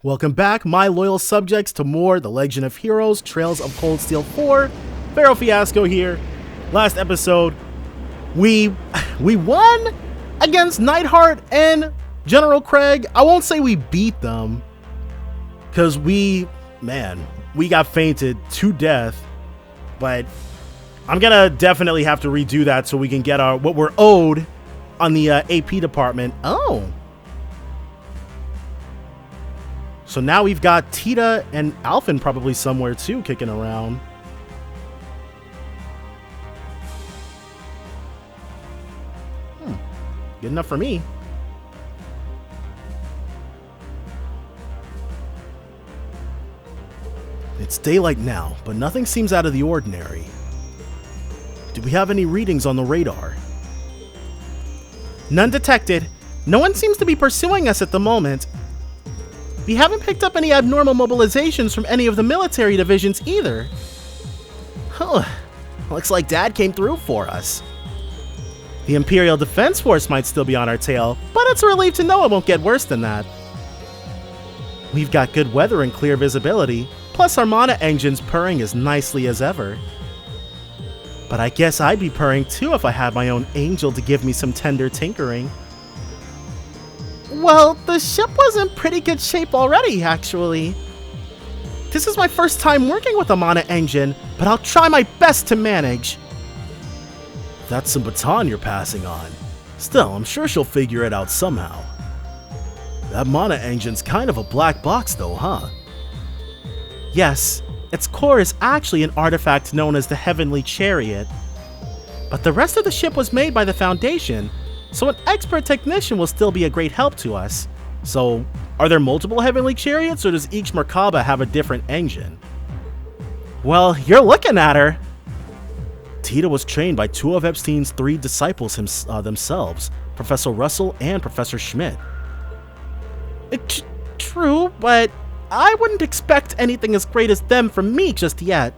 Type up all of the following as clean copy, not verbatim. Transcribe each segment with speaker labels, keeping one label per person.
Speaker 1: Welcome back, my loyal subjects, to more The Legend of Heroes, Trails of Cold Steel 4. Pharaoh Fiasco here. Last episode, we won against Neidhart and General Craig. I won't say we beat them, because we got fainted to death, but I'm gonna definitely have to redo that so we can get what we're owed on the AP department. Oh. So now we've got Tita and Alphen probably somewhere too kicking around. Good enough for me. It's daylight now, but nothing seems out of the ordinary. Do we have any readings on the radar? None detected. No one seems to be pursuing us at the moment. We haven't picked up any abnormal mobilizations from any of the military divisions either. Huh. Looks like Dad came through for us. The Imperial Defense Force might still be on our tail, but it's a relief to know it won't get worse than that. We've got good weather and clear visibility, plus our mana engines purring as nicely as ever. But I guess I'd be purring too if I had my own angel to give me some tender tinkering. Well, the ship was in pretty good shape already, actually. This is my first time working with a mana engine, but I'll try my best to manage. That's some baton you're passing on. Still, I'm sure she'll figure it out somehow. That mana engine's kind of a black box though, huh? Yes, its core is actually an artifact known as the Heavenly Chariot. But the rest of the ship was made by the Foundation, so an expert technician will still be a great help to us. So, are there multiple Heavenly Chariots, or does each Merkabah have a different engine? Well, you're looking at her! Tita was trained by two of Epstein's three disciples themselves, Professor Russell and Professor Schmidt. True, but I wouldn't expect anything as great as them from me just yet.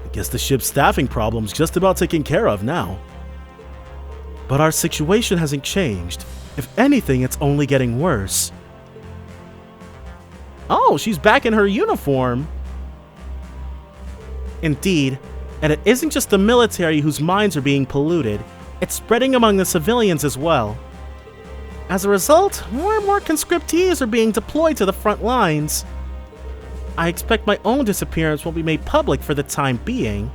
Speaker 1: I guess the ship's staffing problem's just about taken care of now. But our situation hasn't changed. If anything, it's only getting worse. Oh, she's back in her uniform. Indeed, and it isn't just the military whose minds are being polluted, it's spreading among the civilians as well. As a result, more and more conscriptees are being deployed to the front lines. I expect my own disappearance will be made public for the time being.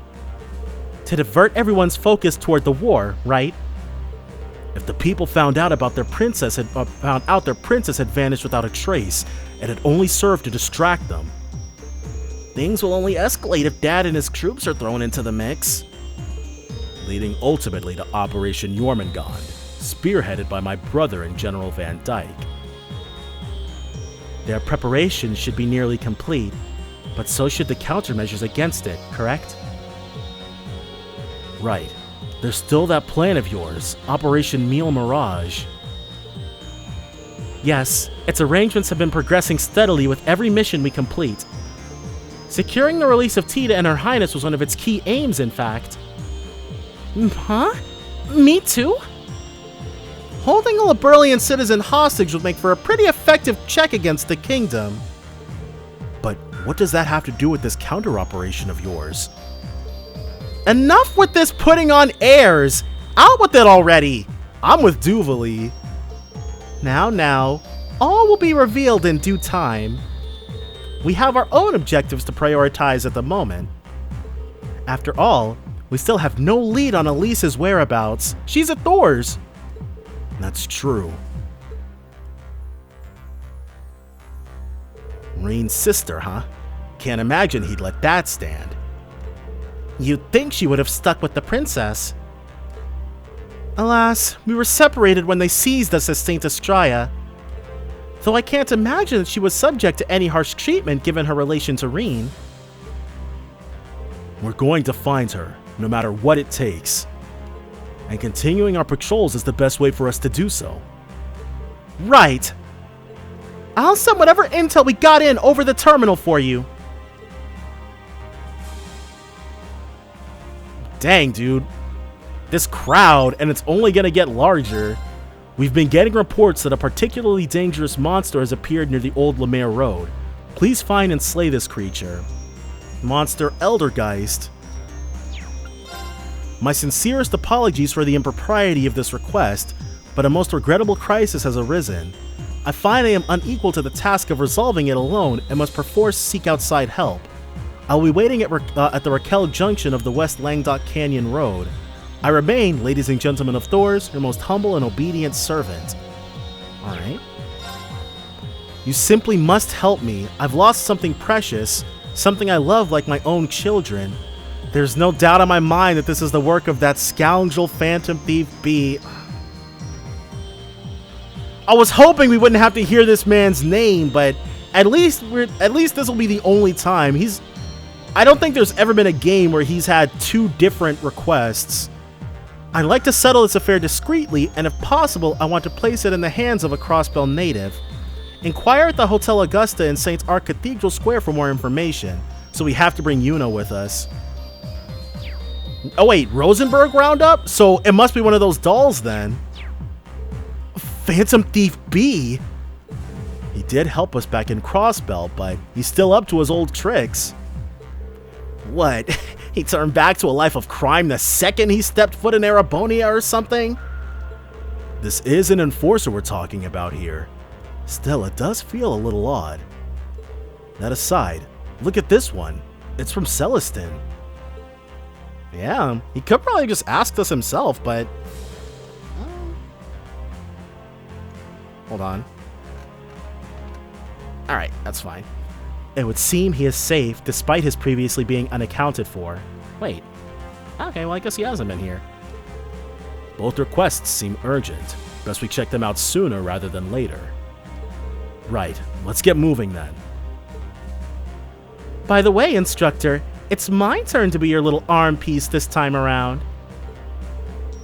Speaker 1: To divert everyone's focus toward the war, right? If the people found out their princess had vanished without a trace, it had only served to distract them. Things will only escalate if Dad and his troops are thrown into the mix. Leading ultimately to Operation Jormungand, spearheaded by my brother and General Van Dyke. Their preparations should be nearly complete, but so should the countermeasures against it, correct? Right. There's still that plan of yours, Operation Meal Mirage. Yes, its arrangements have been progressing steadily with every mission we complete. Securing the release of Tita and Her Highness was one of its key aims, in fact. Huh? Me too? Holding a Liberlian citizen hostage would make for a pretty effective check against the kingdom. But what does that have to do with this counter-operation of yours? Enough with this putting on airs! Out with it already! I'm with Duvalie. Now, all will be revealed in due time. We have our own objectives to prioritize at the moment. After all, we still have no lead on Elise's whereabouts. She's at Thor's. That's true. Rain's sister, huh? Can't imagine he'd let that stand. You'd think she would have stuck with the princess. Alas, we were separated when they seized us as Saint Estrella. Though I can't imagine that she was subject to any harsh treatment given her relation to Reen. We're going to find her, no matter what it takes. And continuing our patrols is the best way for us to do so. Right. I'll send whatever intel we got in over the terminal for you. Dang, dude. This crowd, and it's only gonna get larger. We've been getting reports that a particularly dangerous monster has appeared near the old Lemaire Road. Please find and slay this creature. Monster Eldergeist. My sincerest apologies for the impropriety of this request, but a most regrettable crisis has arisen. I find I am unequal to the task of resolving it alone and must perforce seek outside help. I will be waiting at the Raquel Junction of the West Languedoc Canyon Road. I remain, ladies and gentlemen of Thors, your most humble and obedient servant. Alright. You simply must help me. I've lost something precious, something I love like my own children. There's no doubt in my mind that this is the work of that scoundrel Phantom Thief B. I was hoping we wouldn't have to hear this man's name, but at least this will be the only time. I don't think there's ever been a game where he's had two different requests. I'd like to settle this affair discreetly, and if possible, I want to place it in the hands of a Crossbell native. Inquire at the Hotel Augusta in St. Arc Cathedral Square for more information, so we have to bring Yuna with us. Oh wait, Rosenberg Roundup? So it must be one of those dolls then. Phantom Thief B? He did help us back in Crossbell, but he's still up to his old tricks. What? He turned back to a life of crime the second he stepped foot in Arabonia or something? This is an enforcer we're talking about here. Still, it does feel a little odd. That aside, look at this one. It's from Celestin. Yeah, he could probably just ask us himself, but... Hold on. Alright, that's fine. It would seem he is safe, despite his previously being unaccounted for. Wait. Okay, well I guess he hasn't been here. Both requests seem urgent. Best we check them out sooner rather than later. Right, let's get moving then. By the way, Instructor, it's my turn to be your little arm piece this time around.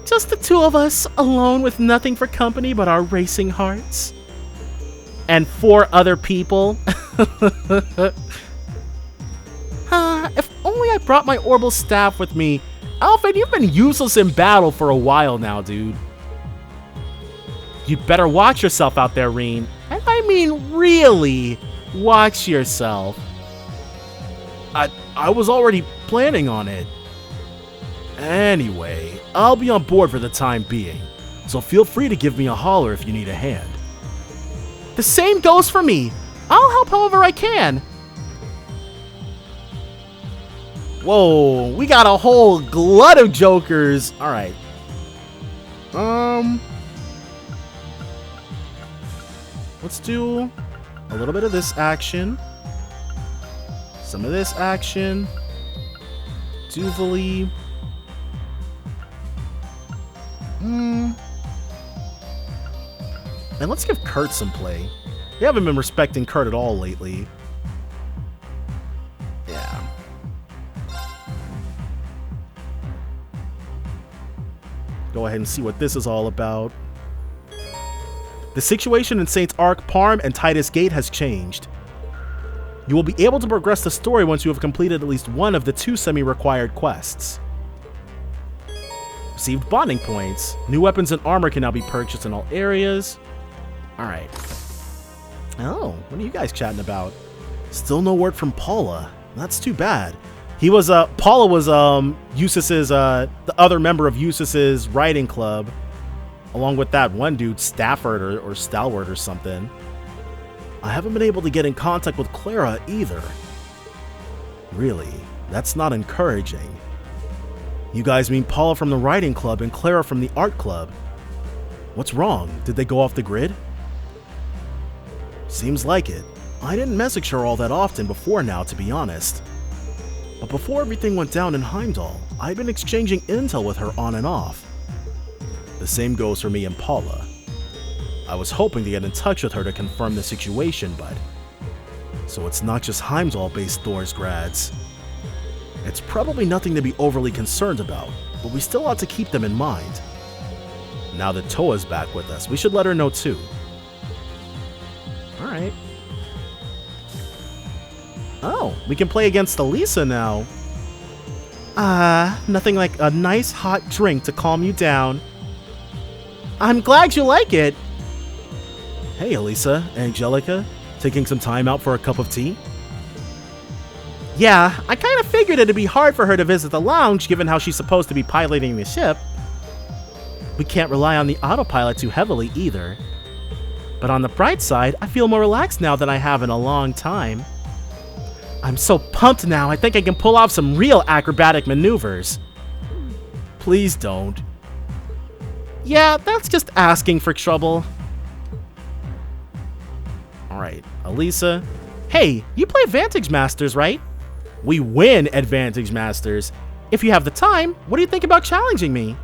Speaker 1: Just the two of us, alone with nothing for company but our racing hearts. And 4 other people. If only I brought my Orbital staff with me. Alfred, you've been useless in battle for a while now, dude. You'd better watch yourself out there, Reen. And I mean really, watch yourself. I was already planning on it. Anyway, I'll be on board for the time being, so feel free to give me a holler if you need a hand. The same goes for me. I'll help however I can. Whoa, we got a whole glut of jokers. All right. Let's do a little bit of this action. Some of this action. Duvally. And let's give Kurt some play. We haven't been respecting Kurt at all lately. Yeah. Go ahead and see what this is all about. The situation in St. Arc, Parm, and Titus Gate has changed. You will be able to progress the story once you have completed at least one of the 2 semi-required quests. Received bonding points. New weapons and armor can now be purchased in all areas. Alright. Oh, what are you guys chatting about? Still no word from Paula. That's too bad. Paula was, Eustace's, the other member of Eustace's riding club. Along with that one dude, Stafford or Stalwart or something. I haven't been able to get in contact with Clara either. Really, that's not encouraging. You guys mean Paula from the riding club and Clara from the art club. What's wrong? Did they go off the grid? Seems like it. I didn't message her all that often before now, to be honest. But before everything went down in Heimdall, I'd been exchanging intel with her on and off. The same goes for me and Paula. I was hoping to get in touch with her to confirm the situation, but... So it's not just Heimdall-based Thors grads. It's probably nothing to be overly concerned about, but we still ought to keep them in mind. Now that Toa's back with us, we should let her know too. Alright. Oh, we can play against Elisa now. Nothing like a nice hot drink to calm you down. I'm glad you like it. Hey, Elisa, Angelica, taking some time out for a cup of tea? Yeah, I kind of figured it'd be hard for her to visit the lounge given how she's supposed to be piloting the ship. We can't rely on the autopilot too heavily either. But on the bright side, I feel more relaxed now than I have in a long time. I'm so pumped now, I think I can pull off some real acrobatic maneuvers. Please don't. Yeah, that's just asking for trouble. Alright, Elisa. Hey, you play Vantage Masters, right? We win at Vantage Masters. If you have the time, what do you think about challenging me?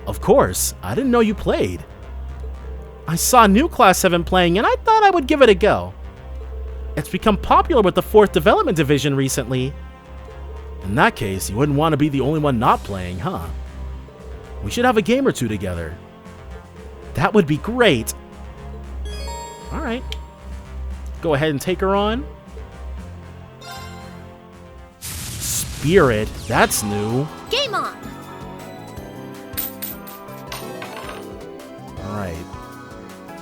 Speaker 1: Of course, I didn't know you played. I saw New Class 7 playing and I thought I would give it a go. It's become popular with the 4th Development Division recently. In that case, you wouldn't want to be the only one not playing, huh? We should have a game or two together. That would be great. Alright. Go ahead and take her on. Spirit, that's new.
Speaker 2: Game on!
Speaker 1: Alright.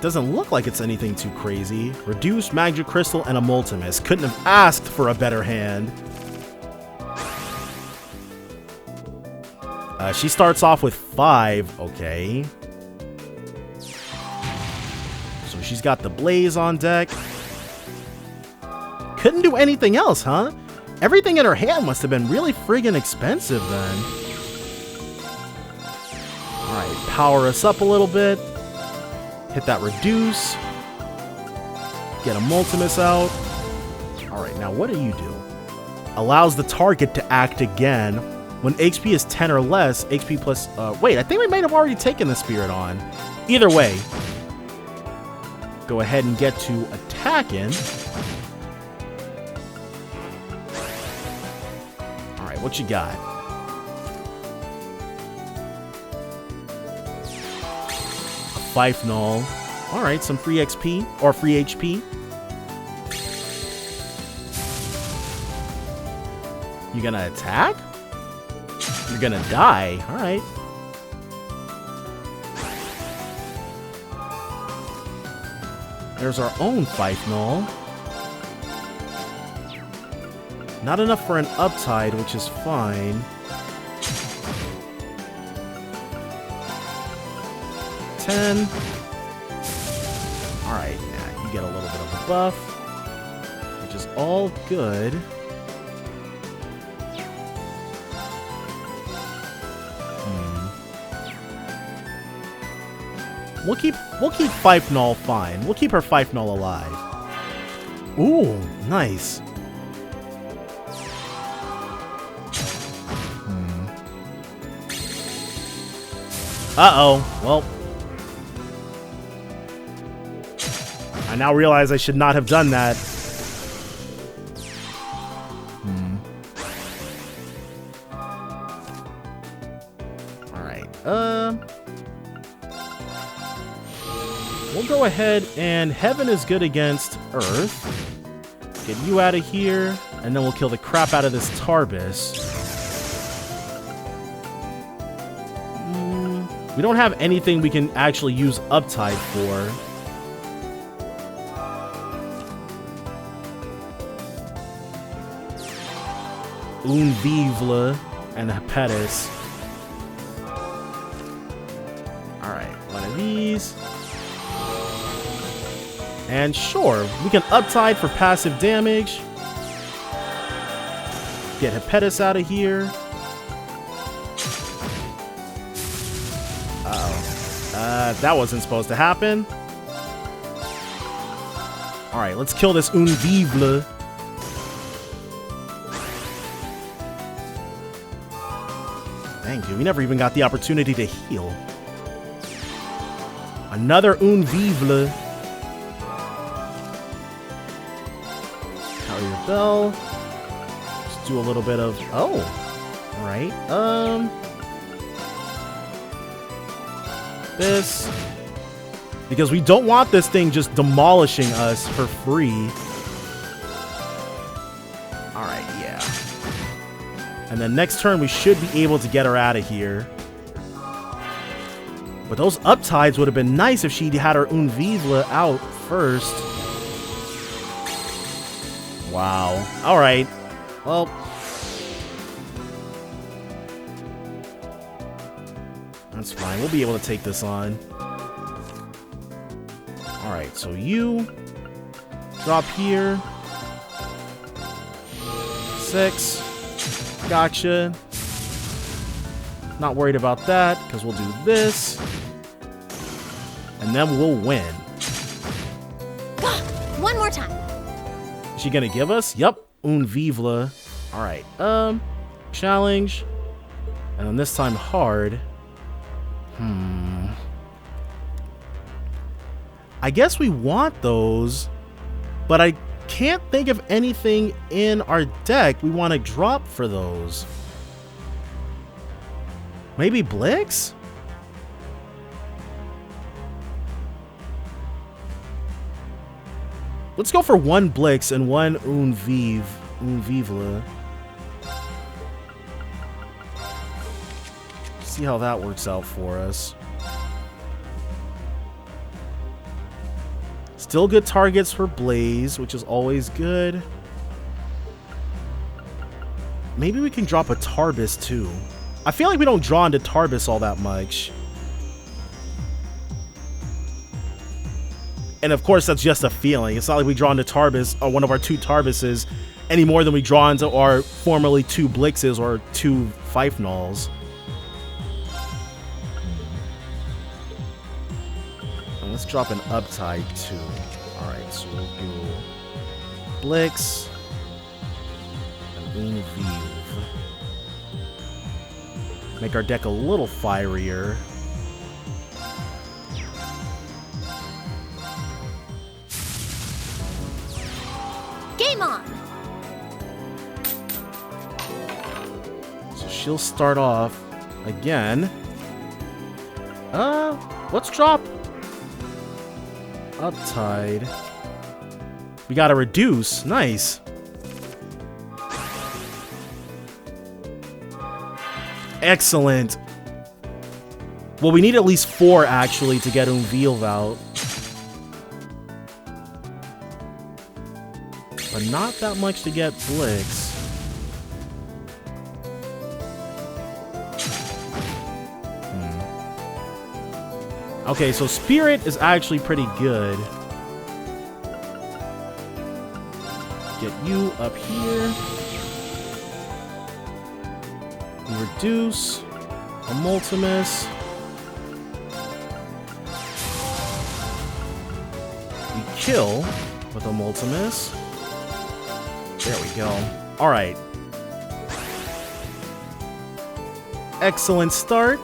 Speaker 1: Doesn't look like it's anything too crazy. Reduced Magic Crystal and a Multimus. Couldn't have asked for a better hand. She starts off with 5. Okay. So she's got the Blaze on deck. Couldn't do anything else, huh? Everything in her hand must have been really friggin' expensive then. Alright, power us up a little bit. Hit that reduce. Get a Multimus out. Alright, now what do you do? Allows the target to act again. When HP is 10 or less, HP plus... wait, I think we might have already taken the Spirit on. Either way. Go ahead and get to attacking. Alright, what you got? Fife Null. Alright, some free XP, or free HP. You gonna attack? You're gonna die. Alright. There's our own Fife Null. Not enough for an Uptide, which is fine. 10. Alright, yeah, you get a little bit of a buff, which is all good. We'll keep Fife Null fine. We'll keep her Fife Null alive. Ooh, nice. Uh-oh. Well, I now realize I should not have done that. Alright, we'll go ahead and Heaven is good against Earth. Get you out of here, and then we'll kill the crap out of this Tarbis. We don't have anything we can actually use Uptide for. Un Vivle and Hepetus. Alright, one of these. And sure, we can Uptide for passive damage. Get Hepetus out of here. That wasn't supposed to happen. Alright, let's kill this Un Vivle. Thank you. We never even got the opportunity to heal. Another Un Vivle. Power your bell. Let's do a little bit of... Oh. Alright. This. Because we don't want this thing just demolishing us for free. Alright, yeah. And then next turn we should be able to get her out of here. But those uptides would have been nice if she had her Unvivla out first. Wow. Alright. Well. That's fine. We'll be able to take this on. Alright, so you drop here. 6. Gotcha. Not worried about that, because we'll do this. And then we'll win.
Speaker 2: One more time.
Speaker 1: Is she gonna give us? Yep. Unvivla. Alright. Challenge. And then this time hard. I guess we want those, but I can't think of anything in our deck we want to drop for those. Maybe Blix? Let's go for 1 Blix and 1 Unvivla. See how that works out for us. Still good targets for Blaze, which is always good. Maybe we can drop a Tarbis too. I feel like we don't draw into Tarbis all that much. And of course, that's just a feeling. It's not like we draw into Tarbis or one of our 2 Tarbises any more than we draw into our formerly 2 Blixes or 2 Fifenals. Let's drop an Uptide too. Alright, so we'll do Blix and Unviv. Make our deck a little fierier.
Speaker 2: Game on!
Speaker 1: So she'll start off again. Let's drop Uptide. We gotta reduce. Nice. Excellent. Well, we need at least 4 actually to get Unveiled out. But not that much to get Blix. Okay, so Spirit is actually pretty good. Get you up here. We reduce a Multimus. We kill with a Multimus. There we go. Alright. Excellent start.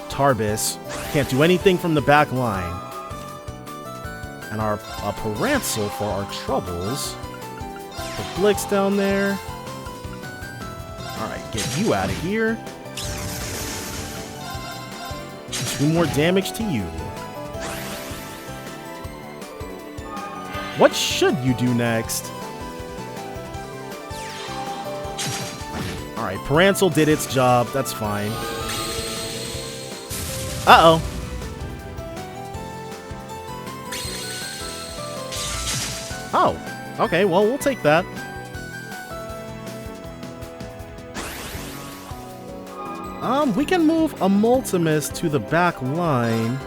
Speaker 1: Tarbis can't do anything from the back line. And our Parancel for our troubles. The Blix down there. Alright, get you out of here. 2 more damage to you. What should you do next? Alright, Parancel did its job. That's fine. Uh-oh. Oh. Okay, well, we'll take that. We can move a Multimus to the back line.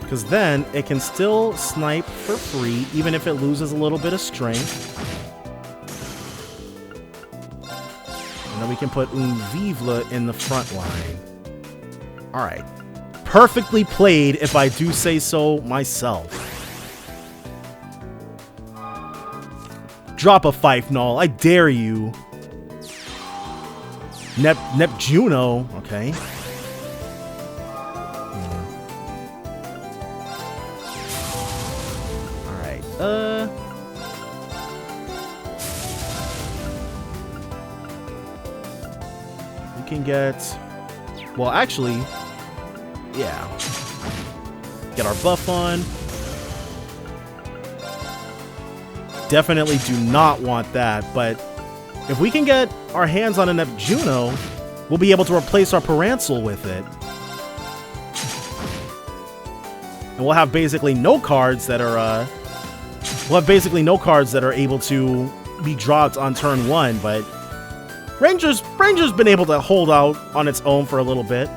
Speaker 1: Because then it can still snipe for free, even if it loses a little bit of strength. And then we can put Unvivla in the front line. Alright. Perfectly played, if I do say so myself. Drop a Fifenal, I dare you. Neptuno, okay. Alright, we can get... Well, actually... Yeah. Get our buff on. Definitely do not want that, but If we can get our hands on a Neptuno, we'll be able to replace our Paransel with it. And we'll have basically no cards that are, able to be dropped on turn 1, but Ranger's been able to hold out on its own for a little bit.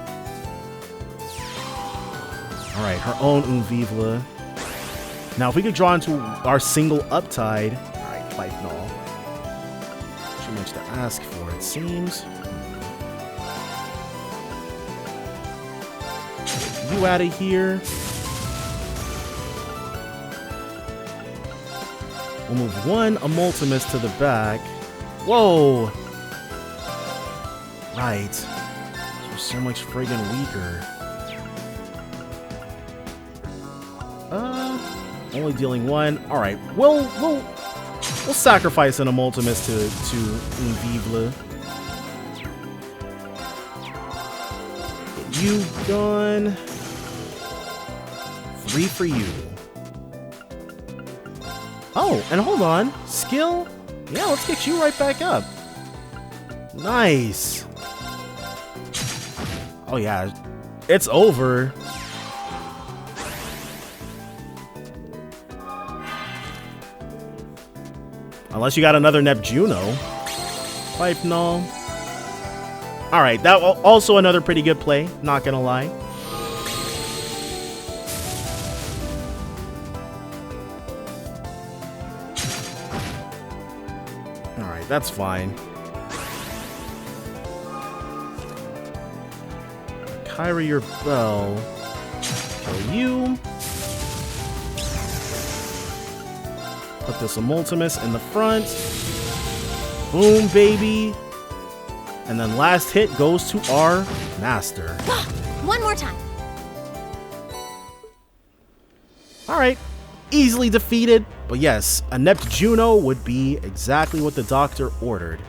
Speaker 1: Alright, her own Unvivla. Now, if we could draw into our single Uptide... Alright, Fight Null. Too much to ask for, it seems. Get you out of here. We'll move one Emultimus to the back. Whoa! Right. You're so much friggin' weaker. Only dealing 1. Alright, we'll sacrifice an Emultimus to Unvivla. Get you gone. 3 for you. Oh, and hold on. Skill? Yeah, let's get you right back up. Nice. Oh yeah, it's over. Unless you got another Neptuno. Pipe Null. Alright, that also another pretty good play, not gonna lie. Alright, that's fine. Kyra your bell. Kill you. Put this Emultimus in the front. Boom, baby. And then last hit goes to our master.
Speaker 2: One more time.
Speaker 1: Alright. Easily defeated. But yes, a Neptuno would be exactly what the doctor ordered.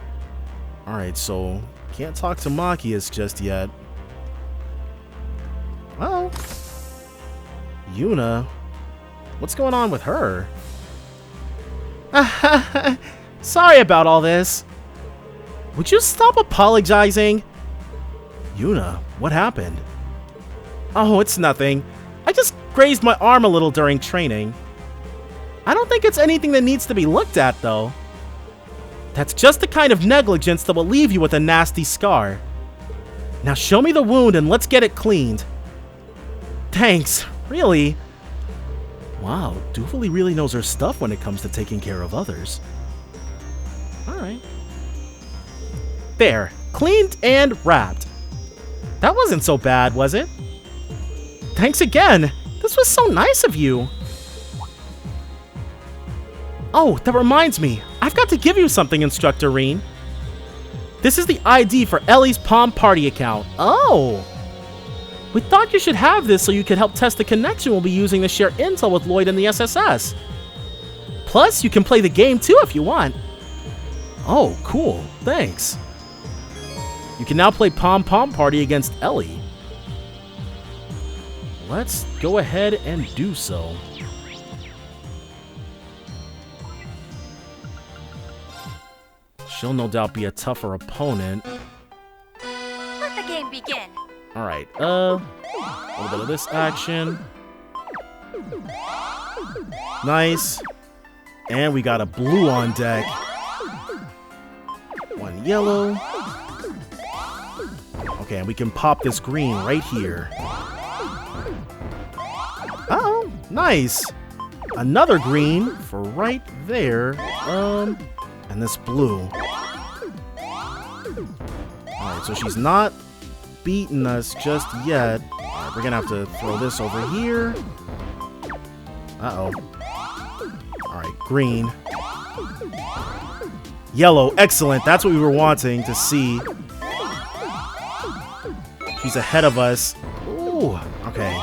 Speaker 1: Alright, so can't talk to Machias just yet. Well, Yuna. What's going on with her? Sorry about all this. Would you stop apologizing? Yuna, what happened? Oh, it's nothing. I just grazed my arm a little during training. I don't think it's anything that needs to be looked at, though. That's just the kind of negligence that will leave you with a nasty scar. Now show me the wound and let's get it cleaned. Thanks, really? Wow, Doofily really knows her stuff when it comes to taking care of others. Alright. There, cleaned and wrapped. That wasn't so bad, was it? Thanks again. This was so nice of you. Oh, that reminds me. I've got to give you something, Instructor Reen. This is the ID for Ellie's Palm Party account. Oh! We thought you should have this so you could help test the connection we'll be using to share intel with Lloyd and the SSS. Plus, you can play the game too if you want. Oh, cool. Thanks. You can now play Palm Party against Ellie. Let's go ahead and do so. She'll no doubt be a tougher opponent.
Speaker 2: Let the game begin.
Speaker 1: Alright, a little bit of this action. Nice. And we got a blue on deck. One yellow. Okay, and we can pop this green right here. Oh, nice. Another green for right there. And this blue. Alright, so she's not beaten us just yet. Alright, we're gonna have to throw this over here. Uh-oh. Alright, green. Yellow, excellent. That's what we were wanting to see. She's ahead of us. Ooh, okay.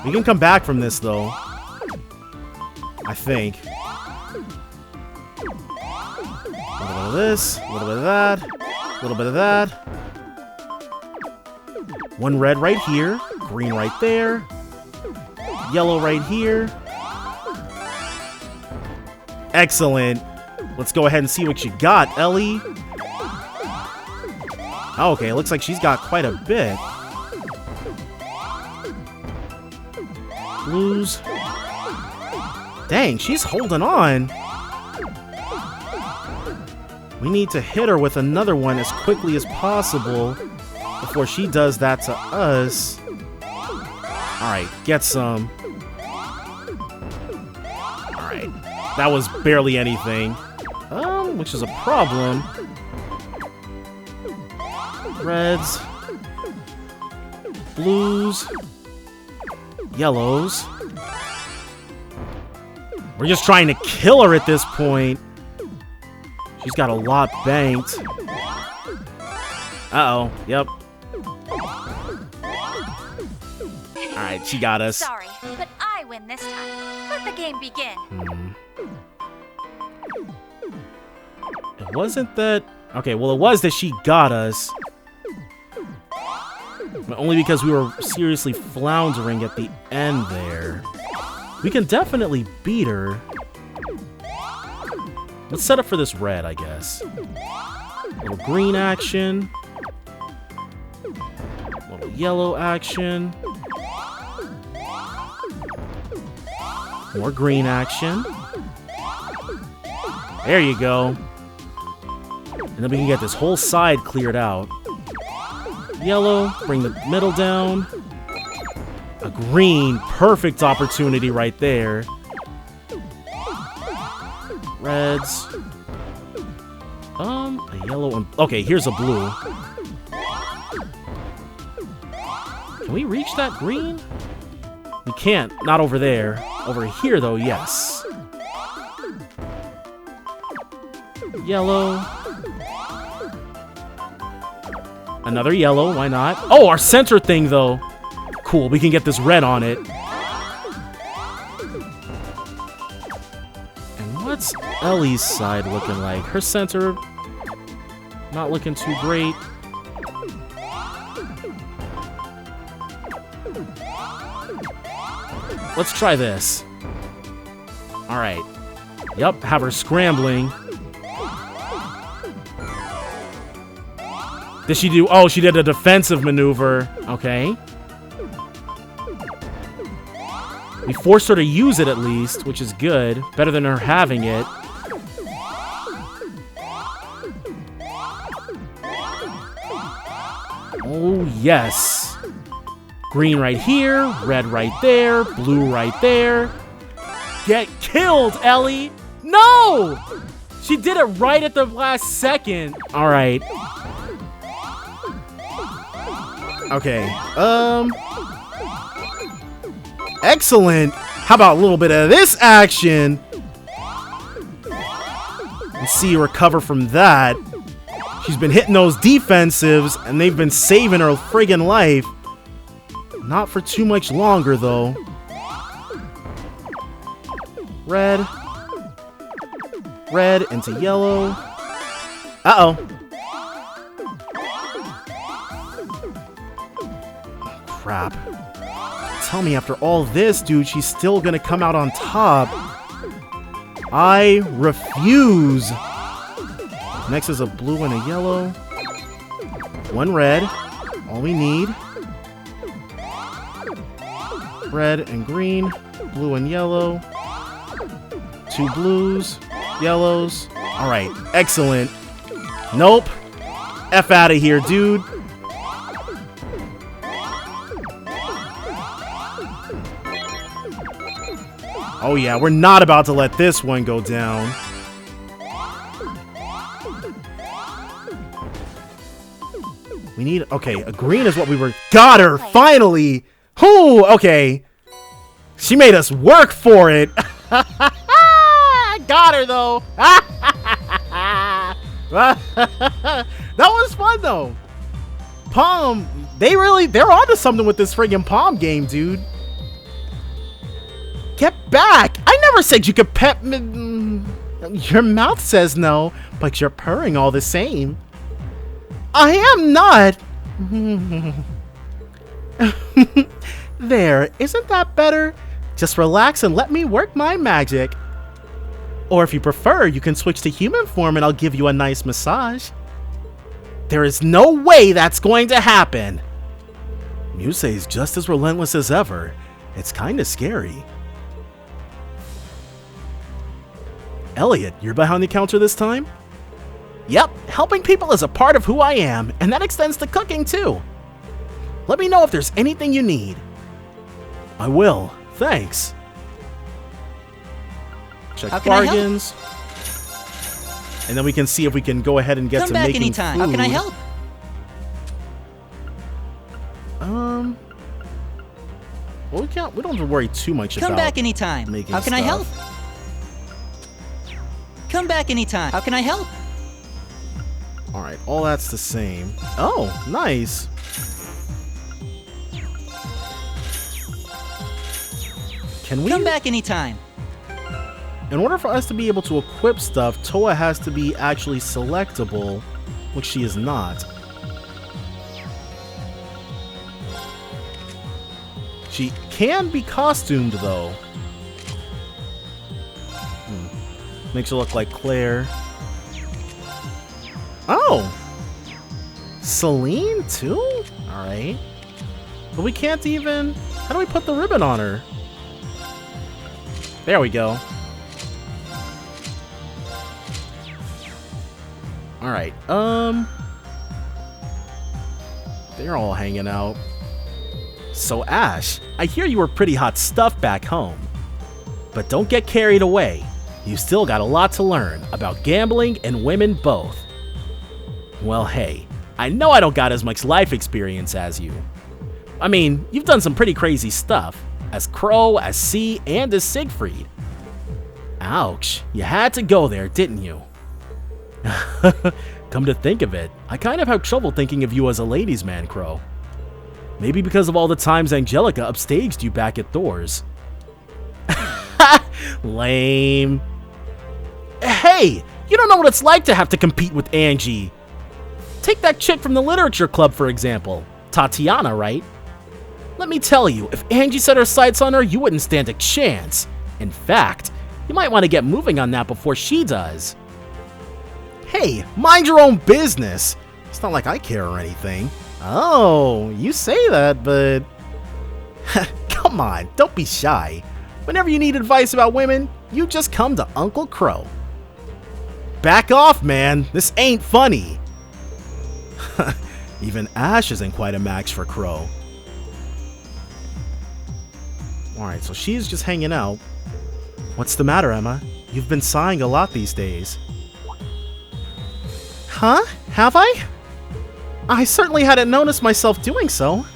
Speaker 1: We can come back from this, though. I think. A little bit of this, a little bit of that, a little bit of that. One red right here, green right there, yellow right here. Excellent. Let's go ahead and see what you got, Ellie. Okay, looks like she's got quite a bit. Blues. Dang, she's holding on. We need to hit her with another one as quickly as possible before she does that to us. Alright, get some. Alright, that was barely anything. Which is a problem. Reds. Blues. Yellows. We're just trying to kill her at this point. She's got a lot banked. Uh-oh. Yep. Alright, she got us.
Speaker 2: Sorry, but I win this time. Let the game begin.
Speaker 1: It wasn't that... Okay, well, it was that she got us. But only because we were seriously floundering at the end there. We can definitely beat her. Let's set up for this red, I guess. Little green action. Little yellow action. More green action. There you go. And then we can get this whole side cleared out. Yellow, bring the middle down. A green, perfect opportunity right there. Reds. A yellow and... Okay, here's a blue. Can we reach that green? We can't. Not over there. Over here, though, yes. Yellow. Another yellow, why not? Oh, our center thing, though. Cool, we can get this red on it. And what's Ellie's side looking like? Her center, not looking too great. Let's try this. Alright. Yep, have her scrambling. Did she do... Oh, she did a defensive maneuver. Okay. We forced her to use it at least, which is good. Better than her having it. Oh, yes. Green right here, red right there, blue right there. Get killed, Ellie! No! She did it right at the last second. All right. Okay. Excellent. How about a little bit of this action? Let's see you recover from that. She's been hitting those defensives, and they've been saving her friggin' life. Not for too much longer, though. Red. Red into yellow. Uh-oh. Oh, crap. Tell me after all this, dude, she's still gonna come out on top. I refuse. Next is a blue and a yellow. One red. All we need. Red and green. Blue and yellow. Two blues. Yellows. Alright, excellent. Nope. F out of here, dude. Oh yeah, we're not about to let this one go down. We need... Okay, a green is what we were... Got her! Finally! Whoo! Okay. She made us work for it! Got her, though! That was fun, though. Palm, they're onto something with this friggin' Palm game, dude. Get back! I never said you could pet me. Your mouth says no, but you're purring all the same. I am not. There, isn't that better? Just relax and let me work my magic. Or if you prefer, you can switch to human form and I'll give you a nice massage. There is no way that's going to happen. Musei's just as relentless as ever. It's kinda scary. Elliot, you're behind the counter this time? Yep, helping people is a part of who I am, and that extends to cooking too. Let me know if there's anything you need. I will, thanks. Check bargains. And then we can see if we can go ahead and get to making
Speaker 3: anytime.
Speaker 1: food.
Speaker 3: How can I help?
Speaker 1: Well, we don't have to worry too much about
Speaker 3: Come back anytime.
Speaker 1: making
Speaker 3: How can I help?
Speaker 1: stuff.
Speaker 3: Come back anytime. How can I help?
Speaker 1: All right, all that's the same. Oh, nice. Can we?
Speaker 3: Come back anytime.
Speaker 1: In order for us to be able to equip stuff, Toa has to be actually selectable, which she is not. She can be costumed, though. Makes her look like Claire. Oh! Celine, too? Alright. But we can't even... How do we put the ribbon on her? There we go. Alright, they're all hanging out. So Ash, I hear you were pretty hot stuff back home. But don't get carried away. You still got a lot to learn about gambling and women both. Well, hey, I know I don't got as much life experience as you. I mean, you've done some pretty crazy stuff. As Crow, as C, and as Siegfried. Ouch, you had to go there, didn't you? Come to think of it, I kind of have trouble thinking of you as a ladies' man, Crow. Maybe because of all the times Angelica upstaged you back at Thor's. Lame. Hey, you don't know what it's like to have to compete with Angie. Take that chick from the literature club, for example. Tatiana, right? Let me tell you, if Angie set her sights on her, you wouldn't stand a chance. In fact, you might want to get moving on that before she does. Hey, mind your own business. It's not like I care or anything. Oh, you say that, but... Come on, don't be shy. Whenever you need advice about women, you just come to Uncle Crow. Back off, man. This ain't funny. Even Ash isn't quite a match for Crow. Alright, so she's just hanging out. What's the matter, Emma? You've been sighing a lot these days. Huh? Have I? I certainly hadn't noticed myself doing so.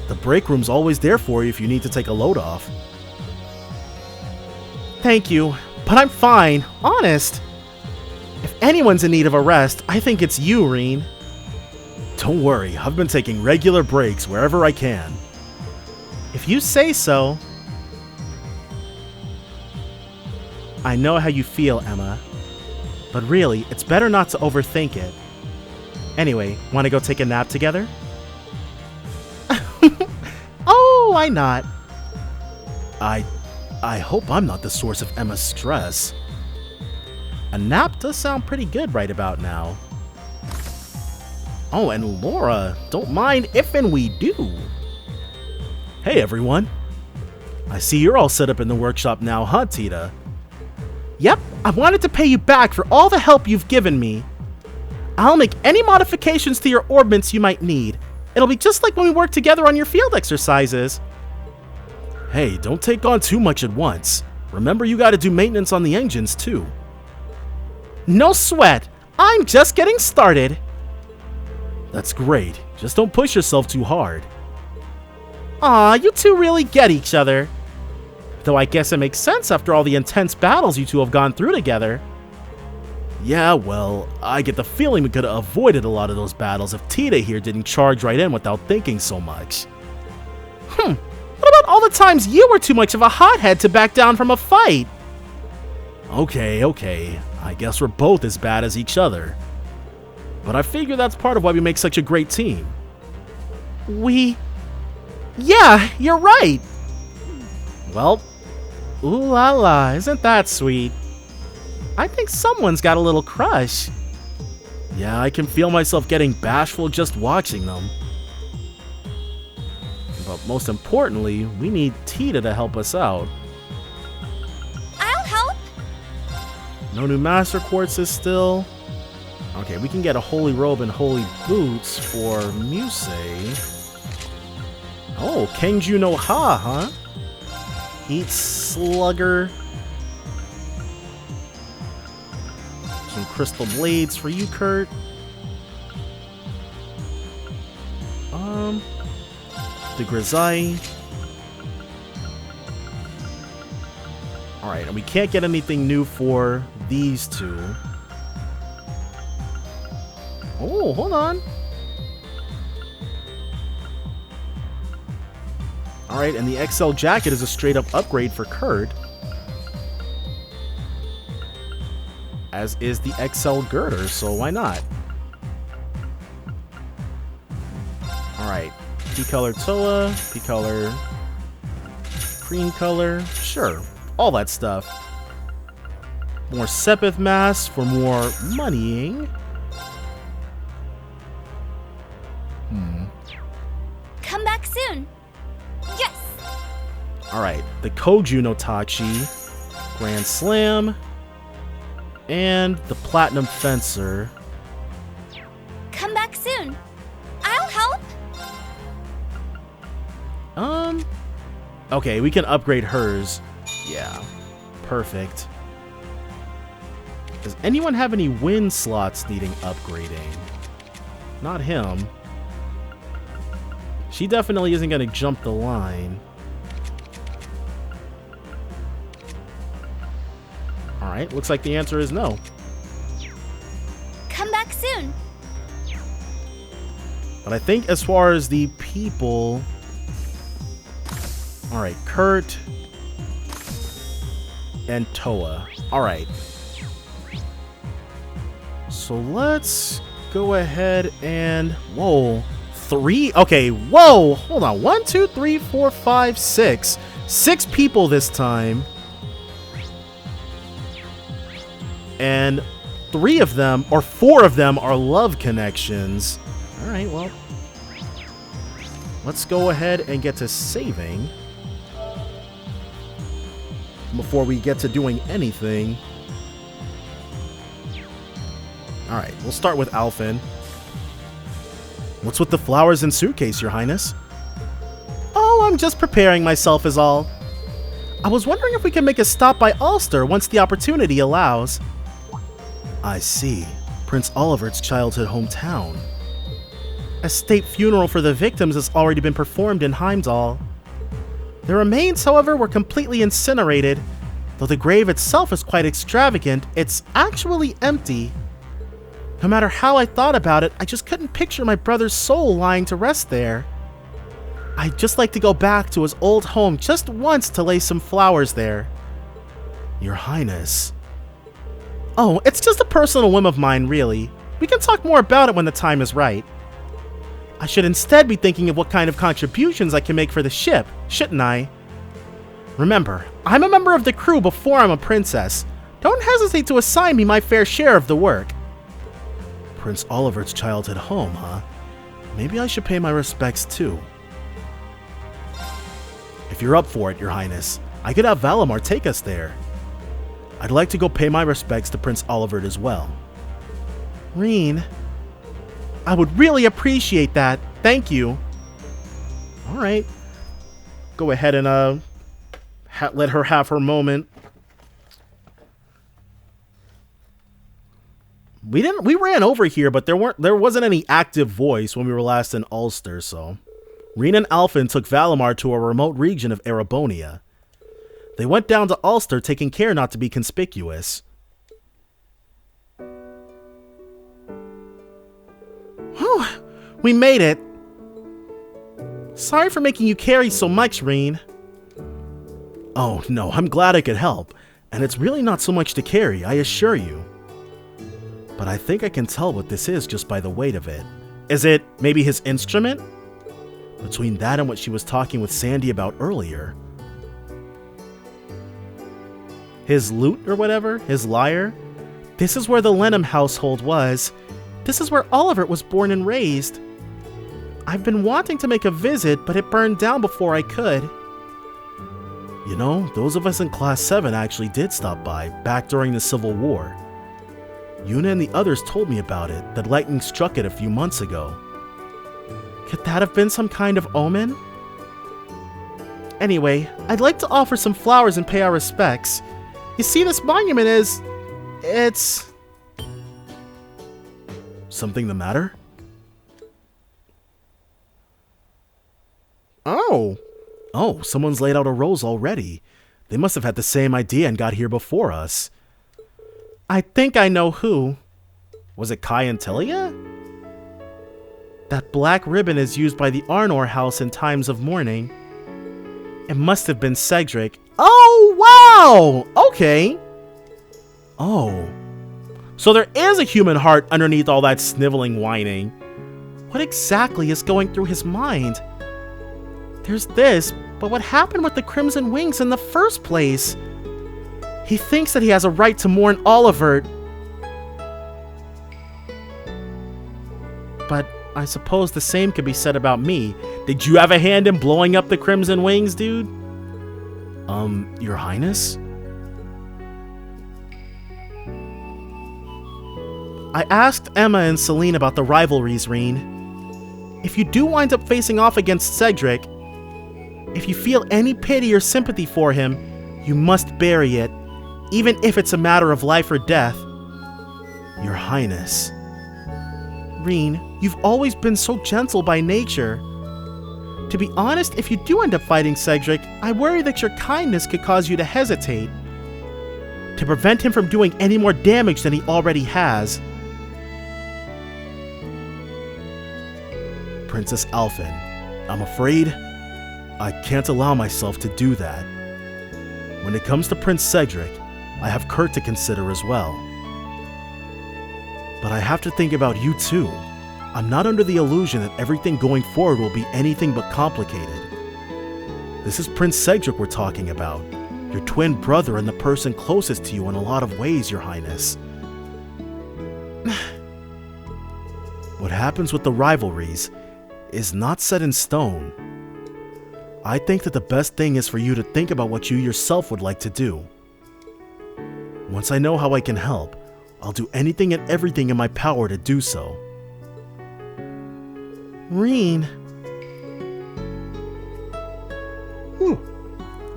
Speaker 1: The break room's always there for you if you need to take a load off. Thank you, but I'm fine, honest. If anyone's in need of a rest, I think it's you, Reen. Don't worry, I've been taking regular breaks wherever I can. If you say so. I know how you feel, Emma. But really, it's better not to overthink it. Anyway, want to go take a nap together? Oh, why not? I hope I'm not the source of Emma's stress. A nap does sound pretty good right about now. Oh, and Laura, don't mind if and we do. Hey, everyone. I see you're all set up in the workshop now, huh, Tita? Yep, I wanted to pay you back for all the help you've given me. I'll make any modifications to your orbments you might need. It'll be just like when we worked together on your field exercises. Hey, don't take on too much at once. Remember, you gotta do maintenance on the engines, too. No sweat. I'm just getting started. That's great. Just don't push yourself too hard. Aw, you two really get each other. Though I guess it makes sense after all the intense battles you two have gone through together. Yeah, well, I get the feeling we could have avoided a lot of those battles if Tita here didn't charge right in without thinking so much. What about all the times you were too much of a hothead to back down from a fight? Okay. I guess we're both as bad as each other. But I figure that's part of why we make such a great team. Yeah, you're right. Well, ooh la la, isn't that sweet? I think someone's got a little crush. Yeah, I can feel myself getting bashful just watching them. But most importantly, we need Tita to help us out.
Speaker 2: I'll help.
Speaker 1: No new Master Quartzes still. Okay, we can get a Holy Robe and Holy Boots for Muse. Oh, Kenju no Ha, huh? Heat Slugger. Some Crystal Blades for you, Kurt. The Grisaille. Alright, and we can't get anything new for these two. Oh, hold on. Alright, and the XL jacket is a straight up upgrade for Kurt. As is the XL girder, so why not? Alright. P-color Toa, P-color cream color, sure. All that stuff. More Sepith masks for more moneying.
Speaker 2: Come back soon. Yes.
Speaker 1: Alright, the Koju no Tachi, Grand Slam, and the Platinum Fencer.
Speaker 2: Come back soon. I'll help.
Speaker 1: Okay, we can upgrade hers. Yeah, perfect. Does anyone have any win slots needing upgrading? Not him. She definitely isn't going to jump the line. Alright, looks like the answer is no.
Speaker 2: Come back soon.
Speaker 1: But I think as far as the people... Alright, Kurt and Toa. Alright. So let's go ahead and... Whoa. 3? Okay, whoa! Hold on. 1, 2, 3, 4, 5, 6. 6 people this time. And 3 of them, or 4 of them, are love connections. Alright, well. Let's go ahead and get to saving. Before we get to doing anything. Alright, we'll start with Alphen. What's with the flowers and suitcase, Your Highness? Oh, I'm just preparing myself is all. I was wondering if we can make a stop by Ulster once the opportunity allows. I see. Prince Olivert's childhood hometown. A state funeral for the victims has already been performed in Heimdall. The remains, however, were completely incinerated. Though the grave itself is quite extravagant, it's actually empty. No matter how I thought about it, I just couldn't picture my brother's soul lying to rest there. I'd just like to go back to his old home just once to lay some flowers there. Your Highness. Oh, it's just a personal whim of mine, really. We can talk more about it when the time is right. I should instead be thinking of what kind of contributions I can make for the ship, shouldn't I? Remember, I'm a member of the crew before I'm a princess. Don't hesitate to assign me my fair share of the work. Prince Olivert's childhood home, huh? Maybe I should pay my respects too. If you're up for it, Your Highness, I could have Valimar take us there. I'd like to go pay my respects to Prince Olivert as well. Reen, I would really appreciate that. Thank you. Alright. Go ahead and let her have her moment. We ran over here, but there wasn't any active voice when we were last in Ulster, so Reen and Alphen took Valimar to a remote region of Erebonia. They went down to Ulster, taking care not to be conspicuous. Whew, we made it. Sorry for making you carry so much, Reen. Oh no, I'm glad I could help, and it's really not so much to carry, I assure you. But I think I can tell what this is just by the weight of it. Is it maybe his instrument? Between that and what she was talking with Sandy about earlier. His lute or whatever? His lyre? This is where the Lenham household was. This is where Oliver was born and raised. I've been wanting to make a visit, but it burned down before I could. You know, those of us in Class 7 actually did stop by, back during the Civil War. Una and the others told me about it, that lightning struck it a few months ago. Could that have been some kind of omen? Anyway, I'd like to offer some flowers and pay our respects. You see, this monument is... it's... Something the matter? Oh, someone's laid out a rose already. They must have had the same idea and got here before us. I think I know who. Was it Kai and Tilia? That black ribbon is used by the Arnor house in times of mourning. It must have been Cedric. Oh, wow! Okay. Oh. So there is a human heart underneath all that sniveling whining. What exactly is going through his mind? There's this, but what happened with the Crimson Wings in the first place? He thinks that he has a right to mourn Oliver. But I suppose the same could be said about me. Did you have a hand in blowing up the Crimson Wings, dude? Your Highness? I asked Emma and Celine about the rivalries, Reen. If you do wind up facing off against Cedric, if you feel any pity or sympathy for him, you must bury it, even if it's a matter of life or death. Your Highness. Reen, you've always been so gentle by nature. To be honest, if you do end up fighting Cedric, I worry that your kindness could cause you to hesitate, to prevent him from doing any more damage than he already has. Princess Alphen, I'm afraid I can't allow myself to do that. When it comes to Prince Cedric, I have Kurt to consider as well. But I have to think about you too. I'm not under the illusion that everything going forward will be anything but complicated. This is Prince Cedric we're talking about, your twin brother and the person closest to you in a lot of ways, Your Highness. What happens with the rivalries is not set in stone. I think that the best thing is for you to think about what you yourself would like to do. Once I know how I can help, I'll do anything and everything in my power to do so. Reen.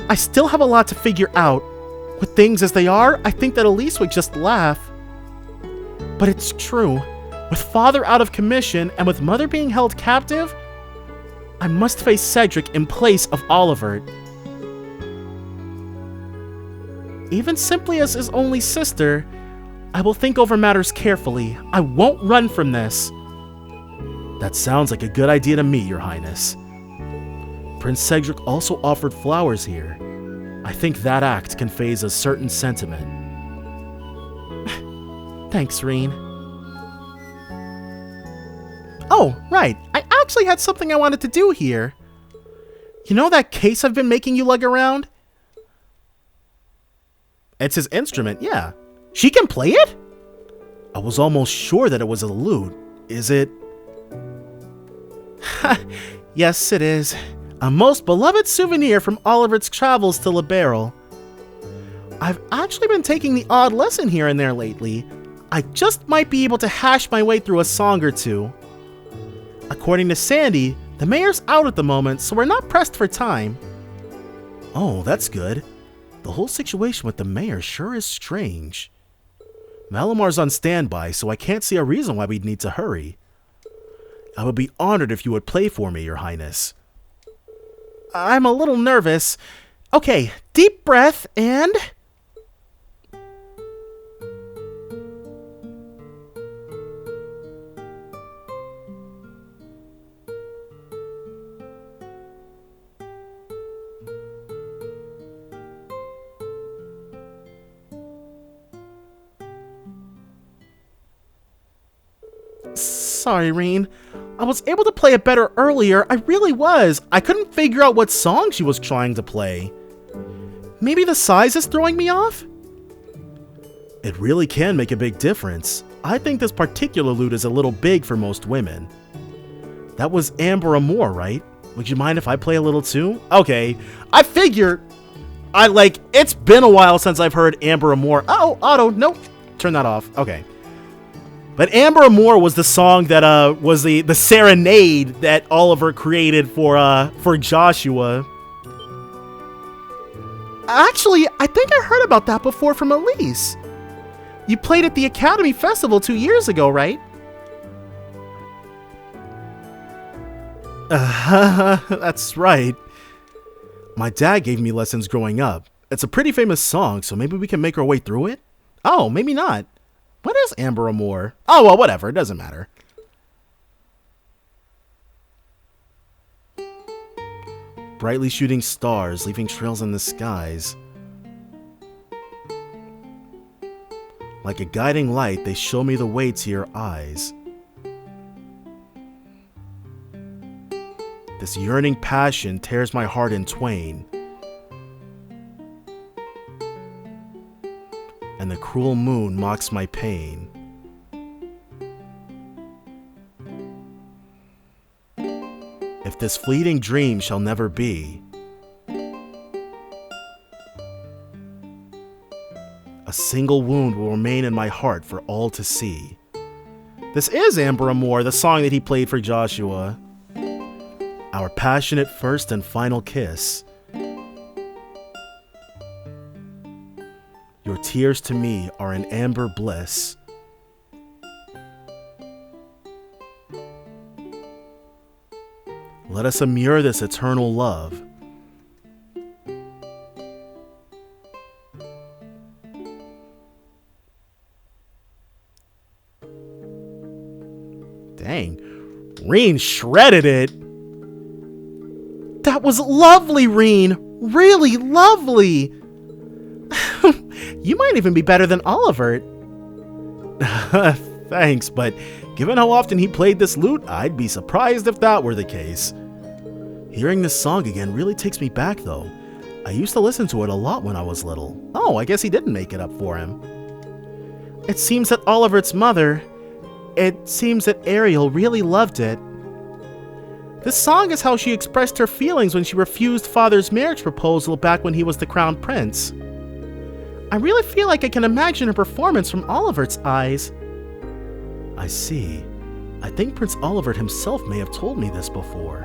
Speaker 1: I still have a lot to figure out. With things as they are, I think that Elise would just laugh. But it's true. With Father out of commission and with Mother being held captive, I must face Cedric in place of Oliver. Even simply as his only sister, I will think over matters carefully. I won't run from this. That sounds like a good idea to me, Your Highness. Prince Cedric also offered flowers here. I think that act conveys a certain sentiment. Thanks, Reen. Oh, right. I actually had something I wanted to do here. You know that case I've been making you lug around? It's his instrument, yeah. She can play it? I was almost sure that it was a lute. Is it? Yes, it is. A most beloved souvenir from Oliver's travels to Liberal. I've actually been taking the odd lesson here and there lately. I just might be able to hash my way through a song or two. According to Sandy, the mayor's out at the moment, so we're not pressed for time. Oh, that's good. The whole situation with the mayor sure is strange. Malamar's on standby, so I can't see a reason why we'd need to hurry. I would be honored if you would play for me, Your Highness. I'm a little nervous. Okay, deep breath and... Sorry, Reen. I was able to play it better earlier. I really was. I couldn't figure out what song she was trying to play. Maybe the size is throwing me off? It really can make a big difference. I think this particular lute is a little big for most women. That was Amber Amore, right? Would you mind if I play a little too? Okay, I figure... it's been a while since I've heard Amber Amore. Oh, Otto, nope. Turn that off. Okay. But Amber Amore was the song that was the serenade that Oliver created for Joshua. Actually, I think I heard about that before from Elise. You played at the Academy Festival 2 years ago, right? That's right. My dad gave me lessons growing up. It's a pretty famous song, so maybe we can make our way through it? Oh, maybe not. What is Amber Amore? Oh, well, whatever. It doesn't matter. Brightly shooting stars, leaving trails in the skies. Like a guiding light, they show me the way to your eyes. This yearning passion tears my heart in twain. And the cruel moon mocks my pain. If this fleeting dream shall never be, a single wound will remain in my heart for all to see. This is Amber Amore, the song that he played for Joshua. Our passionate first and final kiss. Your tears to me are an amber bliss. Let us immure this eternal love. Dang, Reen shredded it. That was lovely, Reen. Really lovely. You might even be better than Oliver. Thanks, but given how often he played this lute, I'd be surprised if that were the case. Hearing this song again really takes me back, though. I used to listen to it a lot when I was little. Oh, I guess he didn't make it up for him. It seems that Oliver's mother... It seems that Ariel really loved it. This song is how she expressed her feelings when she refused Father's marriage proposal back when he was the crown prince. I really feel like I can imagine her performance from Oliver's eyes. I see. I think Prince Oliver himself may have told me this before.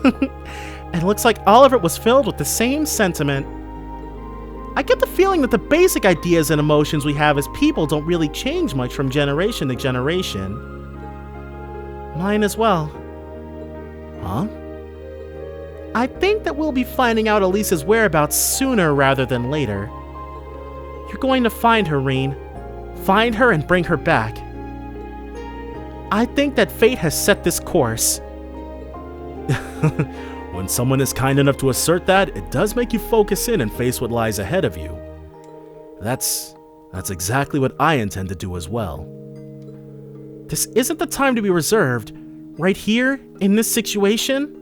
Speaker 1: And it looks like Oliver was filled with the same sentiment. I get the feeling that the basic ideas and emotions we have as people don't really change much from generation to generation. Mine as well. Huh? I think that we'll be finding out Elise's whereabouts sooner rather than later. You're going to find her, Reen. Find her and bring her back. I think that fate has set this course. When someone is kind enough to assert that, it does make you focus in and face what lies ahead of you. That's exactly what I intend to do as well. This isn't the time to be reserved. Right here, in this situation...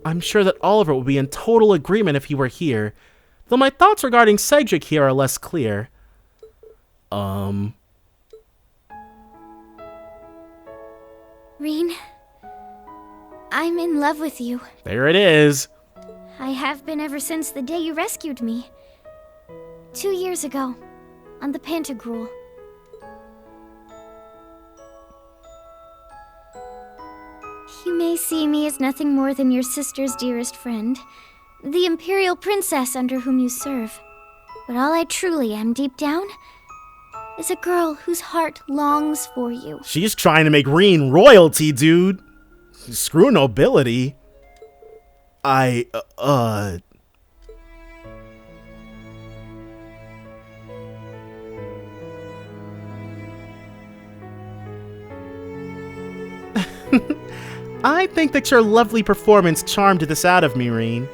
Speaker 1: I'm sure that Oliver would be in total agreement if he were here, though my thoughts regarding Cedric here are less clear.
Speaker 2: Reen, I'm in love with you.
Speaker 1: There it is.
Speaker 2: I have been ever since the day you rescued me. 2 years ago, on the Pantagruel. You may see me as nothing more than your sister's dearest friend, the Imperial Princess under whom you serve. But all I truly am deep down is a girl whose heart longs for you.
Speaker 1: She's trying to make Reen royalty, dude. Screw nobility. I think that your lovely performance charmed this out of me, Reen.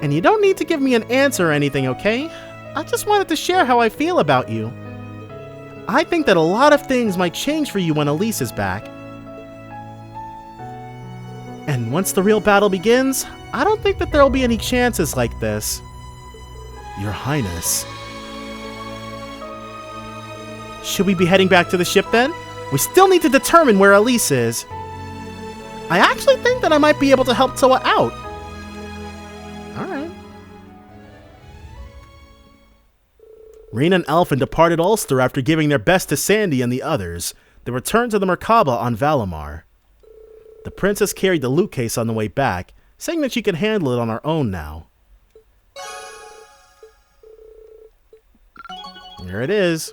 Speaker 1: And you don't need to give me an answer or anything, okay? I just wanted to share how I feel about you. I think that a lot of things might change for you when Elise is back. And once the real battle begins, I don't think that there'll be any chances like this. Your Highness. Should we be heading back to the ship then? We still need to determine where Elise is. I actually think that I might be able to help Toa out. Alright. Rean and Elfin departed Ulster after giving their best to Sandy and the others. They returned to the Merkabah on Valimar. The princess carried the loot case on the way back, saying that she could handle it on her own now. Here it is.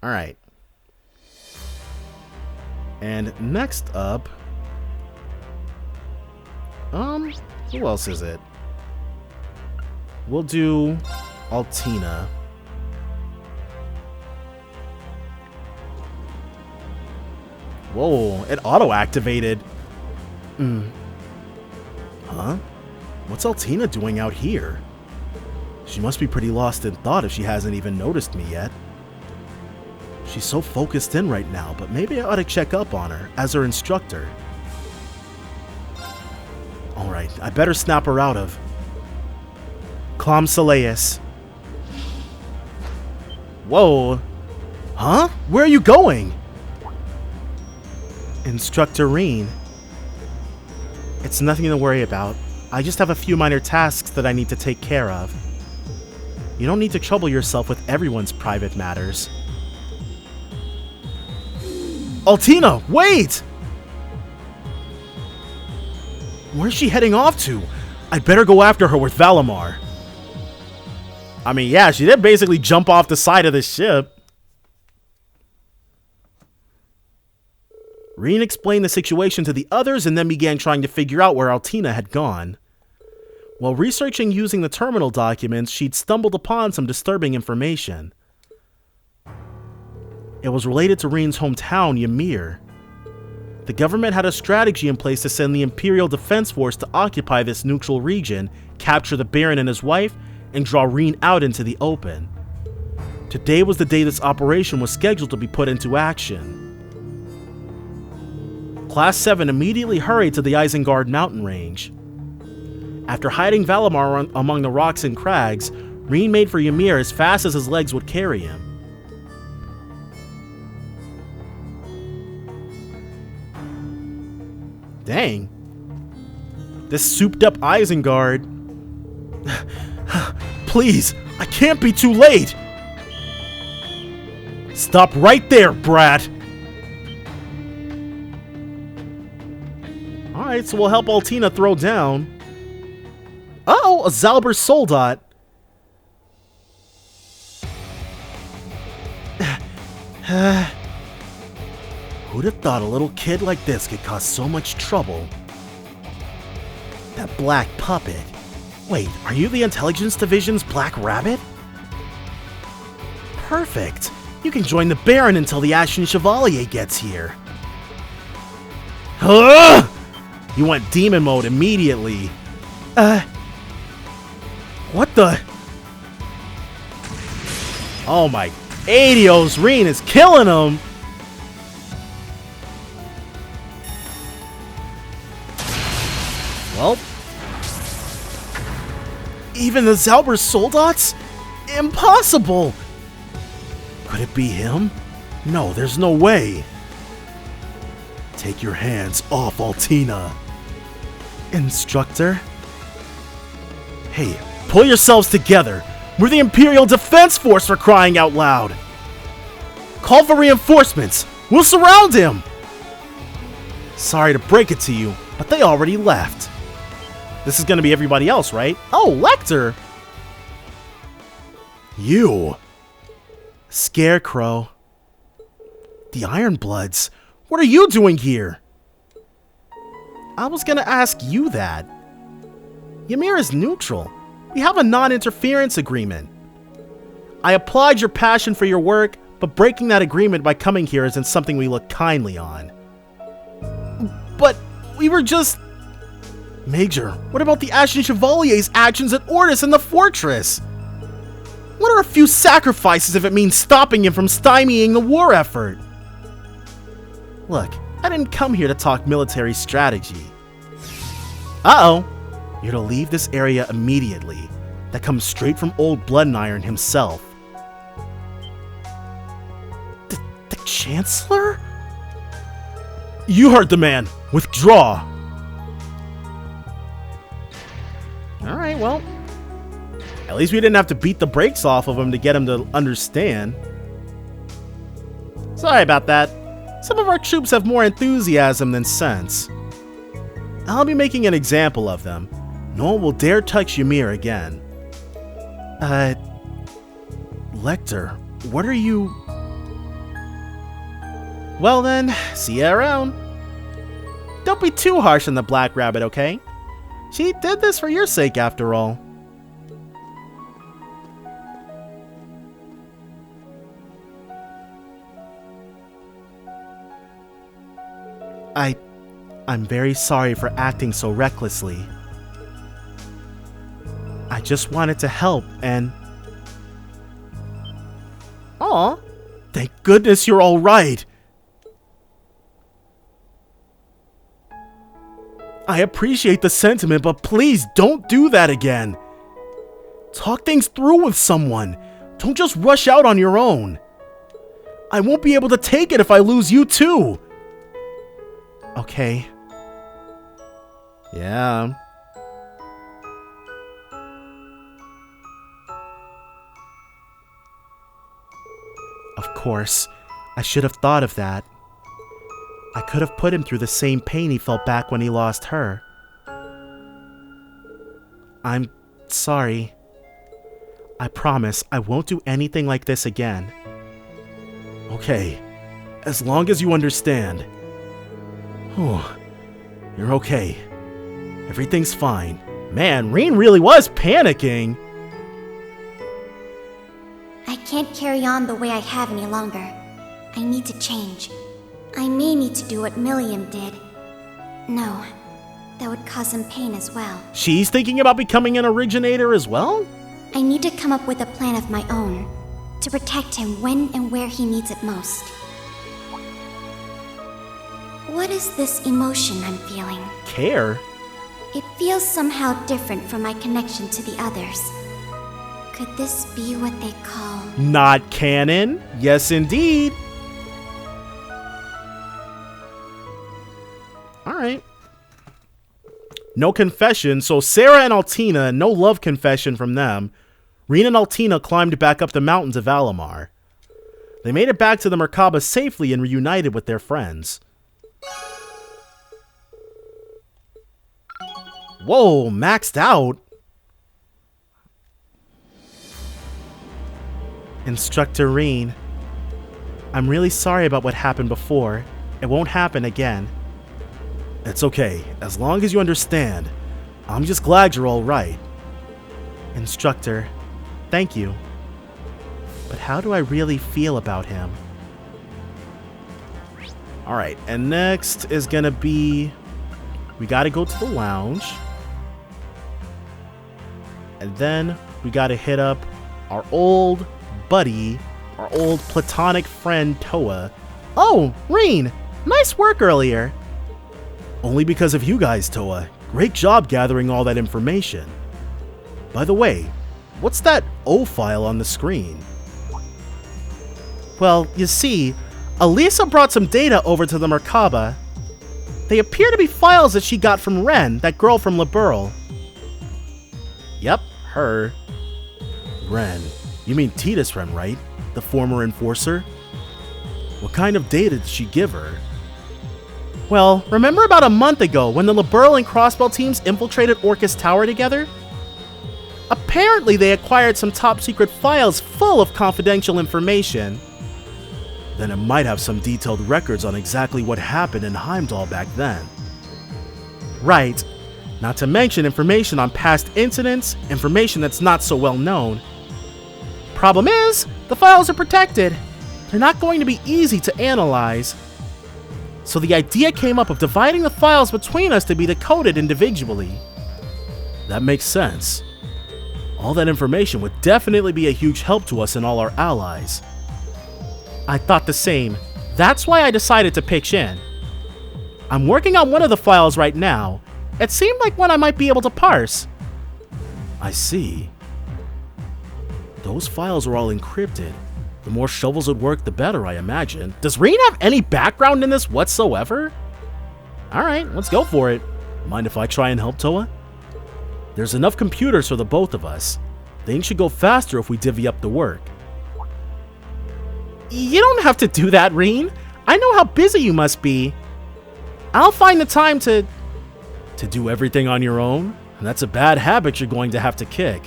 Speaker 1: Alright. And next up... who else is it? We'll do Altina. Whoa, it auto-activated. Huh? What's Altina doing out here? She must be pretty lost in thought if she hasn't even noticed me yet. She's so focused in right now, but maybe I ought to check up on her as her instructor. Alright, I better snap her out of Clom Saleus. Whoa. Huh? Where are you going? Instructor Rean. It's nothing to worry about. I just have a few minor tasks that I need to take care of. You don't need to trouble yourself with everyone's private matters. Altina, wait! Where's she heading off to? I'd better go after her with Valimar. I mean, yeah, she did basically jump off the side of the ship. Rean explained the situation to the others and then began trying to figure out where Altina had gone. While researching using the terminal documents, she'd stumbled upon some disturbing information. It was related to Rean's hometown, Ymir. The government had a strategy in place to send the Imperial Defense Force to occupy this neutral region, capture the Baron and his wife, and draw Rean out into the open. Today was the day this operation was scheduled to be put into action. Class 7 immediately hurried to the Isengard mountain range. After hiding Valimar among the rocks and crags, Rean made for Ymir as fast as his legs would carry him. Dang. This souped-up Isengard. Please, I can't be too late! Stop right there, brat! Alright, so we'll help Altina throw down. Uh-oh, a Zalber Soldat. Who'd have thought a little kid like this could cause so much trouble? That black puppet. Wait, are you the Intelligence Division's Black Rabbit? Perfect. You can join the Baron until the Ashen Chevalier gets here. Ugh! You went demon mode immediately. What the? Oh my, Adios, Rean is killing him. Well, even the Zalber Soldats? Impossible! Could it be him? No, there's no way. Take your hands off Altina. Instructor? Hey, pull yourselves together. We're the Imperial Defense Force, for crying out loud. Call for reinforcements. We'll surround him. Sorry to break it to you, but they already left. This is gonna be everybody else, right? Oh, Lecter! You! Scarecrow. The Ironbloods. What are you doing here? I was gonna ask you that. Ymir is neutral. We have a non-interference agreement. I applaud your passion for your work, but breaking that agreement by coming here isn't something we look kindly on. But we were just... Major, what about the Ashen Chevalier's actions at Ordis and the fortress? What are a few sacrifices if it means stopping him from stymieing the war effort? Look, I didn't come here to talk military strategy. Uh-oh. You're to leave this area immediately. That comes straight from Old Blood and Iron himself. The Chancellor? You heard the man. Withdraw. Alright, well. At least we didn't have to beat the brakes off of him to get him to understand. Sorry about that. Some of our troops have more enthusiasm than sense. I'll be making an example of them. No one will dare touch Ymir again. Lecter, what are you... Well then, see ya around. Don't be too harsh on the Black Rabbit, okay? She did this for your sake, after all. I'm very sorry for acting so recklessly. I just wanted to help and... Aw, thank goodness you're all right. I appreciate the sentiment, but please don't do that again. Talk things through with someone. Don't just rush out on your own. I won't be able to take it if I lose you too. Okay. Yeah. Of course, I should have thought of that. I could have put him through the same pain he felt back when he lost her. I'm sorry. I promise I won't do anything like this again. Okay, as long as you understand. Oh, you're okay. Everything's fine. Man, Rean really was panicking.
Speaker 2: I can't carry on the way I have any longer. I need to change. I may need to do what Milliam did. No, that would cause him pain as well.
Speaker 1: She's thinking about becoming an originator as well?
Speaker 2: I need to come up with a plan of my own to protect him when and where he needs it most. What is this emotion I'm feeling?
Speaker 1: Care?
Speaker 2: It feels somehow different from my connection to the others. Could this be what they call...
Speaker 1: Not canon? Yes, indeed. Alright. No confession, so Sarah and Altina, no love confession from them. Rean and Altina climbed back up the mountains of Alamar. They made it back to the Merkabah safely and reunited with their friends. Whoa, maxed out? Instructor Rean, I'm really sorry about what happened before. It won't happen again. It's okay, as long as you understand. I'm just glad you're all right. Instructor, thank you. But how do I really feel about him? Alright, and next is gonna be... We gotta go to the lounge. And then we gotta hit up our old buddy, our old platonic friend Toa. Oh, Rean! Nice work earlier! Only because of you guys, Toa. Great job gathering all that information. By the way, what's that O file on the screen? Well, you see, Elisa brought some data over to the Merkabah. They appear to be files that she got from Ren, that girl from Liberl. Yep, her. Ren. You mean Titus Ren, right? The former enforcer? What kind of data did she give her? Well, remember about a month ago when the Liberl and Crossbell teams infiltrated Orcus Tower together? Apparently they acquired some top-secret files full of confidential information. Then it might have some detailed records on exactly what happened in Heimdall back then. Right. Not to mention information on past incidents, information that's not so well known. Problem is, the files are protected. They're not going to be easy to analyze. So the idea came up of dividing the files between us to be decoded individually. That makes sense. All that information would definitely be a huge help to us and all our allies. I thought the same. That's why I decided to pitch in. I'm working on one of the files right now. It seemed like one I might be able to parse. I see. Those files are all encrypted. The more shovels would work, the better, I imagine. Does Reen have any background in this whatsoever? Alright, let's go for it. Mind if I try and help Toa? There's enough computers for the both of us. Things should go faster if we divvy up the work. You don't have to do that, Reen. I know how busy you must be. I'll find the time to do everything on your own, and that's a bad habit you're going to have to kick.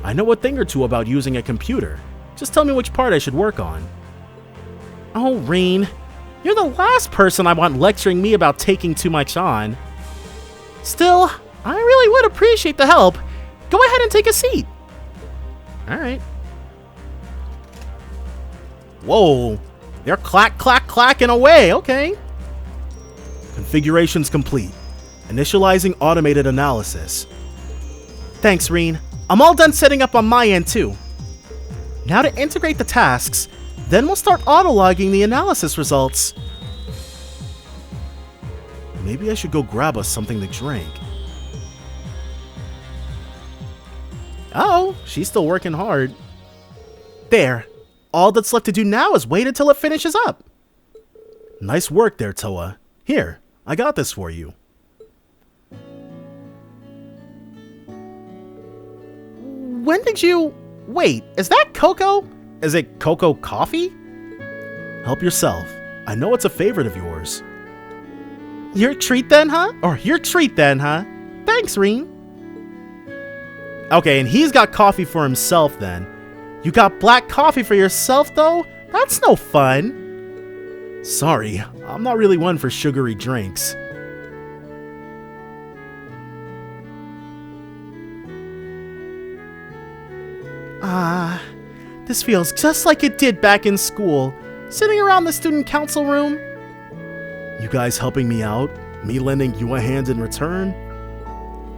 Speaker 1: I know a thing or two about using a computer. Just tell me which part I should work on. Oh, Reen, you're the last person I want lecturing me about taking too much on. Still, I really would appreciate the help. Go ahead and take a seat. Alright. Whoa, they're clacking away, okay. Configuration's complete. Initializing automated analysis. Thanks, Reen. I'm all done setting up on my end, too. Now to integrate the tasks, then we'll start autologging the analysis results. Maybe I should go grab us something to drink. Oh, she's still working hard. There. All that's left to do now is wait until it finishes up. Nice work there, Toa. Here, I got this for you. When did you... Wait, is that cocoa? Is it cocoa coffee? Help yourself. I know it's a favorite of yours. Your treat then, huh? Thanks, Reen. Okay, and he's got coffee for himself then. You got black coffee for yourself, though? That's no fun. Sorry, I'm not really one for sugary drinks. This feels just like it did back in school, sitting around the student council room. You guys helping me out, me lending you a hand in return.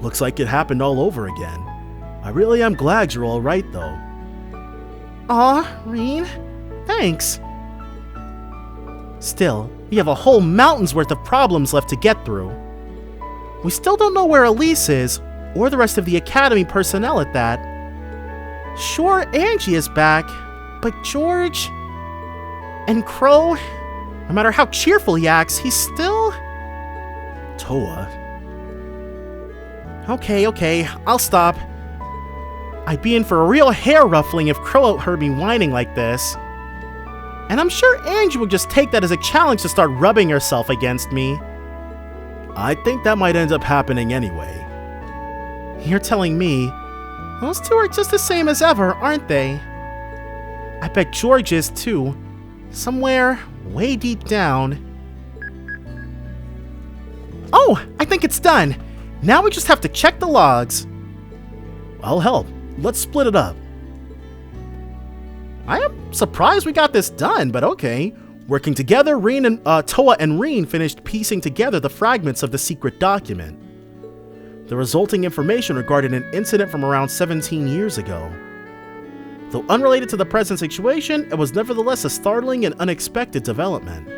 Speaker 1: Looks like it happened all over again. I really am glad you're all right, though. Aw, Reen, thanks. Still, we have a whole mountain's worth of problems left to get through. We still don't know where Elise is, or the rest of the Academy personnel at that. Sure, Angie is back, but George and Crow, no matter how cheerful he acts, he's still... Toa. Okay, I'll stop. I'd be in for a real hair ruffling if Crow heard me whining like this. And I'm sure Angie would just take that as a challenge to start rubbing herself against me. I think that might end up happening anyway. You're telling me, those two are just the same as ever, aren't they? I bet George is too. Somewhere way deep down. Oh, I think it's done. Now we just have to check the logs. I'll help. Let's split it up. I am surprised we got this done, but okay. Working together, Toa and Reen finished piecing together the fragments of the secret document. The resulting information regarded an incident from around 17 years ago. Though unrelated to the present situation, it was nevertheless a startling and unexpected development.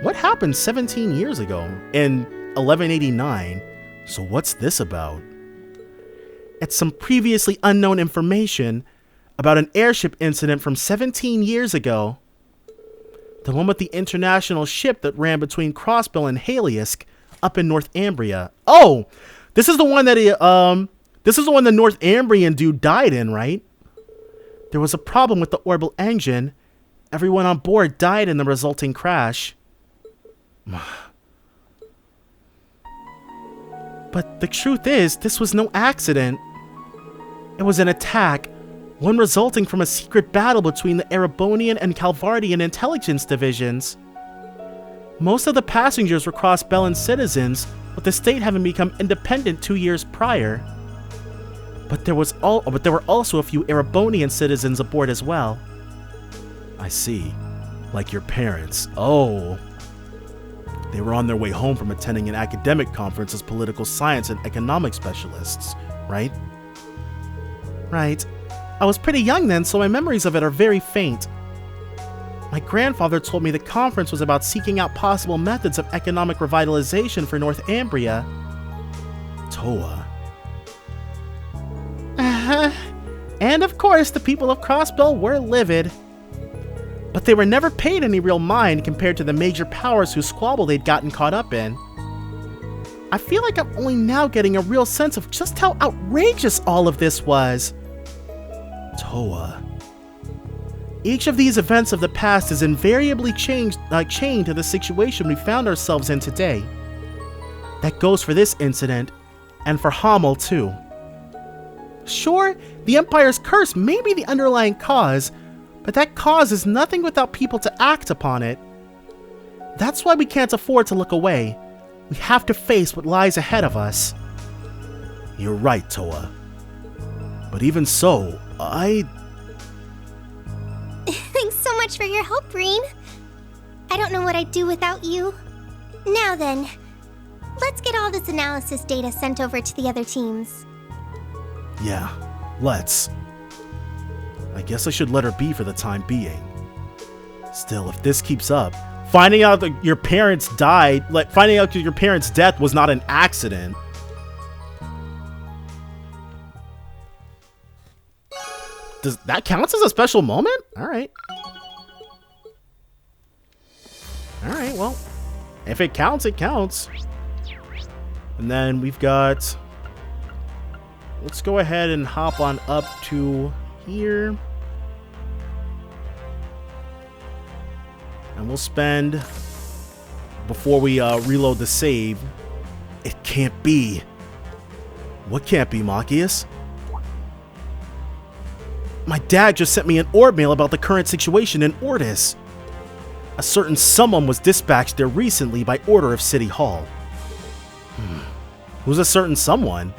Speaker 1: What happened 17 years ago, in 1189? So what's this about? It's some previously unknown information about an airship incident from 17 years ago. The one with the international ship that ran between Crossbill and Haliusk up in Northumbria. Oh, this is the one that this is the one the Northumbrian dude died in, right? There was a problem with the orbital engine. Everyone on board died in the resulting crash. But the truth is, this was no accident. It was an attack, one resulting from a secret battle between the Erebonian and Calvardian intelligence divisions. Most of the passengers were Crossbellan citizens, with the state having become independent 2 years prior. But there were also a few Erebonian citizens aboard as well. I see. Like your parents. Oh. They were on their way home from attending an academic conference as political science and economic specialists, right? Right. I was pretty young then, so my memories of it are very faint. My grandfather told me the conference was about seeking out possible methods of economic revitalization for Northumbria. Toa. And of course, the people of Crossbell were livid. But they were never paid any real mind compared to the major powers whose squabble they'd gotten caught up in. I feel like I'm only now getting a real sense of just how outrageous all of this was. Toa. Each of these events of the past is invariably chained to the situation we found ourselves in today. That goes for this incident, and for Hamel too. Sure, the Empire's curse may be the underlying cause, but that cause is nothing without people to act upon it. That's why we can't afford to look away. We have to face what lies ahead of us. You're right, Toa. But even so,
Speaker 4: Thanks so much for your help, Reen. I don't know what I'd do without you. Now then, let's get all this analysis data sent over to the other teams.
Speaker 1: Yeah, let's. I guess I should let her be for the time being. Still, if this keeps up, finding out that your parents died, finding out that your parents' death was not an accident. Does that count as a special moment? Alright. Alright, well, if it counts, it counts. And then we've got... Let's go ahead and hop on up to here. And we'll spend, before we reload the save, it can't be. What can't be, Machias? My dad just sent me an orb mail about the current situation in Ordis. A certain someone was dispatched there recently by order of City Hall. Who's a certain someone?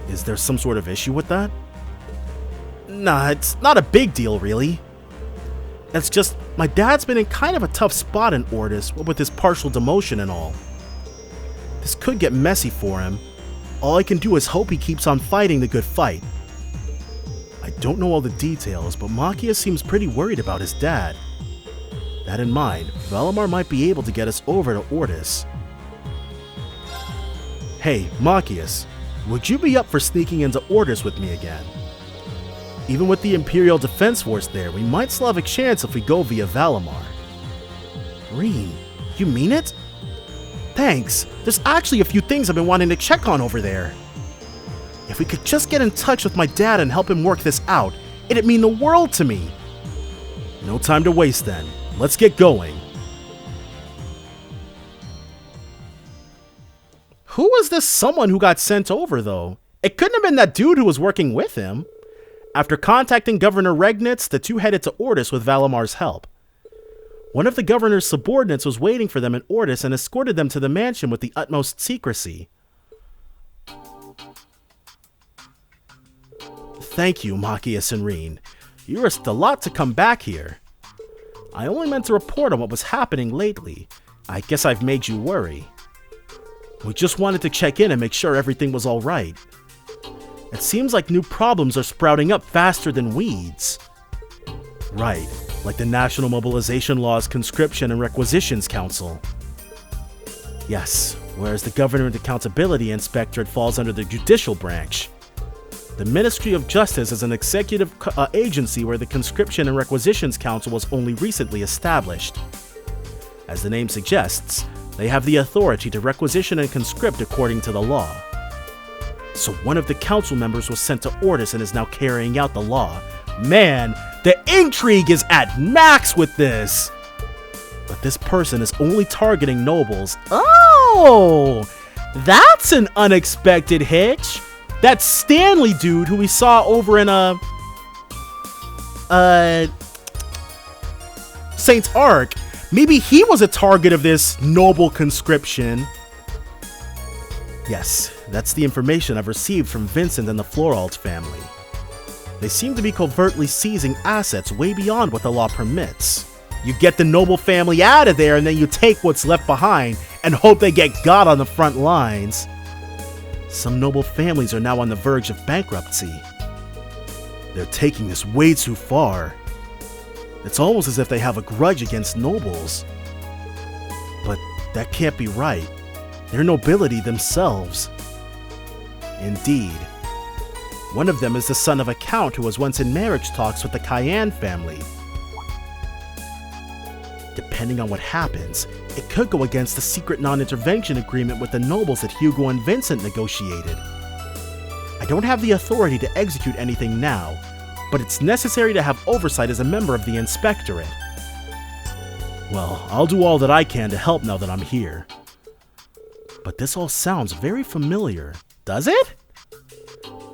Speaker 1: Is there some sort of issue with that? Nah, it's not a big deal, really. It's just, my dad's been in kind of a tough spot in Ordis, what with his partial demotion and all. This could get messy for him. All I can do is hope he keeps on fighting the good fight. I don't know all the details, but Machias seems pretty worried about his dad. That in mind, Valimar might be able to get us over to Ordis. Hey, Machias, would you be up for sneaking into Ordis with me again? Even with the Imperial Defense Force there, we might still have a chance if we go via Valimar. Reen, you mean it? Thanks. There's actually a few things I've been wanting to check on over there. If we could just get in touch with my dad and help him work this out, it'd mean the world to me. No time to waste then. Let's get going. Who was this someone who got sent over, though? It couldn't have been that dude who was working with him. After contacting Governor Regnitz, the two headed to Ordis with Valimar's help. One of the governor's subordinates was waiting for them in Ordis and escorted them to the mansion with the utmost secrecy. Thank you, Machias and Reen. You risked a lot to come back here. I only meant to report on what was happening lately. I guess I've made you worry. We just wanted to check in and make sure everything was alright. It seems like new problems are sprouting up faster than weeds. Right, like the National Mobilization Law's Conscription and Requisitions Council. Yes, whereas the Government Accountability Inspectorate falls under the Judicial Branch. The Ministry of Justice is an executive agency where the Conscription and Requisitions Council was only recently established. As the name suggests, they have the authority to requisition and conscript according to the law. So one of the council members was sent to Ordis and is now carrying out the law. Man, the intrigue is at max with this! But this person is only targeting nobles. Oh! That's an unexpected hitch! That Stanley dude who we saw over in Saint's Ark, maybe he was a target of this noble conscription. Yes, that's the information I've received from Vincent and the Floralt family. They seem to be covertly seizing assets way beyond what the law permits. You get the noble family out of there and then you take what's left behind and hope they get got on the front lines. Some noble families are now on the verge of bankruptcy. They're taking this way too far. It's almost as if they have a grudge against nobles. But that can't be right. They're nobility themselves. Indeed. One of them is the son of a count who was once in marriage talks with the Cayenne family. Depending on what happens, it could go against the secret non-intervention agreement with the nobles that Hugo and Vincent negotiated. I don't have the authority to execute anything now, but it's necessary to have oversight as a member of the Inspectorate. Well, I'll do all that I can to help now that I'm here. But this all sounds very familiar, does it?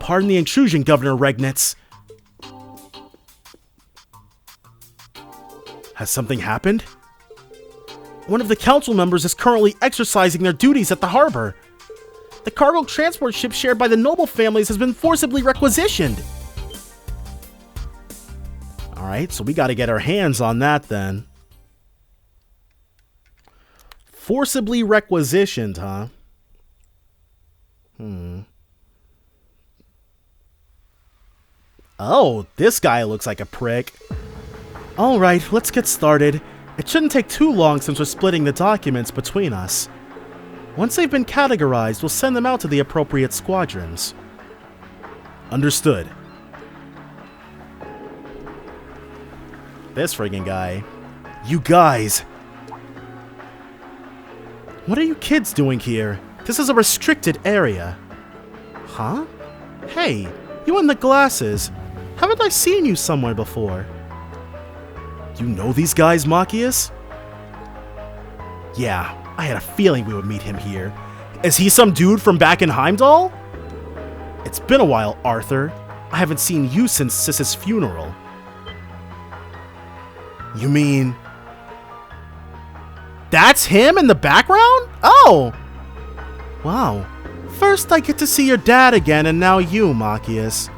Speaker 1: Pardon the intrusion, Governor Regnitz. Has something happened? One of the council members is currently exercising their duties at the harbor. The cargo transport ship shared by the noble families has been forcibly requisitioned. Alright, so we gotta get our hands on that then. Forcibly requisitioned, huh? Oh, this guy looks like a prick. Alright, let's get started. It shouldn't take too long since we're splitting the documents between us. Once they've been categorized, we'll send them out to the appropriate squadrons. Understood. This friggin' guy. You guys! What are you kids doing here? This is a restricted area. Huh? Hey, you in the glasses. Haven't I seen you somewhere before? You know these guys, Machias? Yeah, I had a feeling we would meet him here. Is he some dude from back in Heimdall? It's been a while, Arthur. I haven't seen you since Sis's funeral. You mean... That's him in the background? Oh! Wow. First I get to see your dad again, and now you, Machias.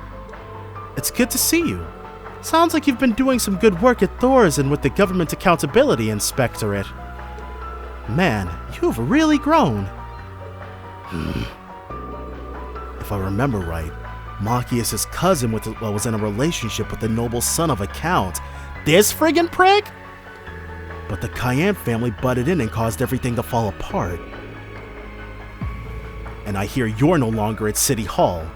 Speaker 1: It's good to see you. Sounds like you've been doing some good work at Thor's and with the Government Accountability Inspectorate. Man, you've really grown. If I remember right, Machias' cousin was in a relationship with the noble son of a count. This friggin' prick? But the Cayenne family butted in and caused everything to fall apart. And I hear you're no longer at City Hall.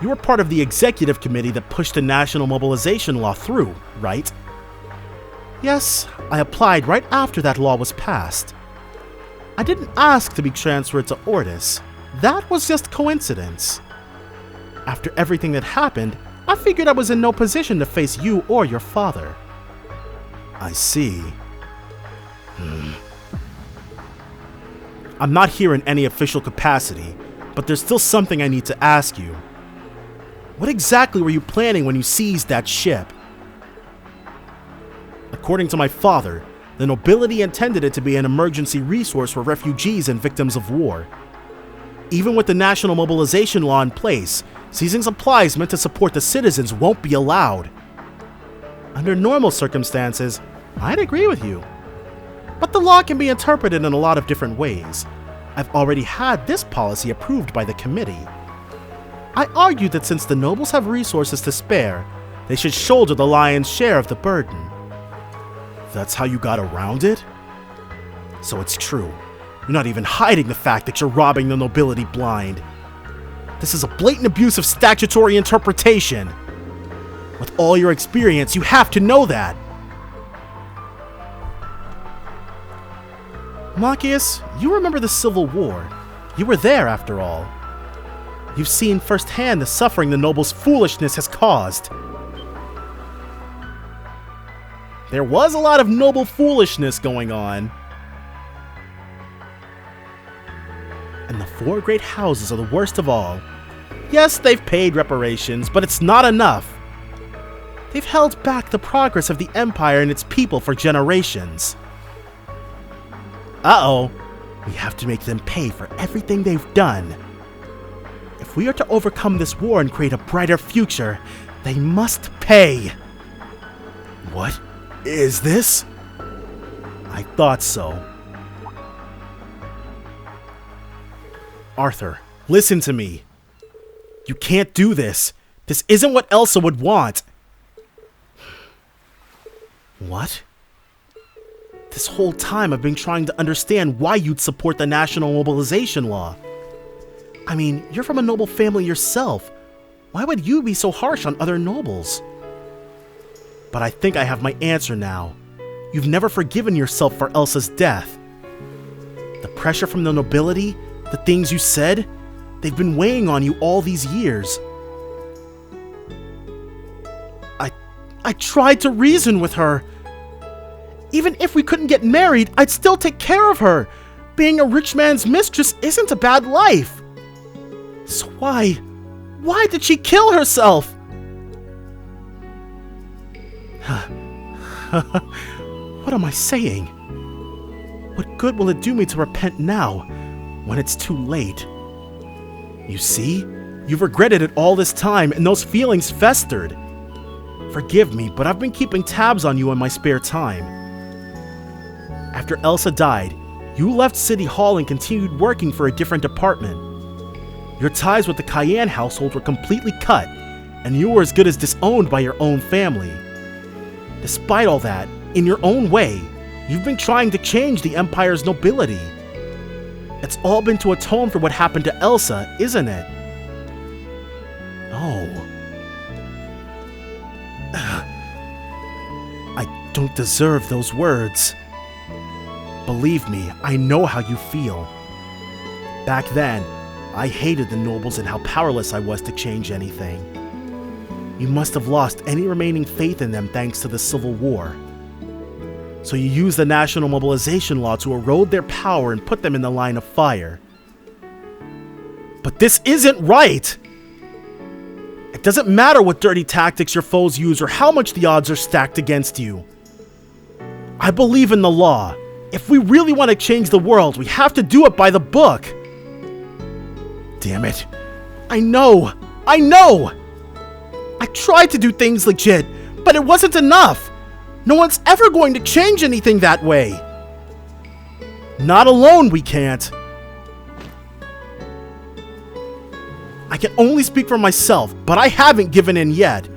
Speaker 1: You were part of the executive committee that pushed the national mobilization law through, right? Yes, I applied right after that law was passed. I didn't ask to be transferred to Ordis. That was just coincidence. After everything that happened, I figured I was in no position to face you or your father. I see. I'm not here in any official capacity, but there's still something I need to ask you. What exactly were you planning when you seized that ship? According to my father, the nobility intended it to be an emergency resource for refugees and victims of war. Even with the national mobilization law in place, seizing supplies meant to support the citizens won't be allowed. Under normal circumstances, I'd agree with you. But the law can be interpreted in a lot of different ways. I've already had this policy approved by the committee. I argued that since the nobles have resources to spare, they should shoulder the lion's share of the burden. That's how you got around it? So it's true. You're not even hiding the fact that you're robbing the nobility blind. This is a blatant abuse of statutory interpretation. With all your experience, you have to know that. Machias, you remember the Civil War. You were there, after all. You've seen firsthand the suffering the nobles' foolishness has caused. There was a lot of noble foolishness going on. And the four great houses are the worst of all. Yes, they've paid reparations, but it's not enough. They've held back the progress of the Empire and its people for generations. Uh-oh. We have to make them pay for everything they've done. If we are to overcome this war and create a brighter future, they must pay. What is this? I thought so. Arthur, listen to me. You can't do this. This isn't what Elsa would want. What? This whole time I've been trying to understand why you'd support the national mobilization law. I mean, you're from a noble family yourself. Why would you be so harsh on other nobles? But I think I have my answer now. You've never forgiven yourself for Elsa's death. The pressure from the nobility, the things you said, they've been weighing on you all these years. I tried to reason with her. Even if we couldn't get married, I'd still take care of her. Being a rich man's mistress isn't a bad life. So why did she kill herself? What am I saying? What good will it do me to repent now, when it's too late? You see, you've regretted it all this time, and those feelings festered. Forgive me, but I've been keeping tabs on you in my spare time. After Elsa died, you left City Hall and continued working for a different department. Your ties with the Cayenne household were completely cut, and you were as good as disowned by your own family. Despite all that, in your own way, you've been trying to change the Empire's nobility. It's all been to atone for what happened to Elsa, isn't it? Oh. I don't deserve those words. Believe me, I know how you feel. Back then, I hated the nobles and how powerless I was to change anything. You must have lost any remaining faith in them thanks to the Civil War. So you used the national mobilization law to erode their power and put them in the line of fire. But this isn't right! It doesn't matter what dirty tactics your foes use or how much the odds are stacked against you. I believe in the law. If we really want to change the world, we have to do it by the book. Damn it. I know! I tried to do things legit, but it wasn't enough. No one's ever going to change anything that way. Not alone, we can't. I can only speak for myself, but I haven't given in yet.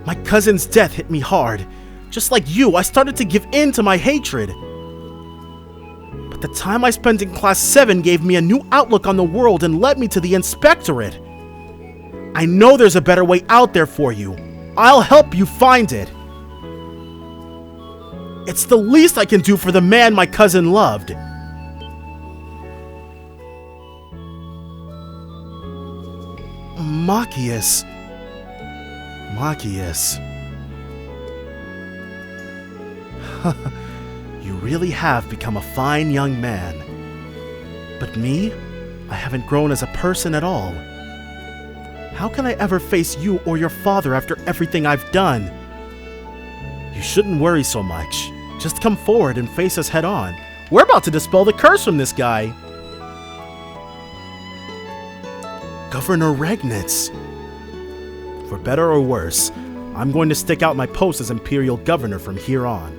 Speaker 1: My cousin's death hit me hard. Just like you, I started to give in to my hatred. But the time I spent in Class 7 gave me a new outlook on the world and led me to the Inspectorate. I know there's a better way out there for you. I'll help you find it. It's the least I can do for the man my cousin loved. Machias. You really have become a fine young man. But me? I haven't grown as a person at all. How can I ever face you or your father after everything I've done? You shouldn't worry so much. Just come forward and face us head on. We're about to dispel the curse from this guy. Governor Regnitz. For better or worse, I'm going to stick out my post as Imperial Governor from here on.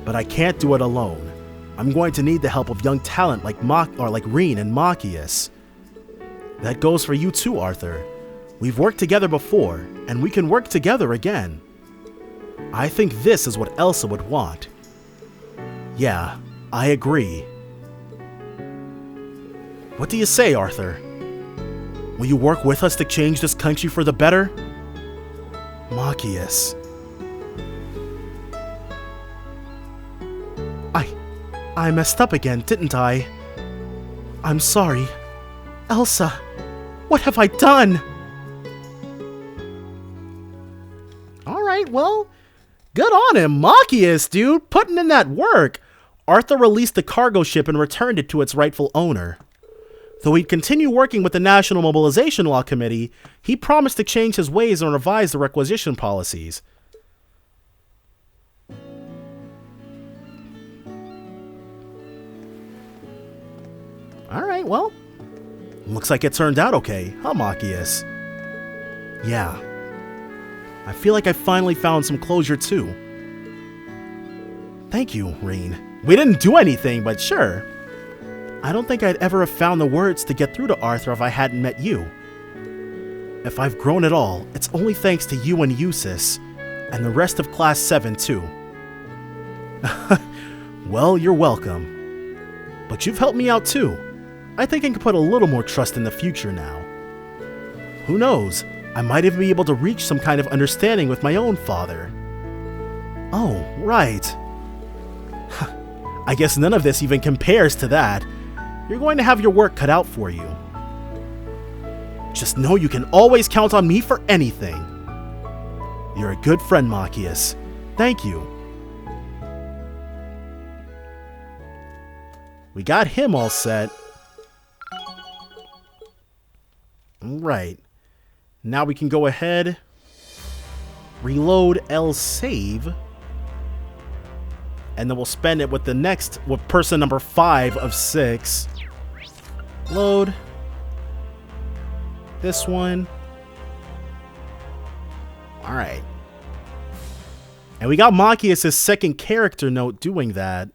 Speaker 1: But I can't do it alone. I'm going to need the help of young talent like Reen and Machias. That goes for you too, Arthur. We've worked together before, and we can work together again. I think this is what Elsa would want. Yeah, I agree. What do you say, Arthur? Will you work with us to change this country for the better? Machias. I messed up again, didn't I? I'm sorry. Elsa, what have I done? Alright, well, good on him. Machias, dude, putting in that work. Arthur released the cargo ship and returned it to its rightful owner. Though he'd continue working with the National Mobilization Law Committee, he promised to change his ways and revise the requisition policies. Alright, well, looks like it turned out okay, huh, Machias? Yeah. I feel like I finally found some closure too. Thank you, Reen. We didn't do anything, but sure. I don't think I'd ever have found the words to get through to Arthur if I hadn't met you. If I've grown at all, it's only thanks to you and Eustace, And the rest of Class 7, too. Well, you're welcome. But you've helped me out, too. I think I can put a little more trust in the future now. Who knows? I might even be able to reach some kind of understanding with my own father. Oh, right. I guess none of this even compares to that. You're going to have your work cut out for you. Just know you can always count on me for anything. You're a good friend, Machias. Thank you. We got him all set. Right. Now we can go ahead, reload L save, and then we'll spend it with the next, with person number 5 of 6. Load. This one. Alright. And we got Machias' second character note doing that.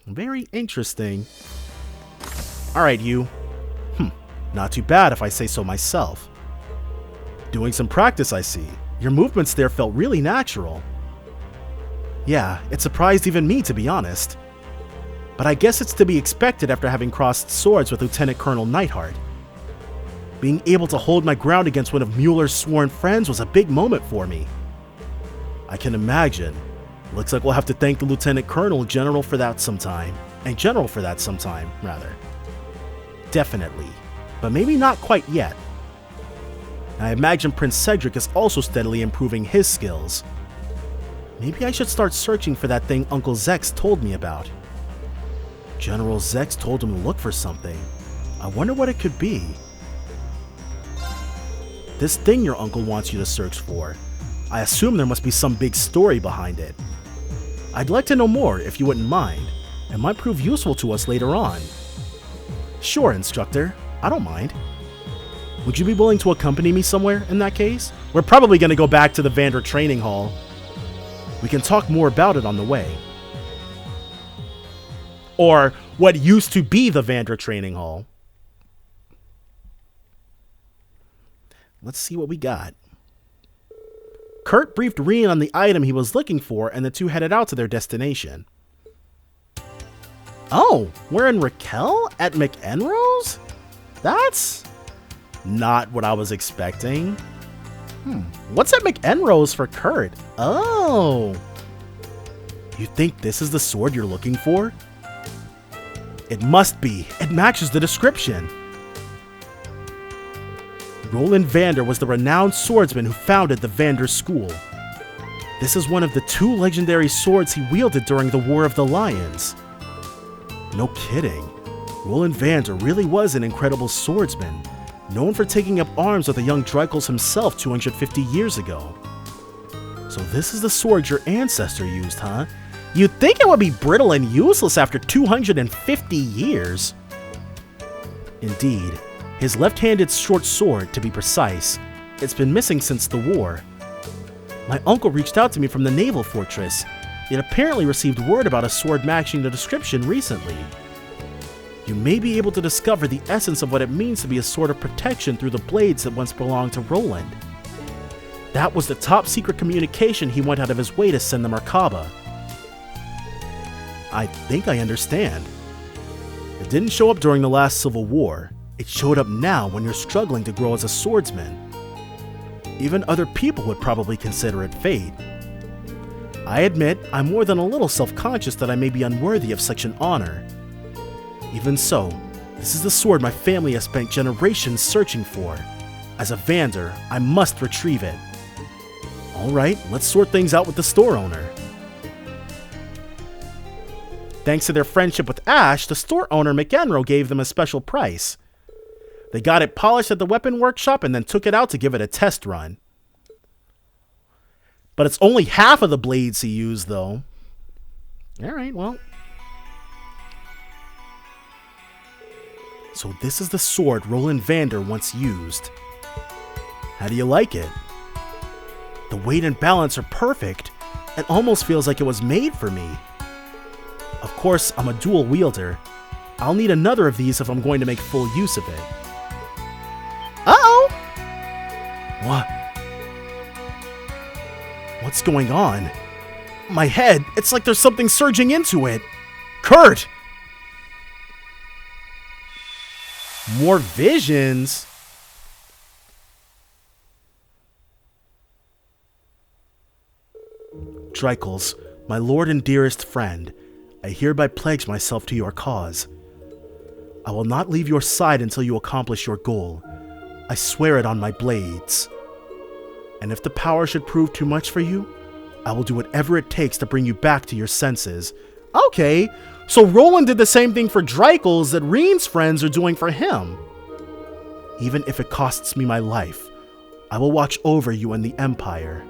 Speaker 1: Very interesting. Alright, you. Not too bad if I say so myself. Doing some practice, I see. Your movements there felt really natural. Yeah, it surprised even me, to be honest. But I guess it's to be expected after having crossed swords with Lieutenant Colonel Neidhart. Being able to hold my ground against one of Mueller's sworn friends was a big moment for me. I can imagine. Looks like we'll have to thank the Lieutenant Colonel General for that sometime. Rather. Definitely. But maybe not quite yet. I imagine Prince Cedric is also steadily improving his skills. Maybe I should start searching for that thing Uncle Zex told me about. General Zex told him to look for something. I wonder what it could be. This thing your uncle wants you to search for. I assume there must be some big story behind it. I'd like to know more if you wouldn't mind. It might prove useful to us later on. Sure, Instructor. I don't mind. Would you be willing to accompany me somewhere in that case? We're probably going to go back to the Vander training hall. We can talk more about it on the way. Or what used to be the Vander training hall. Let's see what we got. Kurt briefed Rien on the item he was looking for, and the two headed out to their destination. Oh, we're in Raquel at McEnroe's? That's not what I was expecting. What's at McEnroe's for Kurt? Oh. You think this is the sword you're looking for? It must be. It matches the description. Roland Vander was the renowned swordsman who founded the Vander School. This is one of the 2 legendary swords he wielded during the War of the Lions. No kidding. Roland Vander really was an incredible swordsman, known for taking up arms with the young Dreikels himself 250 years ago. So this is the sword your ancestor used, huh? You'd think it would be brittle and useless after 250 years. Indeed, his left-handed short sword, to be precise, it's been missing since the war. My uncle reached out to me from the naval fortress. It apparently received word about a sword matching the description recently. You may be able to discover the essence of what it means to be a sword of protection through the blades that once belonged to Roland. That was the top secret communication he went out of his way to send the Merkabah. I think I understand. It didn't show up during the last Civil War. It showed up now when you're struggling to grow as a swordsman. Even other people would probably consider it fate. I admit, I'm more than a little self-conscious that I may be unworthy of such an honor. Even so, this is the sword my family has spent generations searching for. As a Vander, I must retrieve it. Alright, let's sort things out with the store owner. Thanks to their friendship with Ash, the store owner McEnroe gave them a special price. They got it polished at the weapon workshop and then took it out to give it a test run. But it's only half of the blades he used, though. Alright, well. So this is the sword Roland Vander once used. How do you like it? The weight and balance are perfect. It almost feels like it was made for me. Of course, I'm a dual wielder. I'll need another of these if I'm going to make full use of it. Uh-oh! What? What's going on? My head, it's like there's something surging into it. Kurt! More visions? Dreicels, my lord and dearest friend, I hereby pledge myself to your cause. I will not leave your side until you accomplish your goal. I swear it on my blades. And if the power should prove too much for you, I will do whatever it takes to bring you back to your senses. Okay, so Roland did the same thing for Dreicels that Reen's friends are doing for him. Even if it costs me my life, I will watch over you and the Empire.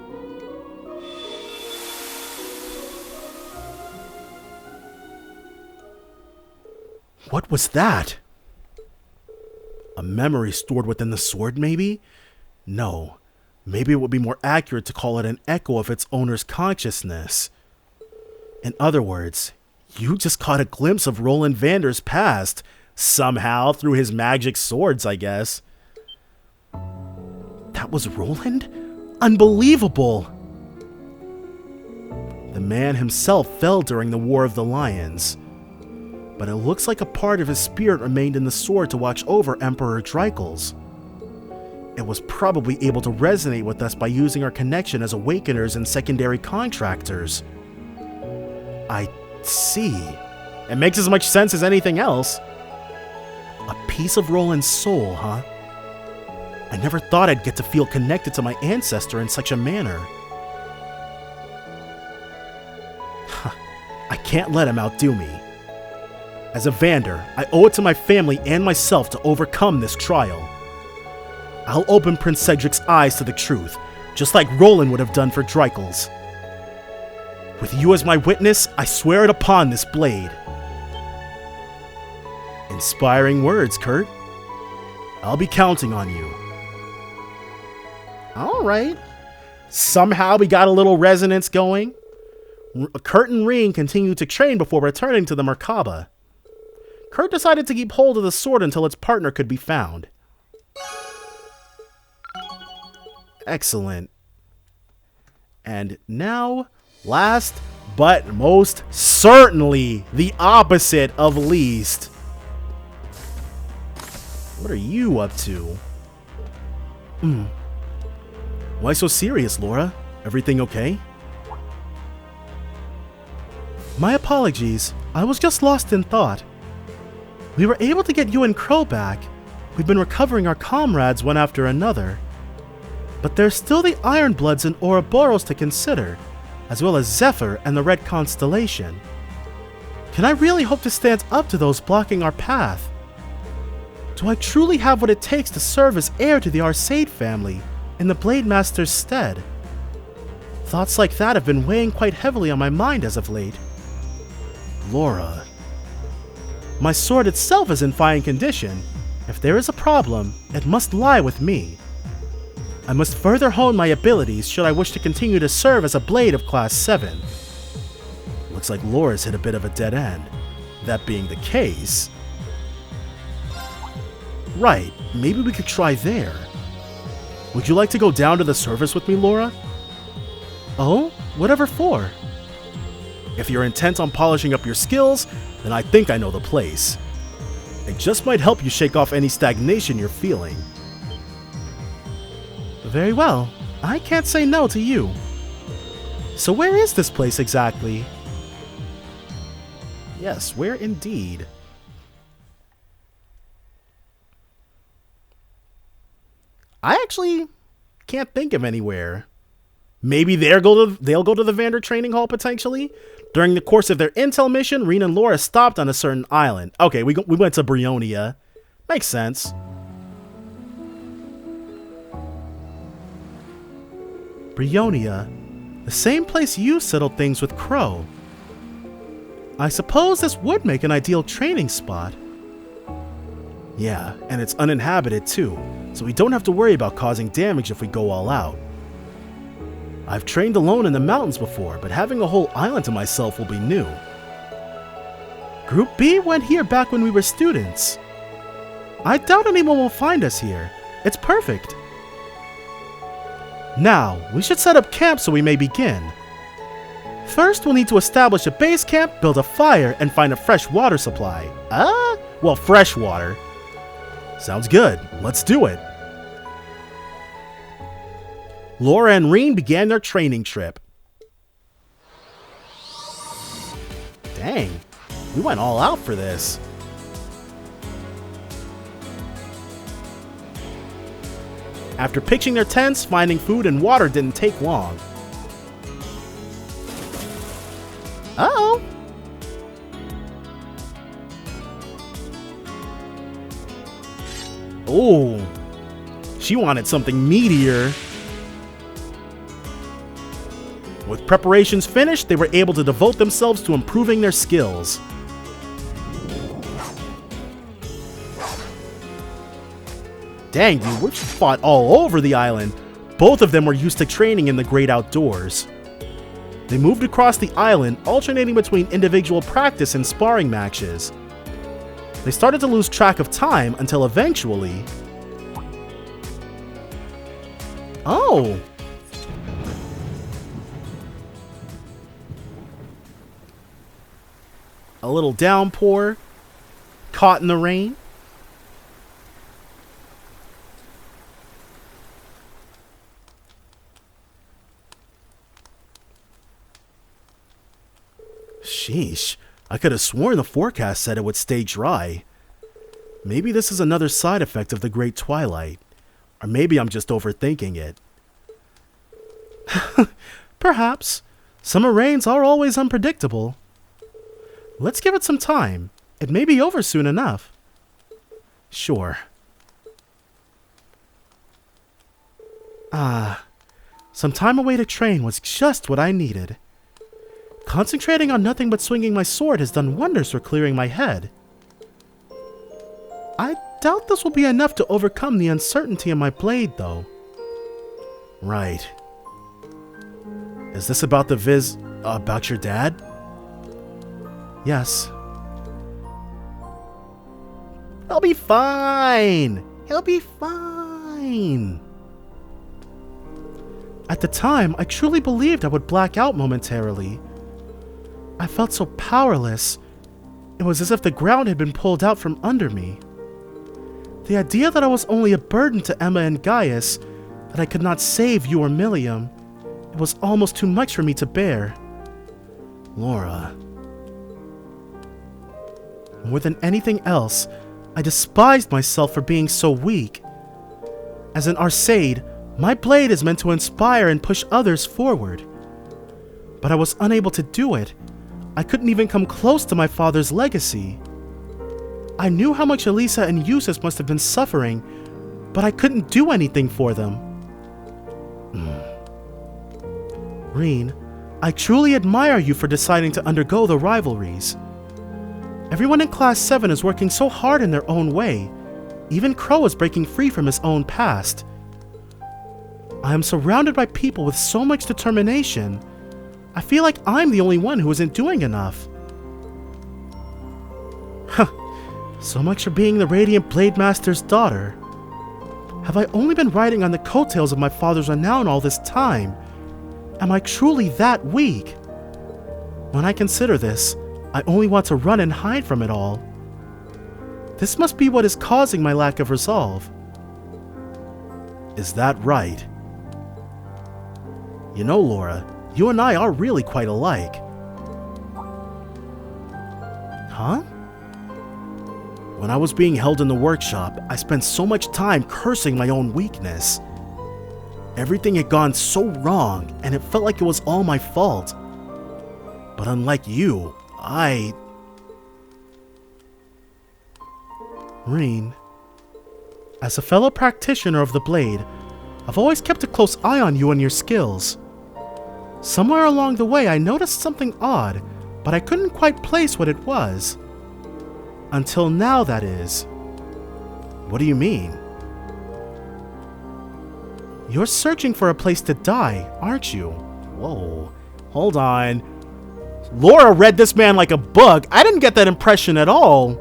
Speaker 1: What was that? A memory stored within the sword, maybe? No. Maybe it would be more accurate to call it an echo of its owner's consciousness. In other words, you just caught a glimpse of Roland Vander's past, somehow through his magic swords, I guess. That was Roland? Unbelievable! The man himself fell during the War of the Lions, but it looks like a part of his spirit remained in the sword to watch over Emperor Dreicels. It was probably able to resonate with us by using our connection as awakeners and secondary contractors. I see. It makes as much sense as anything else. A piece of Roland's soul, huh? I never thought I'd get to feel connected to my ancestor in such a manner. I can't let him outdo me. As a Vander, I owe it to my family and myself to overcome this trial. I'll open Prince Cedric's eyes to the truth, just like Roland would have done for Dreicels. With you as my witness, I swear it upon this blade. Inspiring words, Kurt. I'll be counting on you. Alright. Somehow we got a little resonance going. Kurt and Reen continued to train before returning to the Merkabah. Kurt decided to keep hold of the sword until its partner could be found. Excellent. And now, last but most certainly the opposite of least. What are you up to? Why so serious, Laura? Everything okay? My apologies. I was just lost in thought. We were able to get you and Crow back. We've been recovering our comrades one after another. But there's still the Ironbloods and Ouroboros to consider, as well as Zephyr and the Red Constellation. Can I really hope to stand up to those blocking our path? Do I truly have what it takes to serve as heir to the Arcade family in the Blade Master's stead? Thoughts like that have been weighing quite heavily on my mind as of late. Laura. My sword itself is in fine condition. If there is a problem, it must lie with me. I must further hone my abilities should I wish to continue to serve as a blade of Class 7. Looks like Laura's hit a bit of a dead end. That being the case... Right, maybe we could try there. Would you like to go down to the surface with me, Laura? Oh? Whatever for? If you're intent on polishing up your skills, then I think I know the place. It just might help you shake off any stagnation you're feeling. Very well. I can't say no to you. So where is this place exactly? Yes, where indeed? I actually can't think of anywhere. Maybe they'll go to the Vander training hall potentially. During the course of their intel mission, Reen and Laura stopped on a certain island. Okay, we went to Brionia. Makes sense. Brionia, the same place you settled things with Crow. I suppose this would make an ideal training spot. Yeah, and it's uninhabited too, so we don't have to worry about causing damage if we go all out. I've trained alone in the mountains before, but having a whole island to myself will be new. Group B went here back when we were students. I doubt anyone will find us here. It's perfect. Now, we should set up camp so we may begin. First, we'll need to establish a base camp, build a fire, and find a fresh water supply. Well, fresh water. Sounds good. Let's do it. Laura and Reen began their training trip. Dang, we went all out for this. After pitching their tents, finding food and water didn't take long. Uh-oh. Oh, she wanted something meatier. With preparations finished, they were able to devote themselves to improving their skills. Dang, you, we fought all over the island. Both of them were used to training in the great outdoors. They moved across the island, alternating between individual practice and sparring matches. They started to lose track of time until eventually... Oh! A little downpour, caught in the rain. Sheesh, I could have sworn the forecast said it would stay dry. Maybe this is another side effect of the Great Twilight. Or maybe I'm just overthinking it. Perhaps. Summer rains are always unpredictable. Let's give it some time. It may be over soon enough. Sure. Some time away to train was just what I needed. Concentrating on nothing but swinging my sword has done wonders for clearing my head. I doubt this will be enough to overcome the uncertainty in my blade, though. Right. Is this about the about your dad? Yes. He'll be fine. He'll be fine. At the time, I truly believed I would black out momentarily. I felt so powerless. It was as if the ground had been pulled out from under me. The idea that I was only a burden to Emma and Gaius, that I could not save you or Milliam, it was almost too much for me to bear. Laura. More than anything else, I despised myself for being so weak. As an Arcade, my blade is meant to inspire and push others forward. But I was unable to do it. I couldn't even come close to my father's legacy. I knew how much Elisa and Eustace must have been suffering, but I couldn't do anything for them. Reen, I truly admire you for deciding to undergo the rivalries. Everyone in Class 7 is working so hard in their own way. Even Crow is breaking free from his own past. I am surrounded by people with so much determination. I feel like I'm the only one who isn't doing enough. So much for being the Radiant Blade Master's daughter. Have I only been riding on the coattails of my father's renown all this time? Am I truly that weak? When I consider this, I only want to run and hide from it all. This must be what is causing my lack of resolve. Is that right? You know, Laura, you and I are really quite alike. Huh? When I was being held in the workshop, I spent so much time cursing my own weakness. Everything had gone so wrong, and it felt like it was all my fault. But unlike you, Reen, as a fellow practitioner of the blade, I've always kept a close eye on you and your skills. Somewhere along the way, I noticed something odd, but I couldn't quite place what it was. Until now, that is. What do you mean? You're searching for a place to die, aren't you? Whoa, hold on. Laura read this man like a book. I didn't get that impression at all.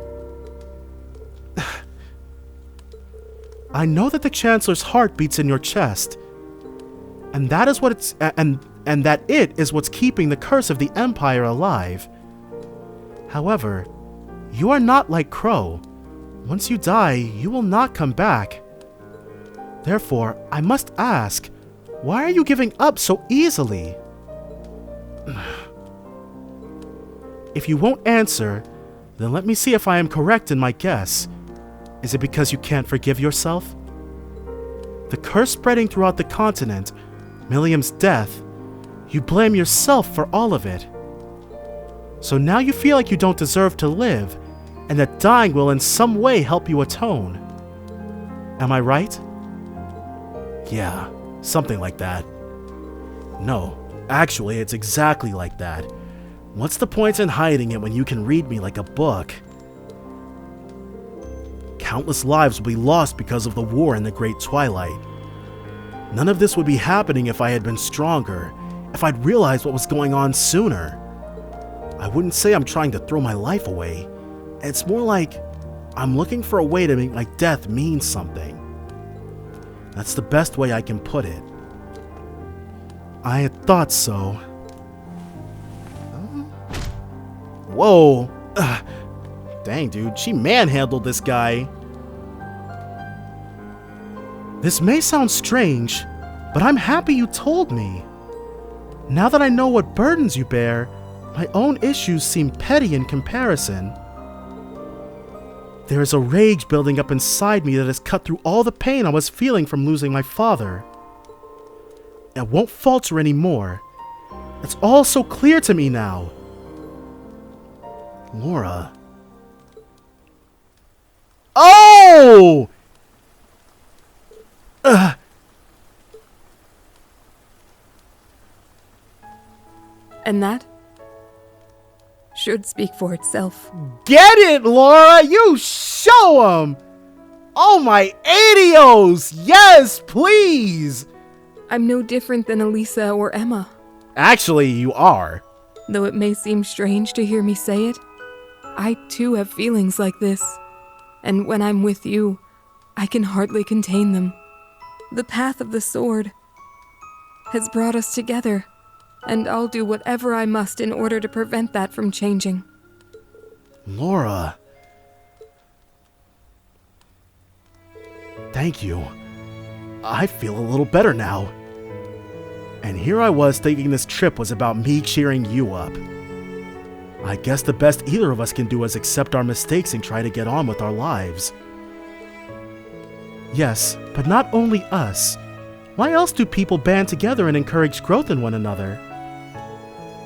Speaker 1: I know that the Chancellor's heart beats in your chest. And that is what it's and that it is what's keeping the curse of the Empire alive. However, you are not like Crow. Once you die, you will not come back. Therefore, I must ask, why are you giving up so easily? If you won't answer, then let me see if I am correct in my guess. Is it because you can't forgive yourself? The curse spreading throughout the continent, Milliam's death, you blame yourself for all of it. So now you feel like you don't deserve to live, and that dying will in some way help you atone. Am I right? Yeah, something like that. No, actually, it's exactly like that. What's the point in hiding it when you can read me like a book? Countless lives will be lost because of the war in the Great Twilight. None of this would be happening if I had been stronger, if I'd realized what was going on sooner. I wouldn't say I'm trying to throw my life away. It's more like I'm looking for a way to make my death mean something. That's the best way I can put it. I had thought so. Whoa. Dang, dude, she manhandled this guy. This may sound strange, but I'm happy you told me. Now that I know what burdens you bear, my own issues seem petty in comparison. There is a rage building up inside me that has cut through all the pain I was feeling from losing my father. I won't falter anymore. It's all so clear to me now. Laura. Oh!
Speaker 5: And that should speak for itself.
Speaker 1: Get it, Laura! You show 'em! Oh my adios! Yes, please!
Speaker 5: I'm no different than Elisa or Emma.
Speaker 1: Actually, you are.
Speaker 5: Though it may seem strange to hear me say it, I too have feelings like this. And when I'm with you, I can hardly contain them. The path of the sword has brought us together, and I'll do whatever I must in order to prevent that from changing.
Speaker 1: Laura. Thank you. I feel a little better now. And here I was thinking this trip was about me cheering you up. I guess the best either of us can do is accept our mistakes and try to get on with our lives. Yes, but not only us. Why else do people band together and encourage growth in one another?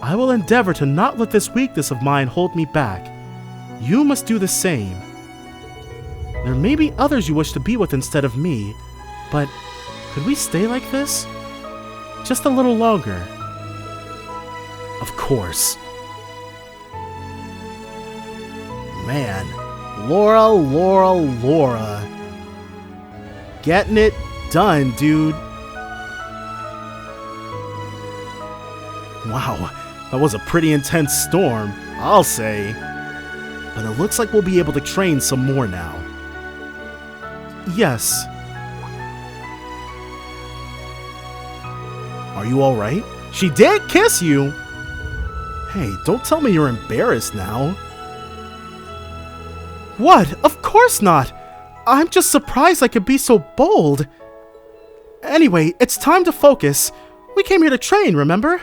Speaker 1: I will endeavor to not let this weakness of mine hold me back. You must do the same. There may be others you wish to be with instead of me, but could we stay like this? Just a little longer. Of course. Man, Laura. Getting it done, dude. Wow, that was a pretty intense storm, I'll say. But it looks like we'll be able to train some more now. Yes. Are you alright? She did kiss you! Hey, don't tell me you're embarrassed now. What? Of course not! I'm just surprised I could be so bold. Anyway, it's time to focus. We came here to train, remember?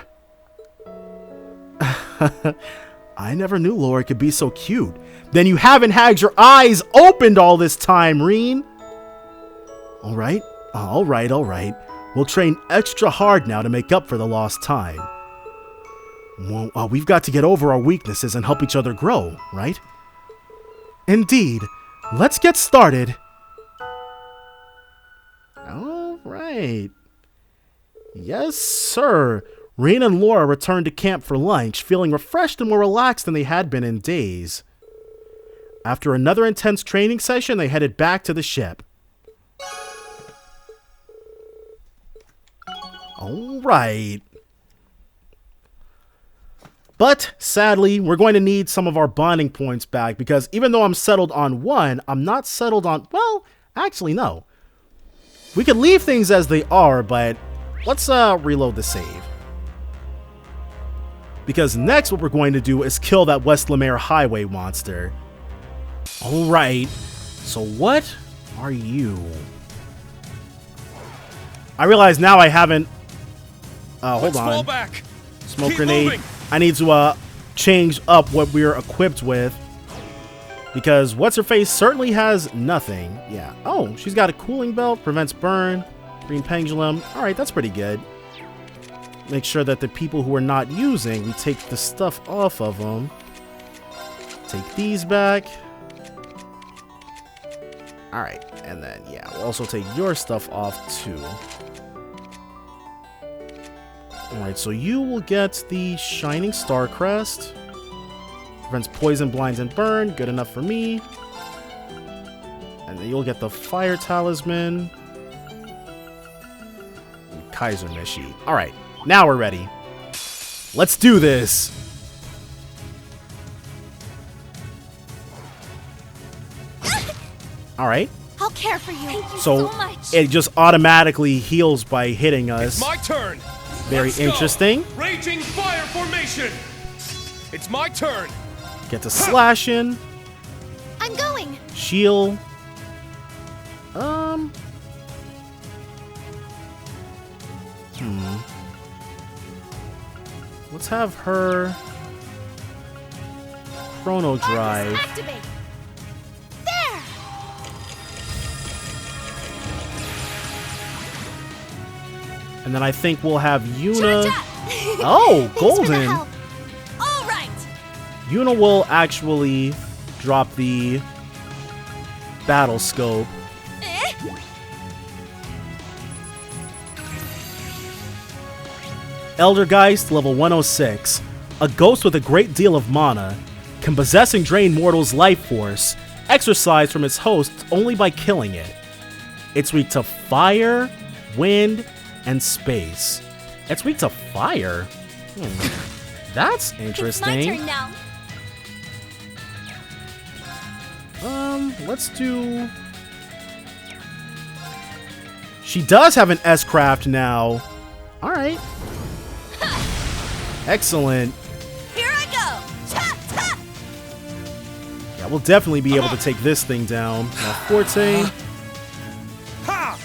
Speaker 1: I never knew Laura could be so cute. Then you haven't had your eyes opened all this time, Reen. Alright. We'll train extra hard now to make up for the lost time. Well, we've got to get over our weaknesses and help each other grow, right? Indeed. Let's get started. Alright. Yes, sir. Reen and Laura returned to camp for lunch, feeling refreshed and more relaxed than they had been in days. After another intense training session, they headed back to the ship. Alright. But, sadly, we're going to need some of our bonding points back, because even though I'm settled on one, I'm not settled on... Well, actually, no. We could leave things as they are, but let's reload the save. Because next what we're going to do is kill that West Lemare Highway monster. Alright, so what are you? I realize now I haven't... hold on.
Speaker 6: Fall back.
Speaker 1: Smoke
Speaker 6: Keep
Speaker 1: grenade.
Speaker 6: moving.
Speaker 1: I need to change up what we're equipped with. Because What's-Her-Face certainly has nothing. Yeah. Oh, she's got a cooling belt, prevents burn, green pendulum. Alright, that's pretty good. Make sure that the people who are not using, we take the stuff off of them. Take these back. Alright, and then, yeah, we'll also take your stuff off too. Alright, so you will get the Shining Star Crest. Prevents poison, blinds, and burn. Good enough for me. And then you'll get the Fire Talisman. And Kaiser Mishi. Alright, now we're ready. Let's do this! Alright.
Speaker 4: I'll care for you.
Speaker 1: So it just automatically heals by hitting us.
Speaker 6: It's my turn.
Speaker 1: Very
Speaker 6: Let's go.
Speaker 1: interesting.
Speaker 6: Raging fire formation. It's my turn.
Speaker 1: Get to slashing.
Speaker 4: I'm going.
Speaker 1: Shield. Let's have her Chrono Drive.
Speaker 4: Activate. There.
Speaker 1: And then I think we'll have Yuna.
Speaker 4: Charge up.
Speaker 1: Oh,
Speaker 4: Thanks for the
Speaker 1: golden.
Speaker 4: help. All right.
Speaker 1: Yuna will actually drop the battle scope. Eldergeist, level 106. A ghost with a great deal of mana. Can possess and drain mortals' life force. Exorcised from its host only by killing it. It's weak to fire, wind, and space. It's weak to fire? That's interesting.
Speaker 4: It's my turn now.
Speaker 1: Let's do... She does have an S-Craft now. Alright. Excellent.
Speaker 4: Here I go. Ta, ta.
Speaker 1: Yeah, we'll definitely be able to take this thing down. Now, Forte.
Speaker 6: Ha!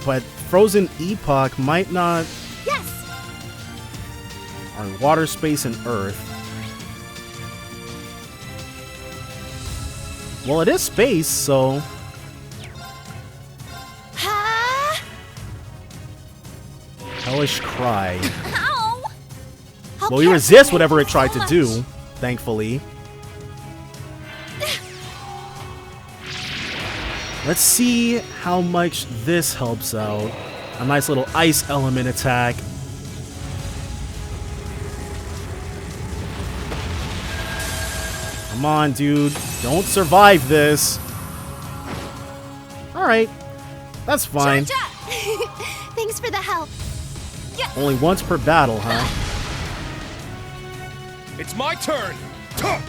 Speaker 1: But Frozen Epoch might not...
Speaker 4: Yes.
Speaker 1: Are water, space, and earth. Well, it is space, so...
Speaker 4: Ha.
Speaker 1: Hellish Cry.
Speaker 4: Ow. I'll
Speaker 1: Well, we
Speaker 4: care
Speaker 1: resist
Speaker 4: for
Speaker 1: whatever it
Speaker 4: so
Speaker 1: tried to
Speaker 4: much.
Speaker 1: do, thankfully. Let's see how much this helps out. A nice little ice element attack. Come on, dude. Don't survive this. Alright. That's fine.
Speaker 4: Charge up. Thanks for the help.
Speaker 1: Only once per battle, huh?
Speaker 6: It's my turn. Tuh!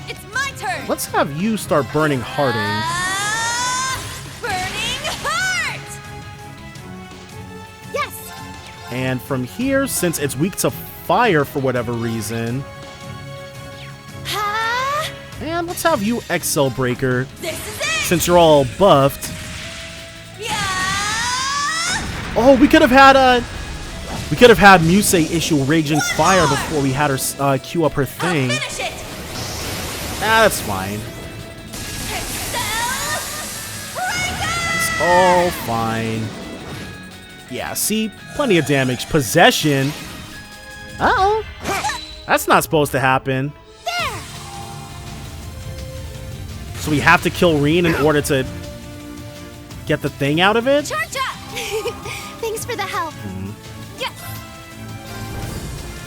Speaker 4: It's my turn.
Speaker 1: Let's have you start burning Harding.
Speaker 4: Burning heart. Yes.
Speaker 1: And from here, since it's weak to fire for whatever reason,
Speaker 4: Ha.
Speaker 1: and let's have you Excel Breaker,
Speaker 4: This is it.
Speaker 1: since you're all buffed.
Speaker 4: Yeah.
Speaker 1: Oh, we could have had Muse issue Raging Fire before we had her queue up her thing.
Speaker 4: Finish it.
Speaker 1: That's fine.
Speaker 4: Excel Breaker.
Speaker 1: It's all fine. Yeah, see? Plenty of damage. Possession. Uh-oh. That's not supposed to happen.
Speaker 4: There.
Speaker 1: So we have to kill Reen in order to get the thing out of it?
Speaker 4: Charge up. Thanks for the help. Yes.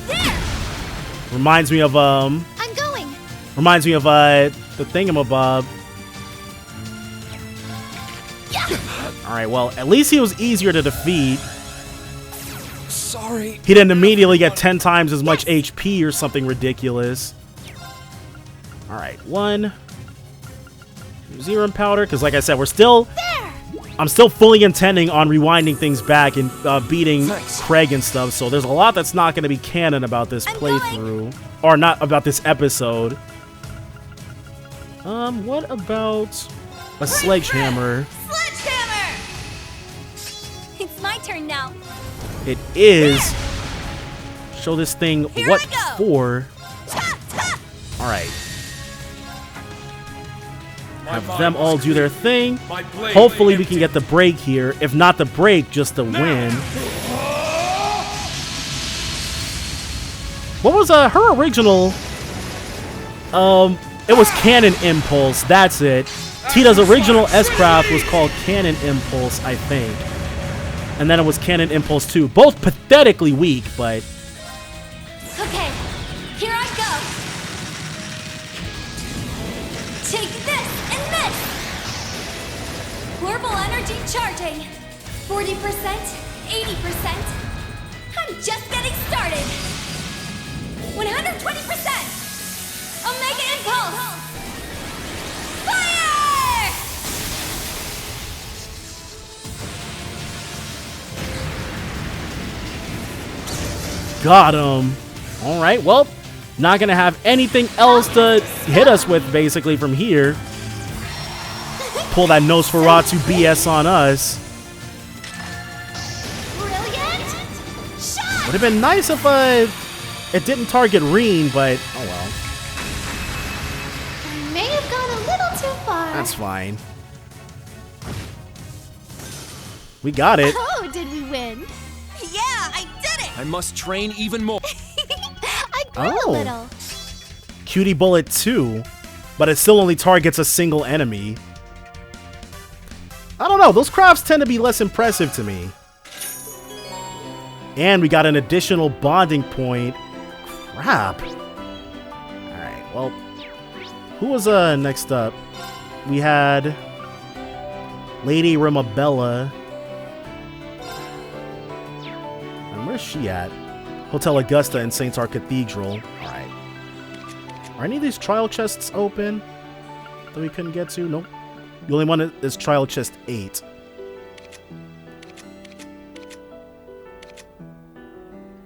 Speaker 4: There.
Speaker 1: Reminds me of,
Speaker 4: I'm going.
Speaker 1: the thingamabob.
Speaker 4: Yeah.
Speaker 1: Alright, well, at least he was easier to defeat.
Speaker 6: Sorry.
Speaker 1: He didn't immediately get 10 times as much HP or something ridiculous. Alright, 1. Zerum powder, because like I said, we're still
Speaker 4: There.
Speaker 1: I'm still fully intending on rewinding things back and beating Craig and stuff, so there's a lot that's not going to be canon about this playthrough. Or not about this episode. What about a sledgehammer?
Speaker 2: Sledgehammer! It's my turn now.
Speaker 1: It is. Show this thing
Speaker 2: Here
Speaker 1: what
Speaker 2: I go.
Speaker 1: for.
Speaker 2: Ta, ta.
Speaker 1: Alright. Have them all do their thing.
Speaker 6: My blade
Speaker 1: Hopefully we
Speaker 6: empty.
Speaker 1: can get the break here. If not the break, just the win. What was her original? It was Cannon Impulse. That's it. Tita's original S-Craft was called Cannon Impulse, I think. And then it was Cannon Impulse 2. Both pathetically weak, but...
Speaker 2: Okay, here I go. Take this and this. Orbital energy charging. 40%, 80%. I'm just getting started. 120%. Omega impulse. Fire!
Speaker 1: Got him. Alright, well, not gonna have anything else to hit us with, basically, from here. Pull that Nosferatu BS on us.
Speaker 4: Brilliant shot!
Speaker 1: Would have been nice if it didn't target Reen, but oh well.
Speaker 4: I may have gone a little too far.
Speaker 1: That's fine. We got it.
Speaker 4: Oh, did we win?
Speaker 2: Yeah, I did it!
Speaker 6: I must train even more.
Speaker 4: I grew a
Speaker 1: Oh.
Speaker 4: little.
Speaker 1: Cutie Bullet 2, but it still only targets a single enemy. I don't know, those crafts tend to be less impressive to me. And we got an additional bonding point. Crap. Alright, well, who was next up? We had Lady Rimabella. And where's she at? Hotel Augusta and St. Our Cathedral. Alright. Are any of these trial chests open that we couldn't get to? Nope. The only one is trial chest 8.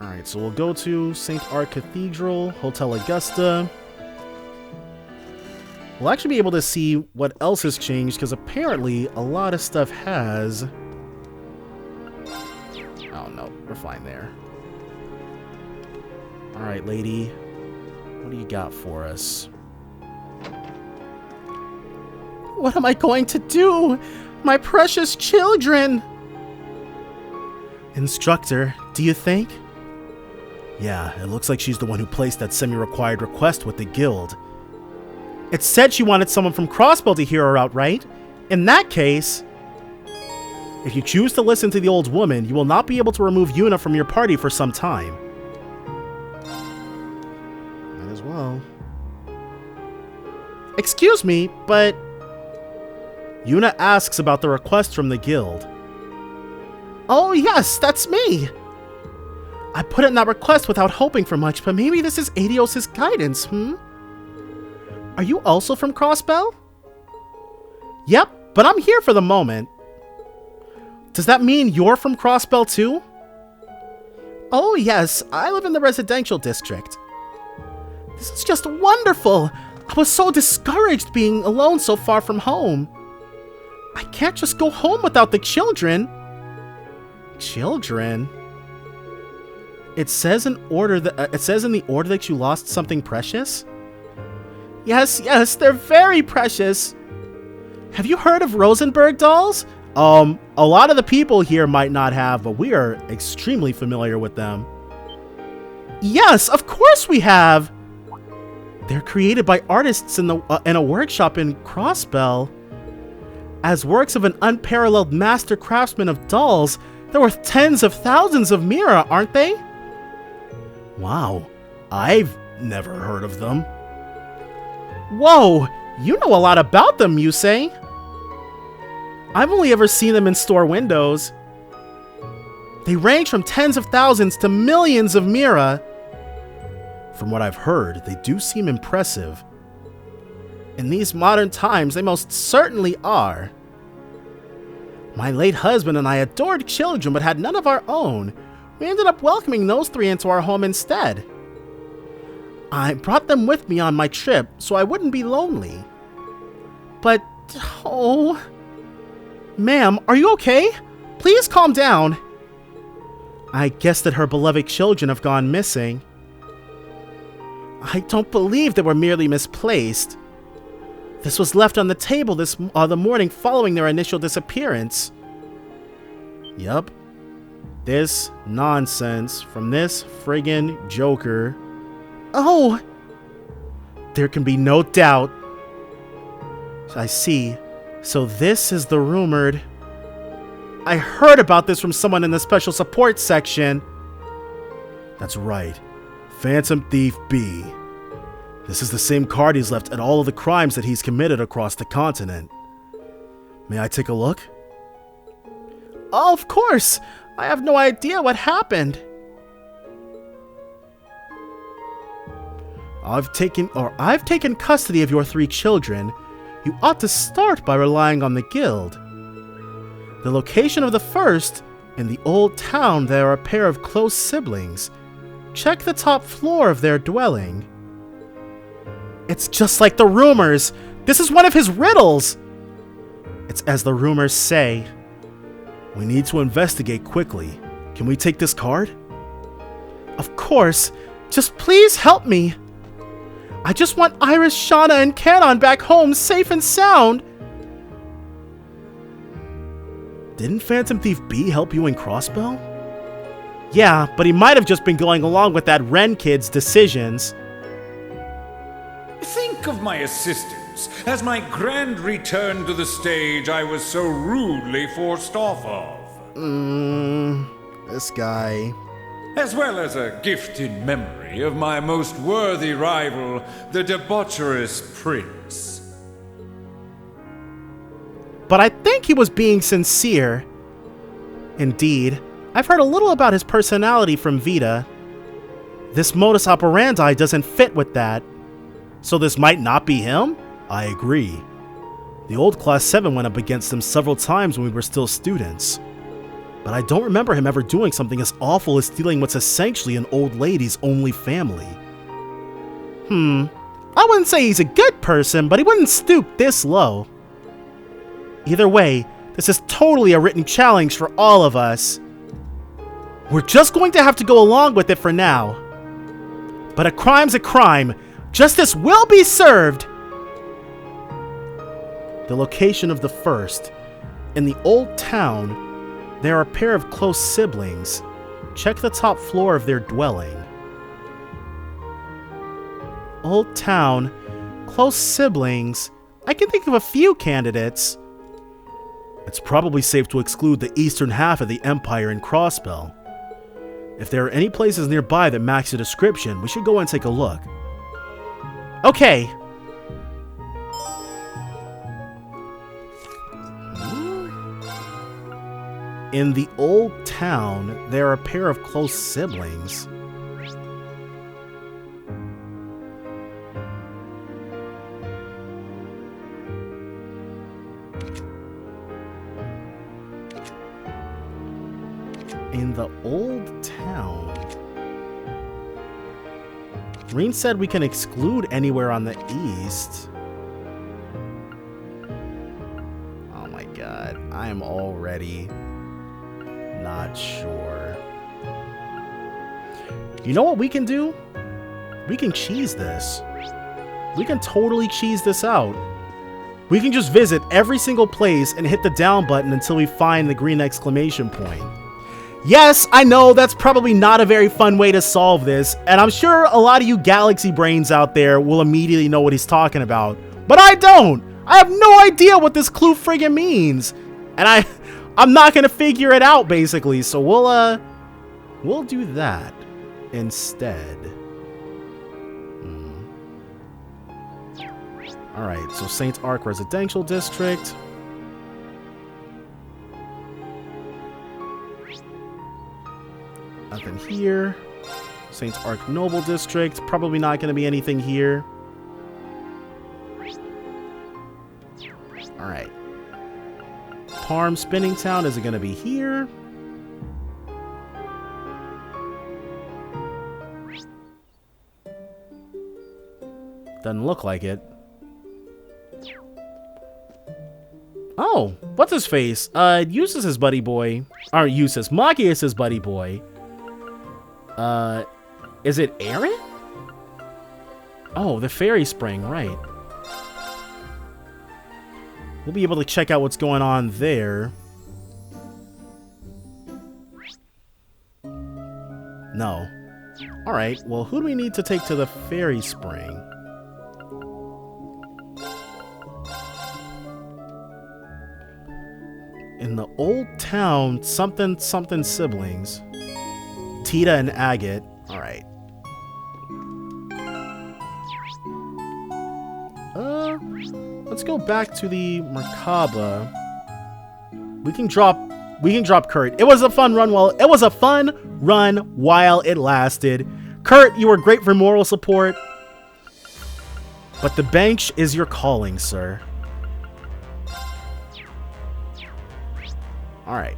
Speaker 1: Alright, so we'll go to St. Our Cathedral, Hotel Augusta. We'll actually be able to see what else has changed, because apparently a lot of stuff has. Oh no, we're fine there. Alright, lady. What do you got for us? What am I going to do? My precious children! Instructor, do you think? Yeah, it looks like she's the one who placed that semi-required request with the guild. It said she wanted someone from Crossbell to hear her out, right? In that case, if you choose to listen to the old woman, you will not be able to remove Yuna from your party for some time. Might as well. Excuse me, but Yuna asks about the request from the guild. Oh yes, that's me! I put in that request without hoping for much, but maybe this is Adios' guidance, Are you also from Crossbell? Yep, but I'm here for the moment. Does that mean you're from Crossbell too? Oh yes, I live in the residential district. This is just wonderful! I was so discouraged being alone so far from home. I can't just go home without the children. Children? It says in the order that you lost something precious? Yes, they're very precious. Have you heard of Rosenberg dolls? A lot of the people here might not have, but we are extremely familiar with them. Yes, of course we have. They're created by artists in a workshop in Crossbell. As works of an unparalleled master craftsman of dolls, they're worth tens of thousands of mira, aren't they? Wow, I've never heard of them. Whoa, you know a lot about them, you say? I've only ever seen them in store windows. They range from tens of thousands to millions of mira. From what I've heard, they do seem impressive. In these modern times, they most certainly are. My late husband and I adored children but had none of our own. We ended up welcoming those 3 into our home instead. I brought them with me on my trip so I wouldn't be lonely. But, oh... Ma'am, are you okay? Please calm down. I guess that her beloved children have gone missing. I don't believe they were merely misplaced. This was left on the table the morning following their initial disappearance. Yup. This nonsense from this friggin' Joker. Oh! There can be no doubt. I see. So this is the rumored... I heard about this from someone in the special support section. That's right. Phantom Thief B. This is the same card he's left at all of the crimes that he's committed across the continent. May I take a look? Oh, of course! I have no idea what happened. I've taken custody of your 3 children. You ought to start by relying on the guild. The location of the first, in the old town, there are a pair of close siblings. Check the top floor of their dwelling. It's just like the rumors. This is one of his riddles. It's as the rumors say. We need to investigate quickly. Can we take this card? Of course. Just please help me. I just want Iris, Shauna, and Canon back home safe and sound. Didn't Phantom Thief B help you in Crossbell? Yeah, but he might have just been going along with that Wren kid's decisions.
Speaker 7: Think of my assistance as my grand return to the stage I was so rudely forced off of.
Speaker 1: This guy.
Speaker 7: As well as a gift in memory of my most worthy rival, the debaucherous Prince.
Speaker 1: But I think he was being sincere. Indeed, I've heard a little about his personality from Vita. This modus operandi doesn't fit with that. So this might not be him? I agree. The old Class 7 went up against him several times when we were still students. But I don't remember him ever doing something as awful as stealing what's essentially an old lady's only family. I wouldn't say he's a good person, but he wouldn't stoop this low. Either way, this is totally a written challenge for all of us. We're just going to have to go along with it for now. But a crime's a crime. Justice will be served! The location of the first. In the old town, there are a pair of close siblings. Check the top floor of their dwelling. Old town, close siblings. I can think of a few candidates. It's probably safe to exclude the eastern half of the Empire in Crossbell. If there are any places nearby that match the description, we should go and take a look. Okay. In the old town, there are a pair of close siblings. In the old town. Reen said we can exclude anywhere on the east. Oh my god, I am already not sure. You know what we can do? We can cheese this. We can totally cheese this out. We can just visit every single place and hit the down button until we find the green exclamation point. Yes, I know that's probably not a very fun way to solve this, and I'm sure a lot of you galaxy brains out there will immediately know what he's talking about. But I don't! I have no idea what this clue friggin' means! And I'm not gonna figure it out, basically, so we'll do that instead. Alright, so Saint Arc Residential District. Nothing here. Saint Arc Noble District. Probably not going to be anything here. Alright. Parm Spinning Town. Is it going to be here? Doesn't look like it. Oh, what's his face? Uses his buddy boy. Or uses. Maki is his buddy boy. Is it Aaron? Oh, the fairy spring, right. We'll be able to check out what's going on there. No. Alright, well, who do we need to take to the fairy spring? In the old town, something siblings. Tita and Agate. Alright. Let's go back to the Merkabah. We can drop Kurt. It was a fun run while it lasted. Kurt, you were great for moral support. But the bench is your calling, sir. Alright.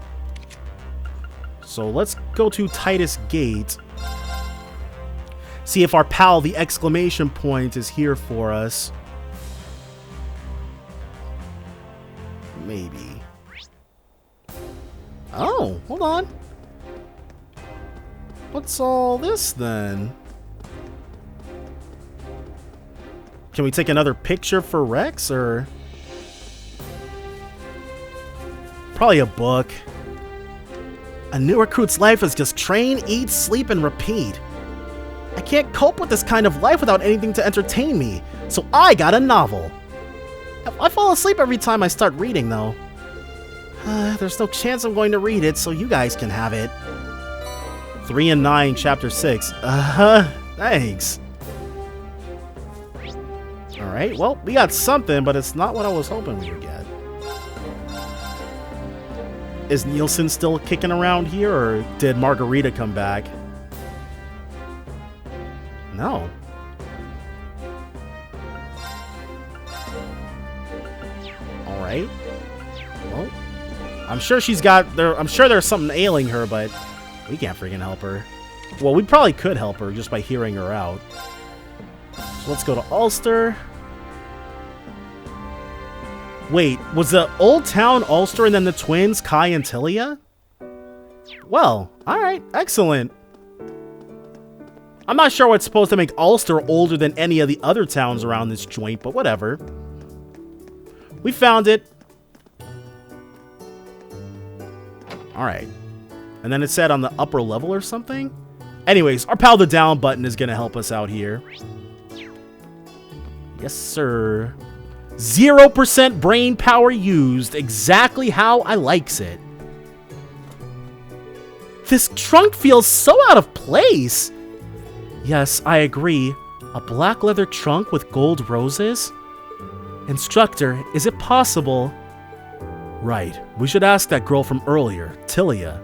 Speaker 1: So let's go to Titus Gate. See if our pal, the exclamation point, is here for us. Maybe. Oh, hold on. What's all this then? Can we take another picture for Rex, or? Probably a book. A new recruit's life is just train, eat, sleep, and repeat. I can't cope with this kind of life without anything to entertain me, so I got a novel. I fall asleep every time I start reading, though. There's no chance I'm going to read it, so you guys can have it. 3 and 9, Chapter 6. Thanks. Alright, well, we got something, but it's not what I was hoping we would get. Is Nielsen still kicking around here, or did Margarita come back? No. Alright. Well, I'm sure I'm sure there's something ailing her, but we can't freaking help her. Well, we probably could help her just by hearing her out. So let's go to Ulster. Wait, was the old town Ulster and then the twins, Kai and Tilia? Well, alright, excellent. I'm not sure what's supposed to make Ulster older than any of the other towns around this joint, but whatever. We found it. Alright. And then it said on the upper level or something? Anyways, our pal the down button is going to help us out here. Yes, sir. 0% brain power used, exactly how I likes it. This trunk feels so out of place. Yes, I agree. A black leather trunk with gold roses? Instructor, is it possible? Right, we should ask that girl from earlier, Tilia.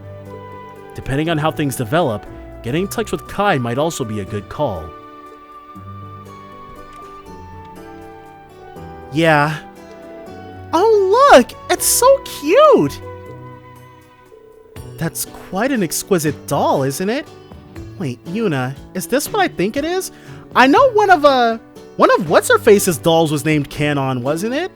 Speaker 1: Depending on how things develop, getting in touch with Kai might also be a good call. Yeah. Oh, look! It's so cute! That's quite an exquisite doll, isn't it? Wait, Yuna, is this what I think it is? I know one of What's-Her-Face's dolls was named Canon, wasn't it?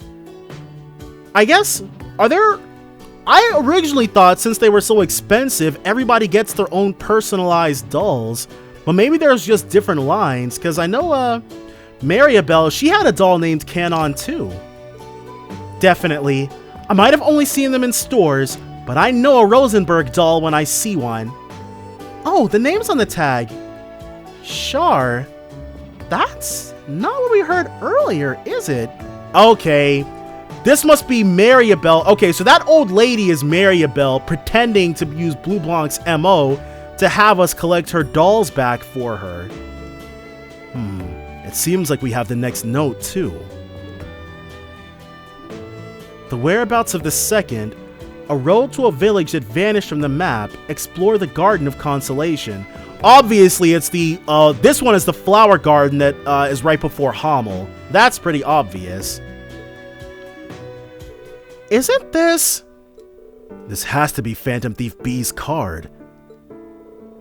Speaker 1: I guess, I originally thought since they were so expensive, everybody gets their own personalized dolls. But maybe there's just different lines, because I know, Maribel, she had a doll named Canon too. Definitely. I might have only seen them in stores, but I know a Rosenberg doll when I see one. Oh, the name's on the tag. Char. That's not what we heard earlier, is it? Okay. This must be Maribel. Okay, so that old lady is Maribel pretending to use Blue Blanc's MO to have us collect her dolls back for her. It seems like we have the next note, too. The whereabouts of the second, a road to a village that vanished from the map, explore the Garden of Consolation. Obviously, it's the, this one is the flower garden that is right before Hamel. That's pretty obvious. Isn't this... This has to be Phantom Thief B's card.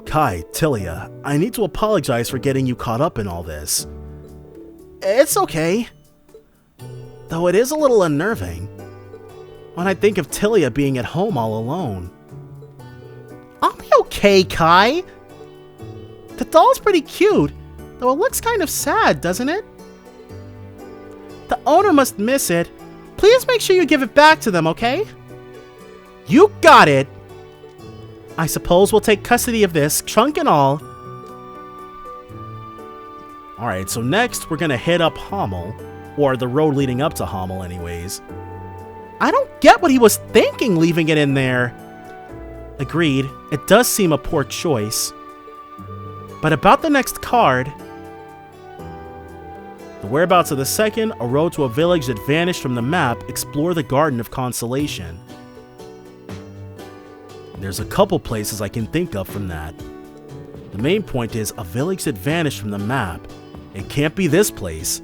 Speaker 1: Kai, Tilia, I need to apologize for getting you caught up in all this. It's okay. Though it is a little unnerving when I think of Tilia being at home all alone. I'll be okay, Kai. The doll's pretty cute, though it looks kind of sad, doesn't it? The owner must miss it. Please make sure you give it back to them, okay? You got it! I suppose we'll take custody of this, trunk and all. Alright, so next we're gonna hit up Hamel, or the road leading up to Hamel anyways. I don't get what he was thinking leaving it in there. Agreed, it does seem a poor choice. But about the next card... The whereabouts of the second, a road to a village that vanished from the map, explore the Garden of Consolation. There's a couple places I can think of from that. The main point is a village that vanished from the map. It can't be this place.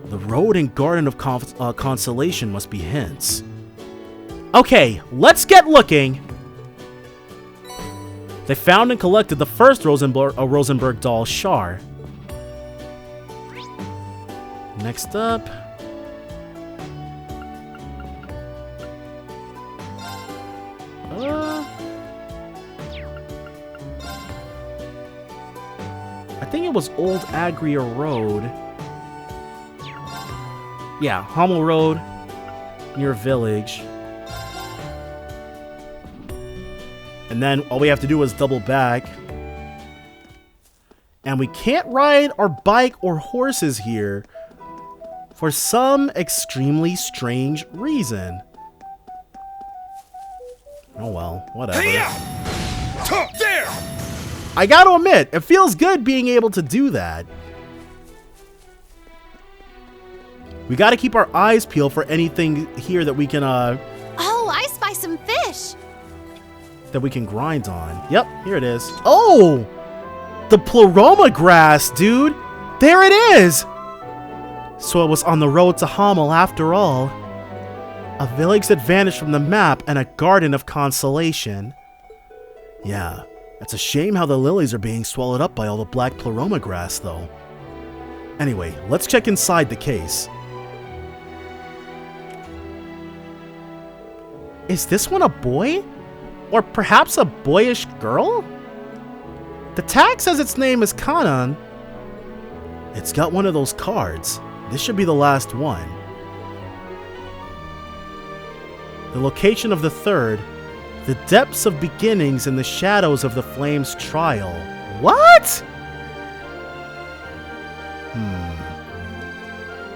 Speaker 1: The road and Garden of Consolation must be hints. Okay, let's get looking! They found and collected the first Rosenberg doll, Shar. Next up... I think it was Old Agria Road. Yeah, Hamel Road, near a village. And then all we have to do is double back. And we can't ride our bike or horses here for some extremely strange reason. Oh well, whatever.
Speaker 6: There!
Speaker 1: I gotta admit, it feels good being able to do that. We gotta keep our eyes peeled for anything here that we can,
Speaker 4: Oh, I spy some fish!
Speaker 1: that we can grind on. Yep, here it is. Oh! The pleroma grass, dude! There it is! So it was on the road to Hamel after all. A village that vanished from the map and a garden of consolation. Yeah, it's a shame how the lilies are being swallowed up by all the black pleroma grass, though. Anyway, let's check inside the case. Is this one a boy? Or perhaps a boyish girl? The tag says its name is Kanan. It's got one of those cards. This should be the last one. The location of the third. The depths of beginnings and the shadows of the flames trial. What?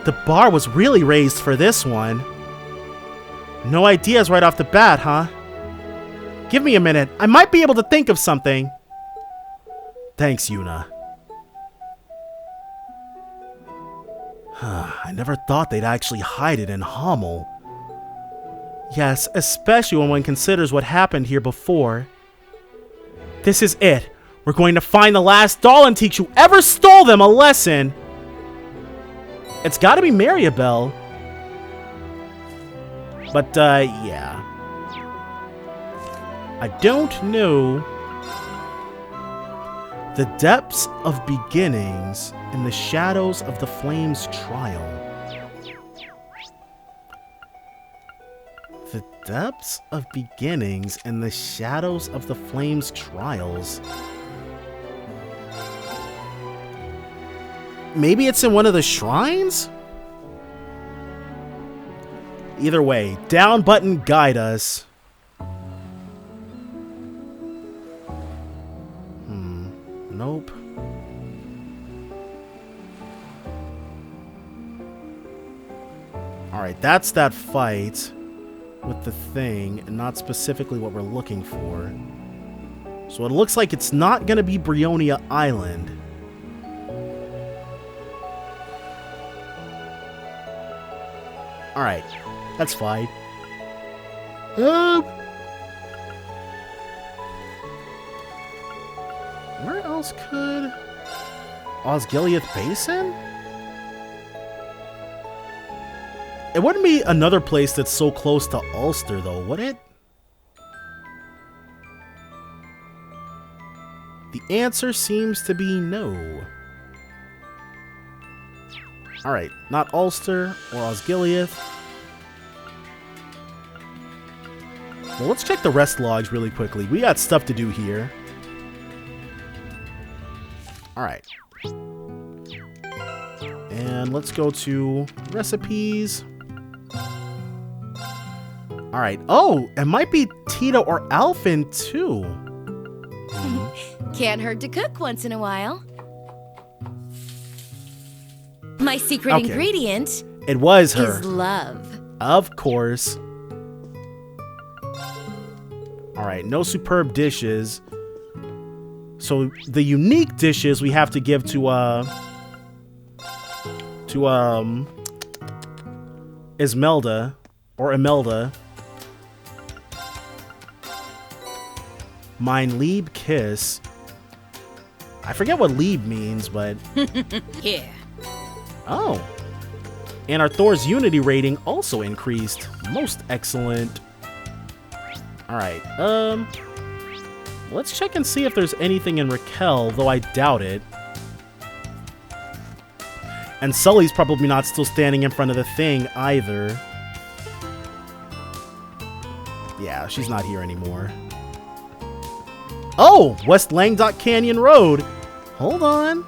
Speaker 1: The bar was really raised for this one. No ideas right off the bat, huh? Give me a minute. I might be able to think of something. Thanks, Yuna. I never thought they'd actually hide it in Hamel. Yes, especially when one considers what happened here before. This is it. We're going to find the last doll and teach whoever stole them a lesson. It's gotta be Maribel. But, yeah. I don't know. The depths of beginnings in the shadows of the flames trial. The depths of beginnings in the shadows of the flames trials. Maybe it's in one of the shrines? Either way, down button guide us. Nope. Alright, that's that fight with the thing, and not specifically what we're looking for. So it looks like it's not gonna be Brionia Island. Alright, that's fine. Where else could... Osgiliath Basin? It wouldn't be another place that's so close to Ulster, though, would it? The answer seems to be no. Alright, not Ulster or Osgiliath. Well, let's check the rest logs really quickly. We got stuff to do here. Alright. And let's go to recipes. Alright. Oh, it might be Tita or Alfin, too.
Speaker 8: Can't hurt to cook once in a while. My secret
Speaker 1: Okay.
Speaker 8: ingredient
Speaker 1: It was her.
Speaker 8: is love.
Speaker 1: Of course. Alright, no superb dishes. So the unique dishes we have to give to Ismelda or Imelda. Mein Lieb Kiss. I forget what Lieb means, but
Speaker 8: Here.
Speaker 1: oh. And our Thor's Unity rating also increased. Most excellent. Alright, let's check and see if there's anything in Raquel, though I doubt it. And Sully's probably not still standing in front of the thing either. Yeah, she's not here anymore. Oh! West Langdot Canyon Road! Hold on.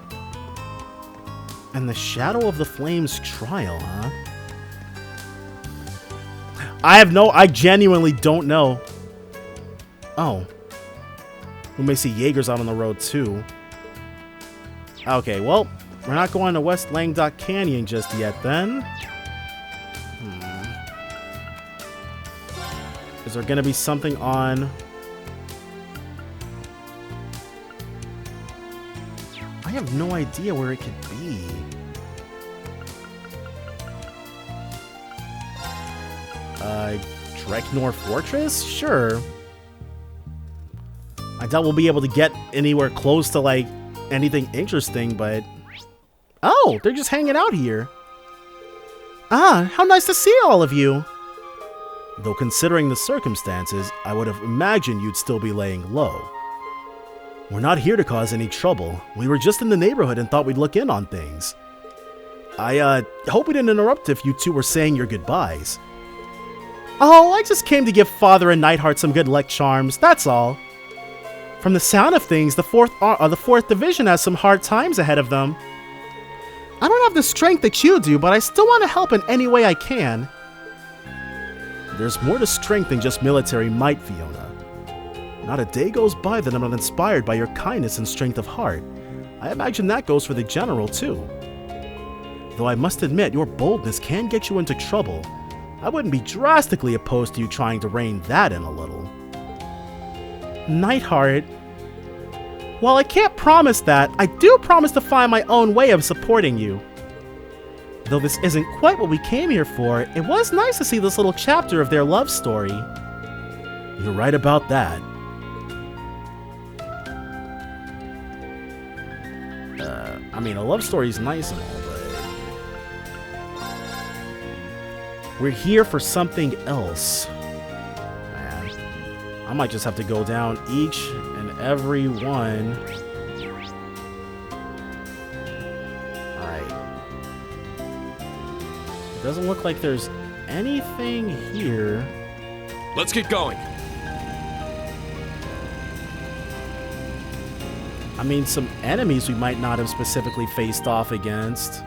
Speaker 1: And the Shadow of the Flames trial, huh? I genuinely don't know. Oh. We may see Jaegers out on the road, too. Okay, well, we're not going to West Langdot Canyon just yet, then. Is there going to be something on... I have no idea where it could be. Dreknor Fortress? Sure. I doubt we'll be able to get anywhere close to, like, anything interesting, but... Oh, they're just hanging out here. Ah, how nice to see all of you. Though considering the circumstances, I would have imagined you'd still be laying low. We're not here to cause any trouble. We were just in the neighborhood and thought we'd look in on things. I, hope we didn't interrupt if you two were saying your goodbyes. Oh, I just came to give Father and Nightheart some good luck charms, that's all. From the sound of things, the 4th Division has some hard times ahead of them. I don't have the strength that you do, but I still want to help in any way I can. There's more to strength than just military might, Fiona. Not a day goes by that I'm not inspired by your kindness and strength of heart. I imagine that goes for the General, too. Though I must admit, your boldness can get you into trouble. I wouldn't be drastically opposed to you trying to rein that in a little. Nightheart. While I can't promise that, I do promise to find my own way of supporting you. Though this isn't quite what we came here for, it was nice to see this little chapter of their love story. You're right about that. I mean, a love story's nice and all, but... We're here for something else. Man, I might just have to go down each and every one. Alright. Doesn't look like there's anything here.
Speaker 6: Let's get going.
Speaker 1: I mean, some enemies we might not have specifically faced off against.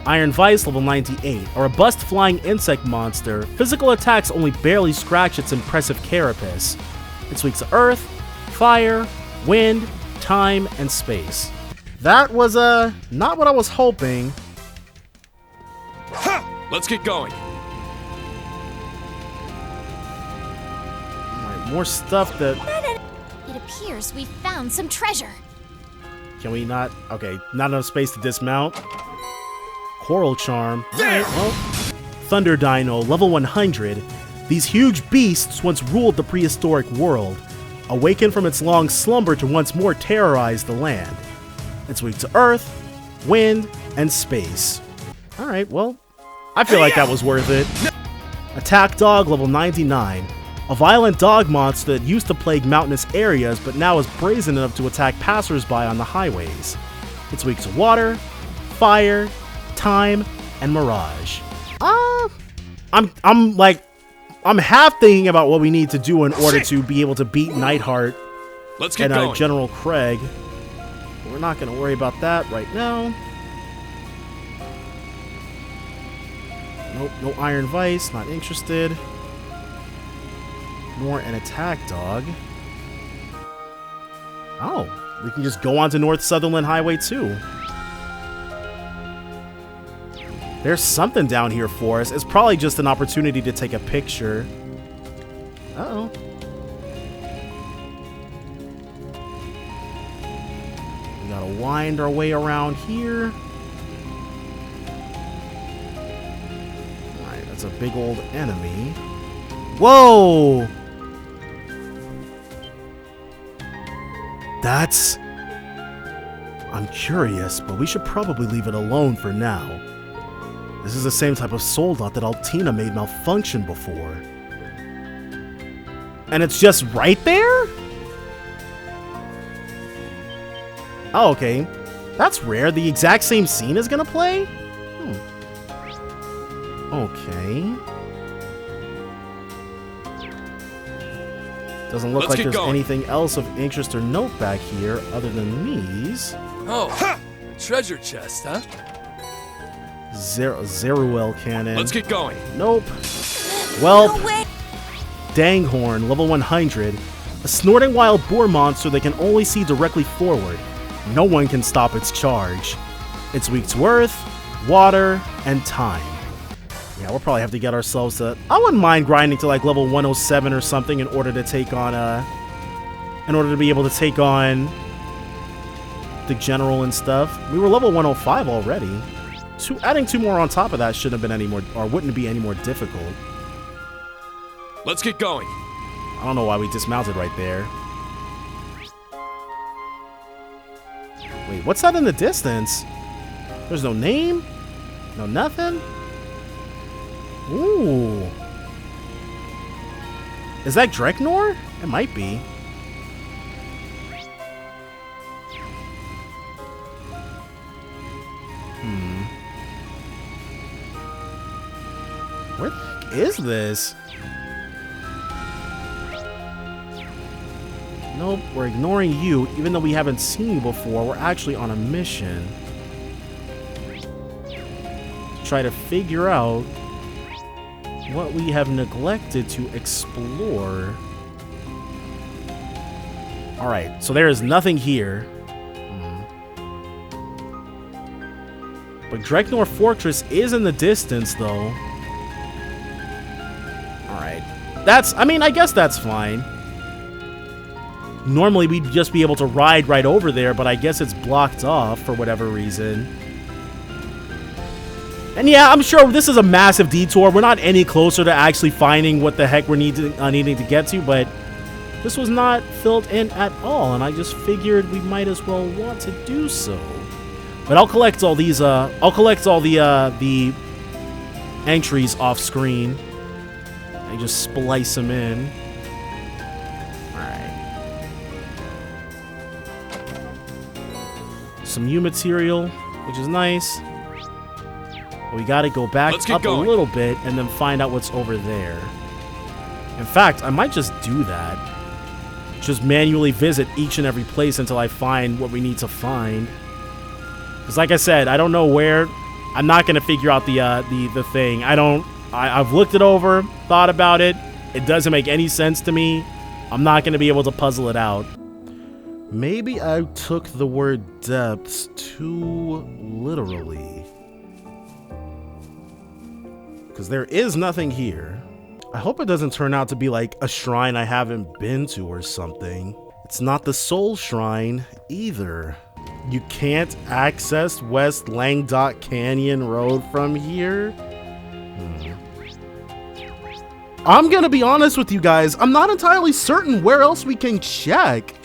Speaker 1: Iron Vice, level 98, a robust flying insect monster. Physical attacks only barely scratch its impressive carapace. It's weak to earth, fire, wind, time, and space. That was, not what I was hoping.
Speaker 6: Ha! Let's get going.
Speaker 1: Alright, more stuff that...
Speaker 2: It appears we've found some treasure.
Speaker 1: Can we not? Okay, not enough space to dismount. Coral Charm. Alright, well. Thunder Dino, level 100. These huge beasts once ruled the prehistoric world. Awakened from its long slumber to once more terrorize the land. It's weak to earth, wind, and space. Alright, well, I feel like that was worth it. Attack Dog, level 99. A violent dog monster that used to plague mountainous areas, but now is brazen enough to attack passersby on the highways. It's weak to water, fire, time, and mirage. I'm half thinking about what we need to do in order to be able to beat Nightheart
Speaker 6: Let's get
Speaker 1: and
Speaker 6: going.
Speaker 1: General Craig. We're not going to worry about that right now. Nope, no Iron Vice, not interested. Nor an Attack Dog. Oh, we can just go on to North Sutherland Highway too. There's something down here for us. It's probably just an opportunity to take a picture. Uh-oh. We gotta wind our way around here. Alright, that's a big old enemy. Whoa! That's... I'm curious, but we should probably leave it alone for now. This is the same type of soldat that Altina made malfunction before. And it's just right there? Oh, okay. That's rare. The exact same scene is gonna play? Okay. Doesn't look like there's anything else of interest or note back here other than these.
Speaker 6: Oh, treasure chest, huh?
Speaker 1: Zeruel cannon.
Speaker 6: Let's get going.
Speaker 1: Nope. Welp. Danghorn, level 100. A snorting wild boar monster that can only see directly forward. No one can stop its charge. It's weak to earth, water, and time. Yeah, we'll probably have to get ourselves to... I wouldn't mind grinding to like level 107 or something in order to take on in order to be able to take on the general and stuff. We were level 105 already. Adding 2 more on top of that shouldn't have been any more, or wouldn't be any more difficult.
Speaker 6: Let's get going.
Speaker 1: I don't know why we dismounted right there. Wait, what's that in the distance? There's no name? No nothing? Ooh. Is that Dreknor? It might be. Where the heck is this? Nope, we're ignoring you, even though we haven't seen you before. We're actually on a mission. Try to figure out what we have neglected to explore. Alright, so there is nothing here. But Dreknor Fortress is in the distance, though. Alright. I guess that's fine. Normally, we'd just be able to ride right over there, but I guess it's blocked off for whatever reason. And yeah, I'm sure this is a massive detour. We're not any closer to actually finding what the heck we're needing to get to, but this was not filled in at all, and I just figured we might as well want to do so. But I'll collect all these, the entries off screen. And just splice them in. Some new material, which is nice. But we gotta go back up a little bit and then find out what's over there. In fact, I might just do that. Just manually visit each and every place until I find what we need to find. Because like I said, I don't know where. I'm not gonna figure out the thing. I've looked it over, thought about it. It doesn't make any sense to me. I'm not gonna be able to puzzle it out. Maybe I took the word depths too literally. Because there is nothing here. I hope it doesn't turn out to be like a shrine I haven't been to or something. It's not the Soul Shrine either. You can't access West Languedoc Canyon Road from here? I'm gonna be honest with you guys. I'm not entirely certain where else we can check.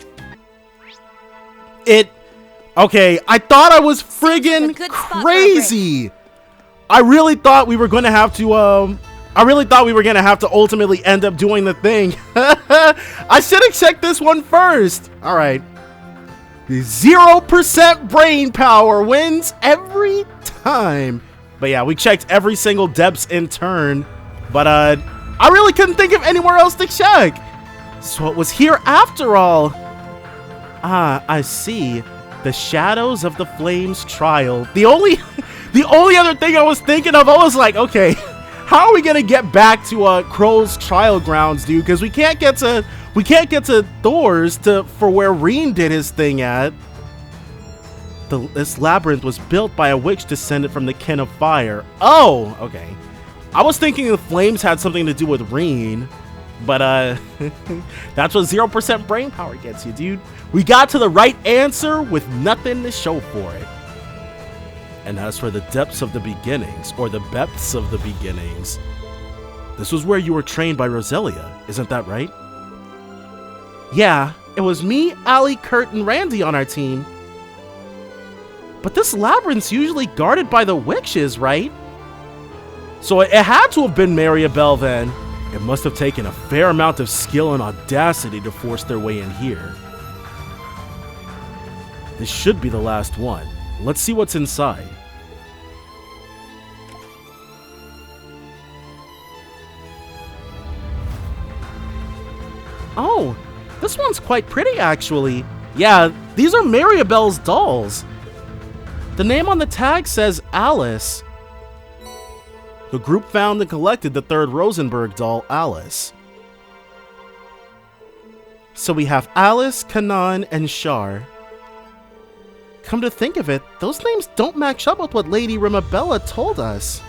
Speaker 1: Okay, I thought I was friggin' crazy. I really thought we were going to have to ultimately end up doing the thing. I should have checked this one first. All right. 0% brain power wins every time. But yeah, we checked every single depths in turn. But I really couldn't think of anywhere else to check. So it was here after all. Ah, I see. The Shadows of the Flames trial. The only other thing I was thinking of, I was like, okay, how are we gonna get back to Crow's trial grounds, dude? Because we can't get to Thor's for where Reen did his thing at. This labyrinth was built by a witch descended from the kin of fire. Oh, okay. I was thinking the flames had something to do with Reen, but that's what 0% brain power gets you, dude. We got to the right answer with nothing to show for it. And as for the depths of the beginnings, or the depths of the beginnings, this was where you were trained by Roselia, isn't that right? Yeah, it was me, Ali, Kurt, and Randy on our team. But this labyrinth's usually guarded by the witches, right? So it had to have been Merkabah then. It must have taken a fair amount of skill and audacity to force their way in here. This should be the last one. Let's see what's inside. Oh, this one's quite pretty actually. Yeah, these are Merkabah's dolls. The name on the tag says Alice. The group found and collected the third Rosenberg doll, Alice. So we have Alice, Kanan, and Shar. Come to think of it, those names don't match up with what Lady Rimabella told us.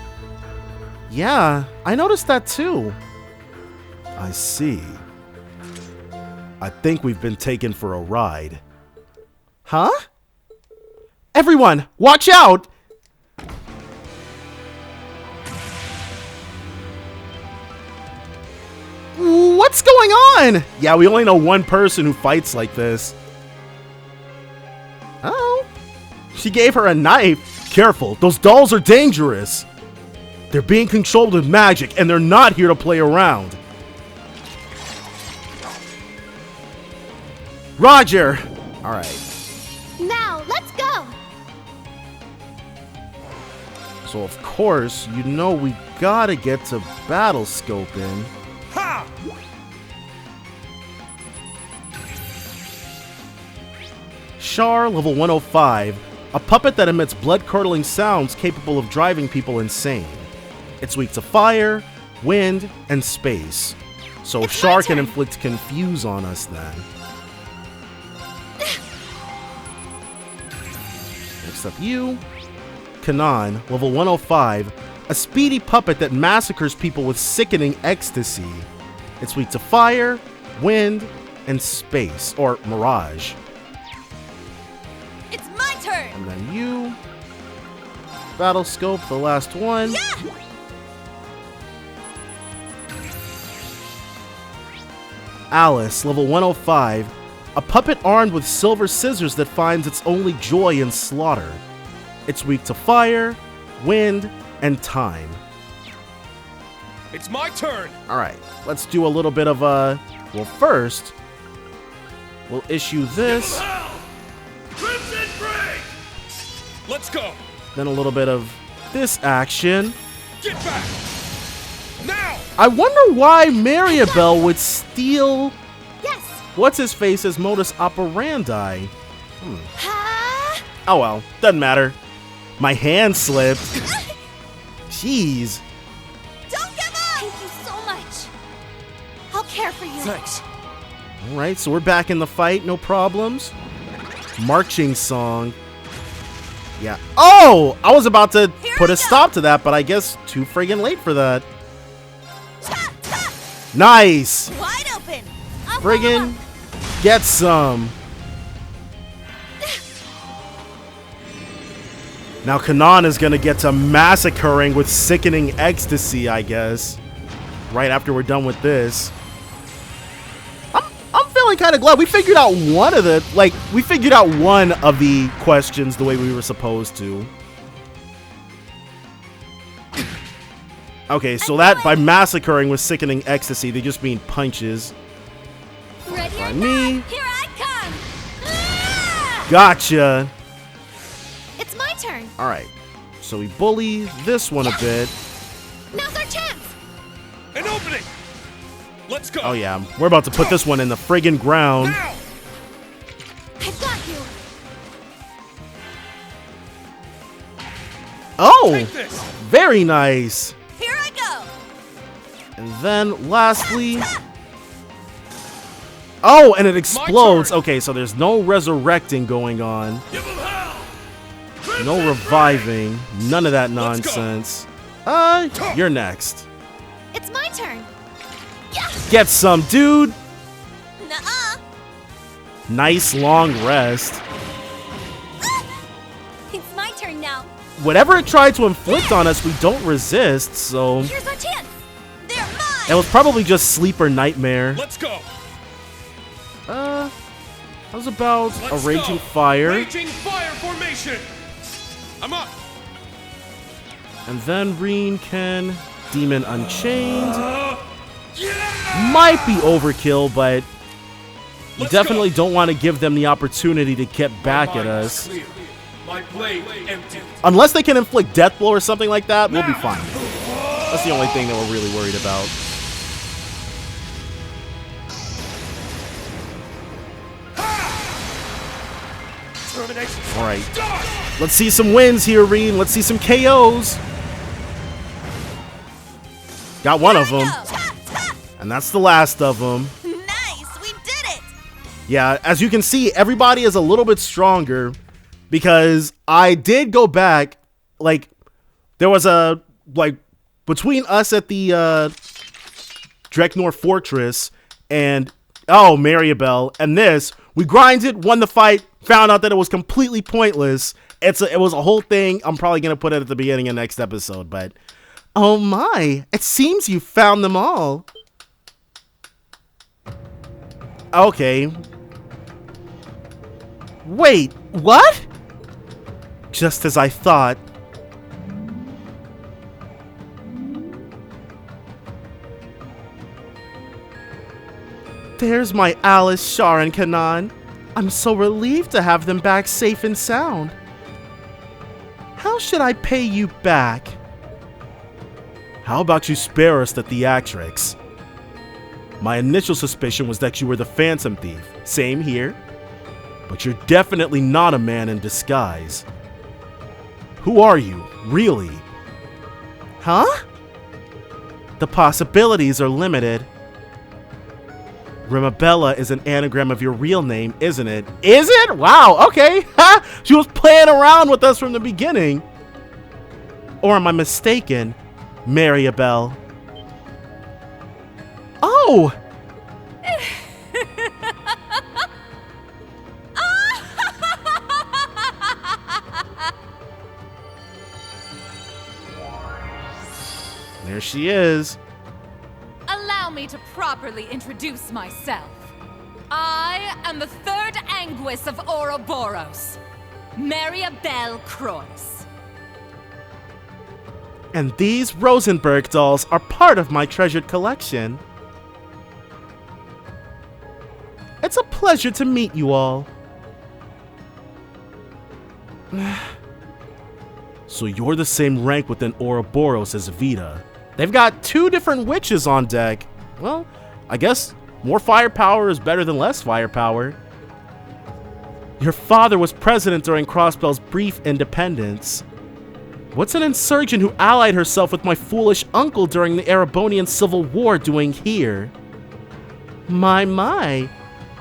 Speaker 1: Yeah, I noticed that too. I see. I think we've been taken for a ride. Huh? Everyone, watch out! What's going on? Yeah, we only know one person who fights like this. Oh, she gave her a knife. Careful, those dolls are dangerous. They're being controlled with magic, and they're not here to play around. Roger! Alright.
Speaker 4: Now, let's go!
Speaker 1: So of course, you know we gotta get to battle scoping.
Speaker 6: Ha!
Speaker 1: Shar, level 105, a puppet that emits blood-curdling sounds capable of driving people insane. It's weak to fire, wind, and space. So Shar can inflict confuse on us then. Next up you. Kanan, level 105, a speedy puppet that massacres people with sickening ecstasy. It's weak to fire, wind, and space, or mirage.
Speaker 8: It's my turn!
Speaker 1: And then you. Battle scope, the last one.
Speaker 8: Yeah!
Speaker 1: Alice, level 105, a puppet armed with silver scissors that finds its only joy in slaughter. It's weak to fire, wind, and time.
Speaker 6: It's my turn!
Speaker 1: Alright, let's do a little bit of well, first, we'll issue this,
Speaker 6: Crimson Break! Let's go!
Speaker 1: then a little bit of this action.
Speaker 6: Get back! Now!
Speaker 1: I wonder why Merkabah would steal
Speaker 4: Yes!
Speaker 1: what's-his-face's modus operandi.
Speaker 4: Ha!
Speaker 1: Oh well, doesn't matter. My hand slipped. Jeez.
Speaker 4: Don't give up! Thank you so much. I'll care for you.
Speaker 6: Thanks.
Speaker 1: Alright, so we're back in the fight, no problems. Marching song. Yeah. Oh! I was about to put a stop to that, but I guess too friggin' late for that. Nice!
Speaker 8: Wide open!
Speaker 1: Friggin' get some. Now Kanan is gonna get to massacring with sickening ecstasy, I guess. Right after we're done with this. I'm feeling kind of glad we figured out one of the questions the way we were supposed to. Okay, so that by massacring with sickening ecstasy, they just mean punches.
Speaker 2: Ready
Speaker 1: By
Speaker 2: or
Speaker 1: me.
Speaker 2: not, here I come! Ah!
Speaker 1: Gotcha.
Speaker 4: It's my turn.
Speaker 1: All right. So we bully this one a bit.
Speaker 4: Now's our chance.
Speaker 6: An opening! Let's go!
Speaker 1: Oh yeah, we're about to put this one in the friggin' ground.
Speaker 6: Now!
Speaker 4: I've got you.
Speaker 1: Oh,
Speaker 6: Take this!
Speaker 1: very nice.
Speaker 8: Here I go.
Speaker 1: And then lastly, oh, and it explodes.
Speaker 6: turn.
Speaker 1: Okay, so there's no resurrecting going on.
Speaker 6: Give 'em hell!
Speaker 1: No reviving. None of that
Speaker 6: Let's go.
Speaker 1: nonsense. You're next.
Speaker 4: It's my turn.
Speaker 1: Get some, dude.
Speaker 8: Nuh-uh.
Speaker 1: Nice long rest.
Speaker 2: It's my turn now.
Speaker 1: Whatever it tried to inflict on us, we don't resist, so
Speaker 2: Here's our chance.
Speaker 8: They're mine.
Speaker 1: that was probably just sleeper nightmare.
Speaker 6: Let's go!
Speaker 1: How's about
Speaker 6: Let's
Speaker 1: a raging
Speaker 6: go.
Speaker 1: fire?
Speaker 6: Raging fire formation! I'm up!
Speaker 1: And then Reen can Demon Unchained.
Speaker 6: Yeah!
Speaker 1: Might be overkill, but you
Speaker 6: Let's
Speaker 1: definitely
Speaker 6: go.
Speaker 1: don't want to give them the opportunity to get back at
Speaker 6: My mind is
Speaker 1: us.
Speaker 6: clear. My blade empty.
Speaker 1: Unless they can inflict death blow or something like that, we'll be fine. That's the only thing that we're really worried about.
Speaker 6: Termination.
Speaker 1: Alright. Let's see some wins here, Reen. Let's see some KOs. Got one of them. And that's the last of them.
Speaker 8: Nice. We did it.
Speaker 1: Yeah, as you can see, everybody is a little bit stronger because I did go back. Like, there was a, like, between us at the Dreknor Fortress and, oh, Merkabah, and this, we grinded, won the fight, found out that it was completely pointless. It was a whole thing. I'm probably going to put it at the beginning of next episode, but oh my, it seems you found them all. Okay. Wait, what? Just as I thought. There's my Alice, Shar, and Kanan. I'm so relieved to have them back safe and sound. How should I pay you back? How about you spare us the theatrics? My initial suspicion was that you were the Phantom Thief. Same here. But you're definitely not a man in disguise. Who are you, really? Huh? The possibilities are limited. Rimabella is an anagram of your real name, isn't it? Is it? Wow, okay. Ha! She was playing around with us from the beginning. Or am I mistaken, Merkabah? Oh! There she is.
Speaker 9: Allow me to properly introduce myself. I am the third Anguis of Ouroboros, Merkabah Croix.
Speaker 1: And these Rosenberg dolls are part of my treasured collection. It's a pleasure to meet you all. So you're the same rank within Ouroboros as Vita. They've got two different witches on deck. Well, I guess more firepower is better than less firepower. Your father was president during Crossbell's brief independence. What's an insurgent who allied herself with my foolish uncle during the Erebonian Civil War doing here? My,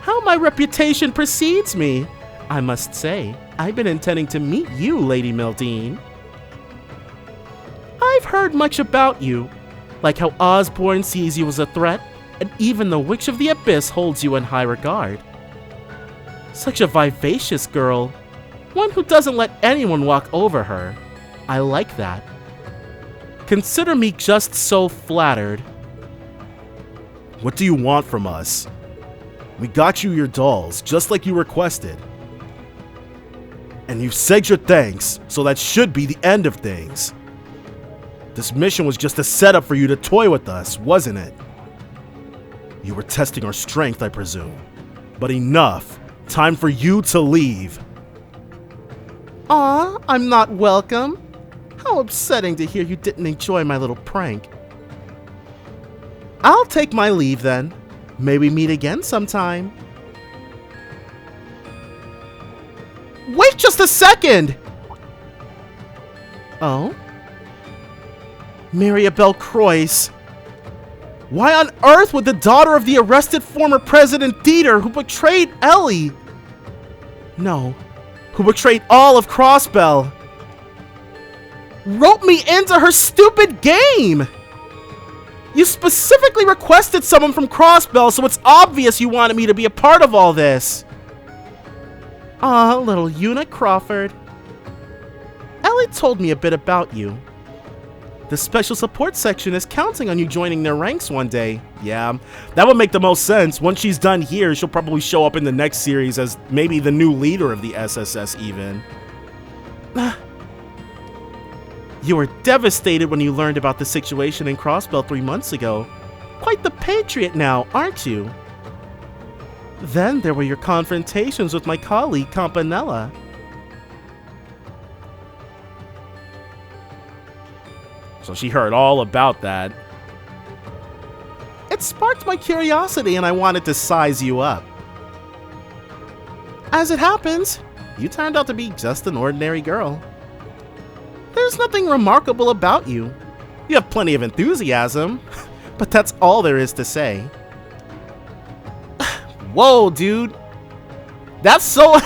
Speaker 1: how my reputation precedes me. I must say, I've been intending to meet you, Lady Mildine. I've heard much about you, like how Osborne sees you as a threat, and even the Witch of the Abyss holds you in high regard. Such a vivacious girl, one who doesn't let anyone walk over her. I like that. Consider me just so flattered. What do you want from us? We got you your dolls, just like you requested. And you've said your thanks, so that should be the end of things. This mission was just a setup for you to toy with us, wasn't it? You were testing our strength, I presume. But enough. Time for you to leave. Aw, I'm not welcome. How upsetting to hear you didn't enjoy my little prank. I'll take my leave then. Maybe meet again sometime. Wait just a second! Oh? Merkabah Croix. Why on earth would the daughter of the arrested former President Dieter, who betrayed Ellie? No, who betrayed all of Crossbell, rope me into her stupid game! You specifically requested someone from Crossbell, so it's obvious you wanted me to be a part of all this. Aw, little Una Crawford. Ellie told me a bit about you. The special support section is counting on you joining their ranks one day. Yeah, that would make the most sense. Once she's done here, she'll probably show up in the next series as maybe the new leader of the SSS even. You were devastated when you learned about the situation in Crossbell 3 months ago. Quite the patriot now, aren't you? Then there were your confrontations with my colleague, Campanella. So she heard all about that. It sparked my curiosity and I wanted to size you up. As it happens, you turned out to be just an ordinary girl. There's nothing remarkable about you. You have plenty of enthusiasm, but that's all there is to say. Whoa, dude. That's so...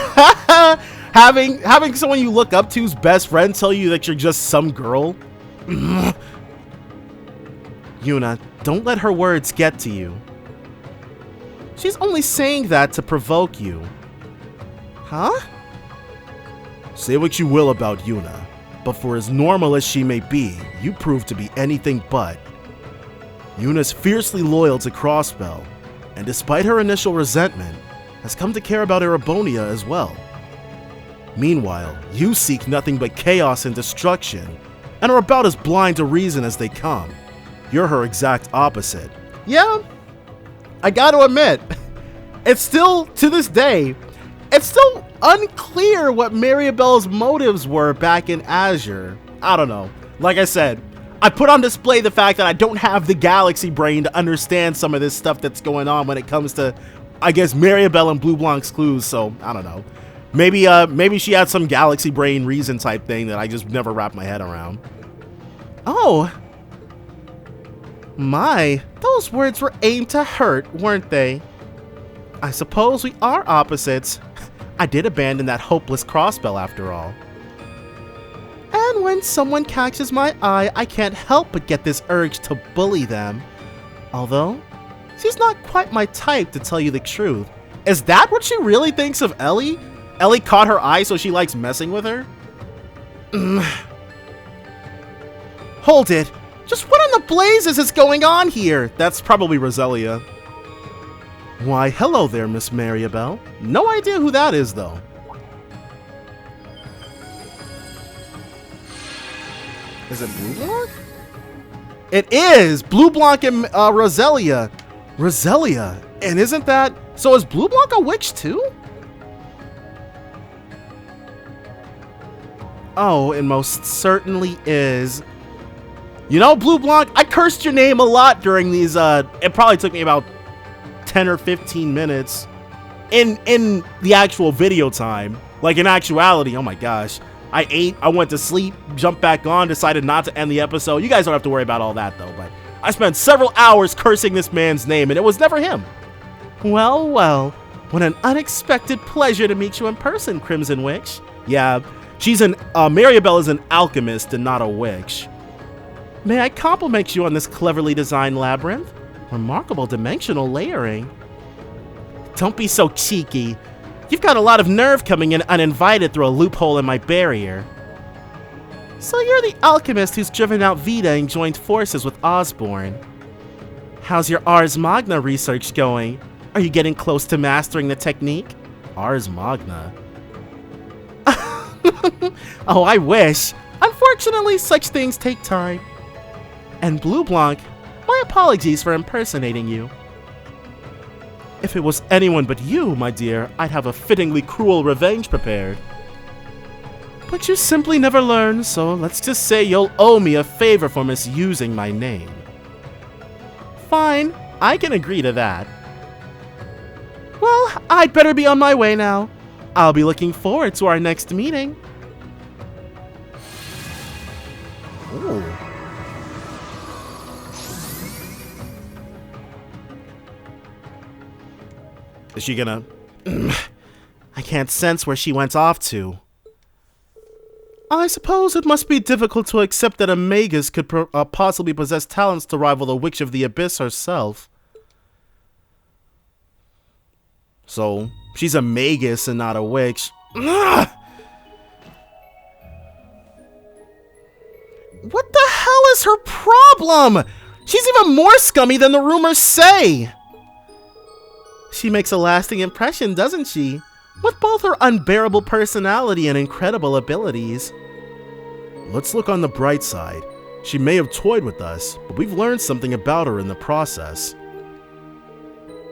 Speaker 1: having someone you look up to's best friend tell you that you're just some girl. Una, don't let her words get to you. She's only saying that to provoke you. Huh? Say what you will about Una, but for as normal as she may be, you prove to be anything but. Una's fiercely loyal to Crossbell, and despite her initial resentment, has come to care about Erebonia as well. Meanwhile, you seek nothing but chaos and destruction, and are about as blind to reason as they come. You're her exact opposite. Yeah, I gotta admit, it's still, to this day, it's still unclear what Merkabah's motives were back in Azure. I don't know. Like I said, I put on display the fact that I don't have the galaxy brain to understand some of this stuff that's going on when it comes to, I guess, Merkabah and Blue Blanc's clues, so I don't know. Maybe she had some galaxy brain reason type thing that I just never wrapped my head around. Oh. My, those words were aimed to hurt, weren't they? I suppose we are opposites. I did abandon that hopeless Crossbell after all. And when someone catches my eye, I can't help but get this urge to bully them. Although, she's not quite my type, to tell you the truth. Is that what she really thinks of Ellie? Ellie caught her eye, so she likes messing with her? Hold it. Just what in the blazes is going on here? That's probably Roselia. Why, hello there, Miss Merkabah. No idea who that is, though. Is it Blue Blanc? It is! Blue Blanc and Roselia. Roselia. And isn't that... So is Blue Blanc a witch, too? Oh, it most certainly is. You know, Blue Blanc, I cursed your name a lot during these, it probably took me about 10 or 15 minutes in the actual video time. Like, in actuality, oh my gosh. I ate, I went to sleep, jumped back on, decided not to end the episode. You guys don't have to worry about all that, though, but I spent several hours cursing this man's name, and it was never him. Well, well, what an unexpected pleasure to meet you in person, Crimson Witch. Yeah, she's Merkabah is an alchemist and not a witch. May I compliment you on this cleverly designed labyrinth? Remarkable dimensional layering. Don't be so cheeky. You've got a lot of nerve coming in uninvited through a loophole in my barrier. So you're the alchemist who's driven out Vita and joined forces with Osborne. How's your Ars Magna research going? Are you getting close to mastering the technique? Ars Magna? Oh, I wish. Unfortunately, such things take time. And Blue Blanc, my apologies for impersonating you. If it was anyone but you, my dear, I'd have a fittingly cruel revenge prepared. But you simply never learn, so let's just say you'll owe me a favor for misusing my name. Fine, I can agree to that. Well, I'd better be on my way now. I'll be looking forward to our next meeting. Ooh. Is she gonna... I can't sense where she went off to. I suppose it must be difficult to accept that a magus could possibly possess talents to rival the Witch of the Abyss herself. So, she's a magus and not a witch. Ugh! What the hell is her problem? She's even more scummy than the rumors say. She makes a lasting impression, doesn't she? With both her unbearable personality and incredible abilities. Let's look on the bright side. She may have toyed with us, but we've learned something about her in the process.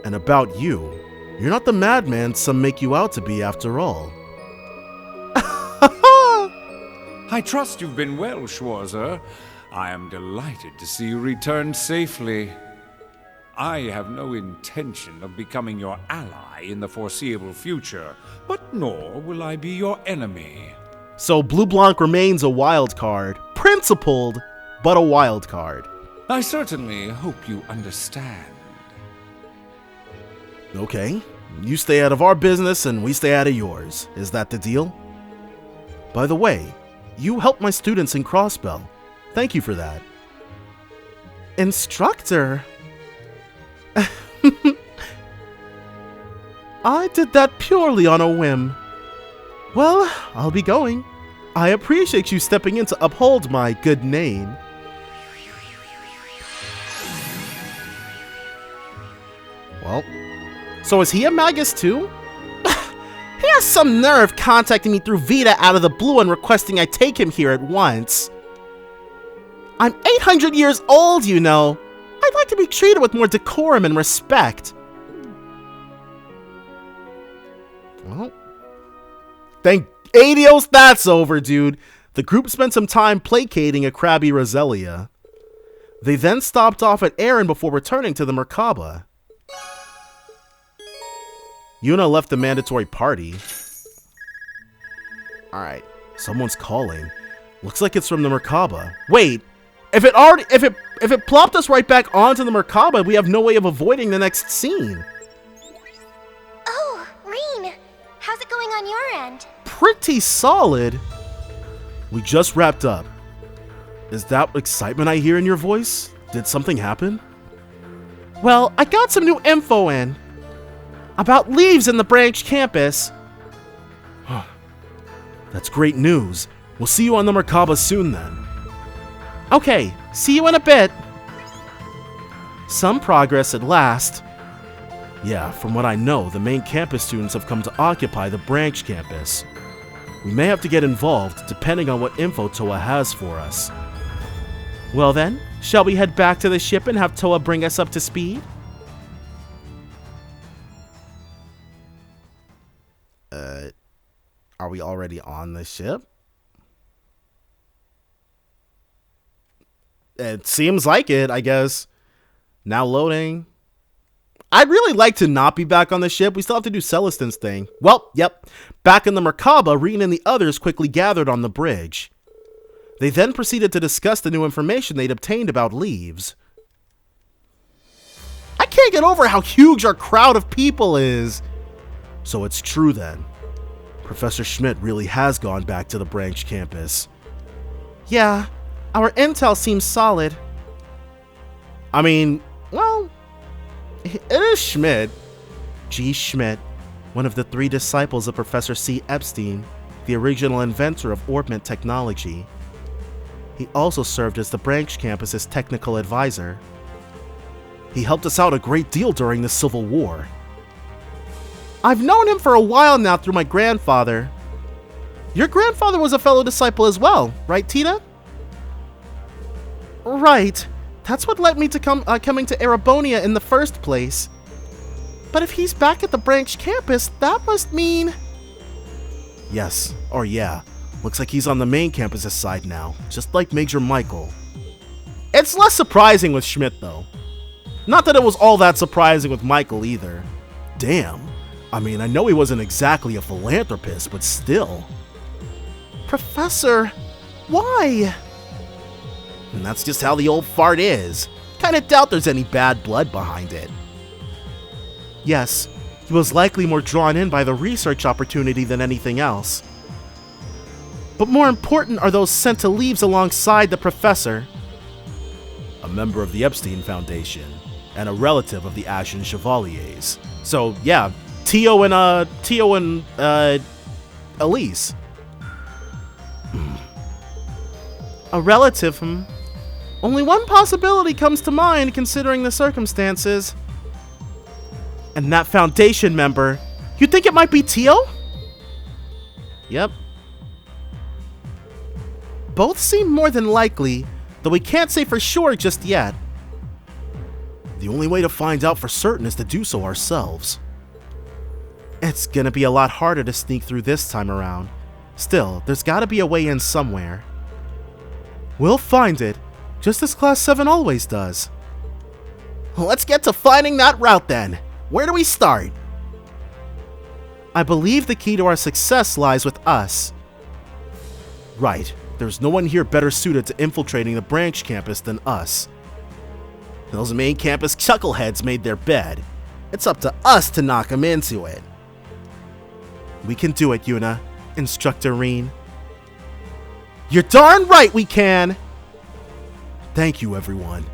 Speaker 1: And about you. You're not the madman some make you out to be after all.
Speaker 7: I trust you've been well, Schwarzer. I am delighted to see you return safely. I have no intention of becoming your ally in the foreseeable future, but nor will I be your enemy.
Speaker 1: So Blue Blanc remains a wild card. Principled, but a wild card.
Speaker 7: I certainly hope you understand.
Speaker 1: Okay, you stay out of our business and we stay out of yours. Is that the deal? By the way, you helped my students in Crossbell. Thank you for that. Instructor? I did that purely on a whim. Well, I'll be going. I appreciate you stepping in to uphold my good name. Well, so is he a magus too? He has some nerve contacting me through Vita out of the blue and requesting I take him here at once. I'm 800 years old, you know. I'd like to be treated with more decorum and respect. Well, thank Adios, that's over, dude. The group spent some time placating a crabby Roselia. They then stopped off at Aaron before returning to the Merkabah. Yuna left the mandatory party. Alright, someone's calling. Looks like it's from the Merkabah. Wait, if it plopped us right back onto the Merkabah, we have no way of avoiding the next scene.
Speaker 4: Oh, Reen, how's it going on your end?
Speaker 1: Pretty solid. We just wrapped up. Is that excitement I hear in your voice? Did something happen? Well, I got some new info in. About leaves in the branch campus. That's great news. We'll see you on the Merkabah soon then. Okay, see you in a bit. Some progress at last. Yeah, from what I know, the main campus students have come to occupy the branch campus. We may have to get involved, depending on what info Toa has for us. Well then, shall we head back to the ship and have Toa bring us up to speed? Are we already on the ship? It seems like it, I guess. Now loading. I'd really like to not be back on the ship. We still have to do Celestin's thing. Well, yep. Back in the Merkabah, Reen and the others quickly gathered on the bridge. They then proceeded to discuss the new information they'd obtained about leaves. I can't get over how huge our crowd of people is. So it's true then. Professor Schmidt really has gone back to the branch campus. Yeah, our intel seems solid. I mean, well, it is Schmidt. G. Schmidt, one of the 3 disciples of Professor C. Epstein, the original inventor of orbment technology. He also served as the branch campus's technical advisor. He helped us out a great deal during the Civil War. I've known him for a while now through my grandfather. Your grandfather was a fellow disciple as well, right, Tina? Right. That's what led me to coming to Erebonia in the first place. But if he's back at the branch campus, that must mean... Yes, or yeah. Looks like he's on the main campus's side now, just like Major Michael. It's less surprising with Schmidt, though. Not that it was all that surprising with Michael, either. Damn. I mean, I know he wasn't exactly a philanthropist, but still. Professor, why? And that's just how the old fart is. Kinda doubt there's any bad blood behind it. Yes, he was likely more drawn in by the research opportunity than anything else. But more important are those sent to leaves alongside the professor. A member of the Epstein Foundation, and a relative of the Ashen Chevaliers. So, yeah, Tio and Elise. A relative, Only one possibility comes to mind considering the circumstances. And that Foundation member, you think it might be Tio? Yep. Both seem more than likely, though we can't say for sure just yet. The only way to find out for certain is to do so ourselves. It's gonna be a lot harder to sneak through this time around. Still, there's gotta be a way in somewhere. We'll find it, just as Class 7 always does. Let's get to finding that route then. Where do we start? I believe the key to our success lies with us. Right, there's no one here better suited to infiltrating the branch campus than us. Those main campus chuckleheads made their bed. It's up to us to knock them into it. We can do it, Yuna, Instructor Reen. You're darn right we can! Thank you, everyone.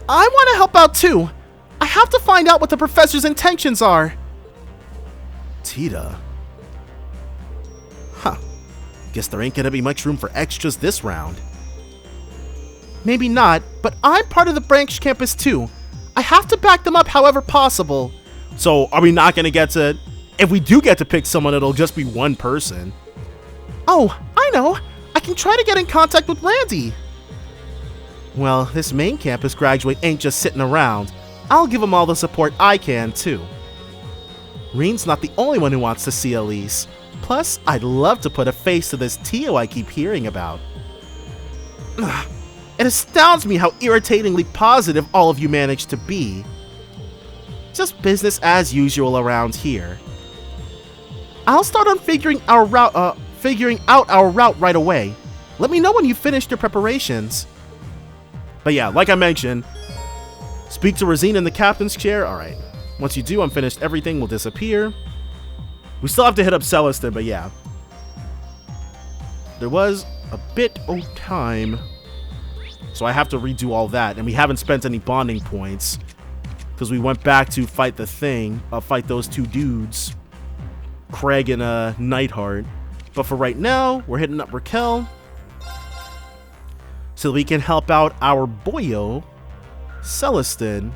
Speaker 1: I want to help out too. I have to find out what the professor's intentions are. Tita. Huh. Guess there ain't gonna be much room for extras this round. Maybe not, but I'm part of the branch campus too. I have to back them up however possible. So, are we not gonna get to... If we do get to pick someone, it'll just be one person. Oh, I know. I can try to get in contact with Randy. Well, this main campus graduate ain't just sitting around. I'll give him all the support I can, too. Reen's not the only one who wants to see Elise. Plus, I'd love to put a face to this Tio I keep hearing about. It astounds me how irritatingly positive all of you manage to be. Just business as usual around here. I'll start on figuring out our route right away. Let me know when you've finished your preparations. But yeah, like I mentioned, speak to Rosine in the captain's chair. Alright. Once you do, I'm finished. Everything will disappear. We still have to hit up Celestin, but yeah. There was a bit of time. So I have to redo all that. And we haven't spent any bonding points. Because we went back to fight the thing. Fight those two dudes. Craig and Nightheart. But for right now, we're hitting up Raquel. So we can help out our boyo, Celestin.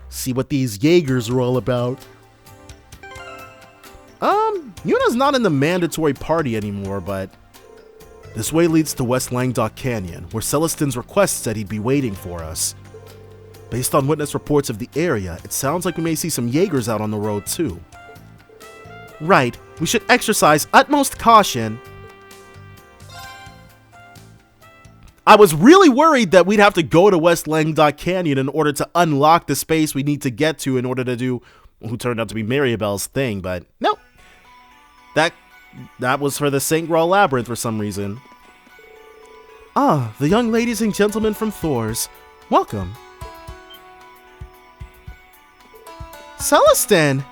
Speaker 1: See what these Jaegers are all about. Yuna's not in the mandatory party anymore, but this way leads to West Langdock Canyon, where Celestin's request said he'd be waiting for us. Based on witness reports of the area, it sounds like we may see some Jaegers out on the road too. Right, we should exercise utmost caution. I was really worried that we'd have to go to West Langdock Canyon in order to unlock the space we need to get to in order to do who turned out to be Maribel's thing, but nope. That was for the St. Graal Labyrinth for some reason. Ah, the young ladies and gentlemen from Thor's. Welcome. Celestin!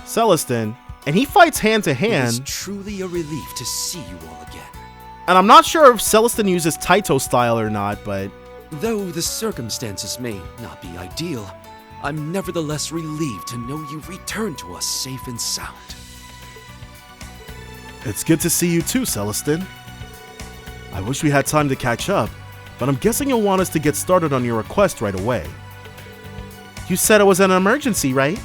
Speaker 1: Celestin, and he fights hand to hand.
Speaker 10: It is truly a relief to see you all again.
Speaker 1: And I'm not sure if Celestin uses Taito style or not, but...
Speaker 10: Though the circumstances may not be ideal, I'm nevertheless relieved to know you've returned to us safe and sound.
Speaker 1: It's good to see you too, Celestin. I wish we had time to catch up, but I'm guessing you'll want us to get started on your request right away. You said it was an emergency, right?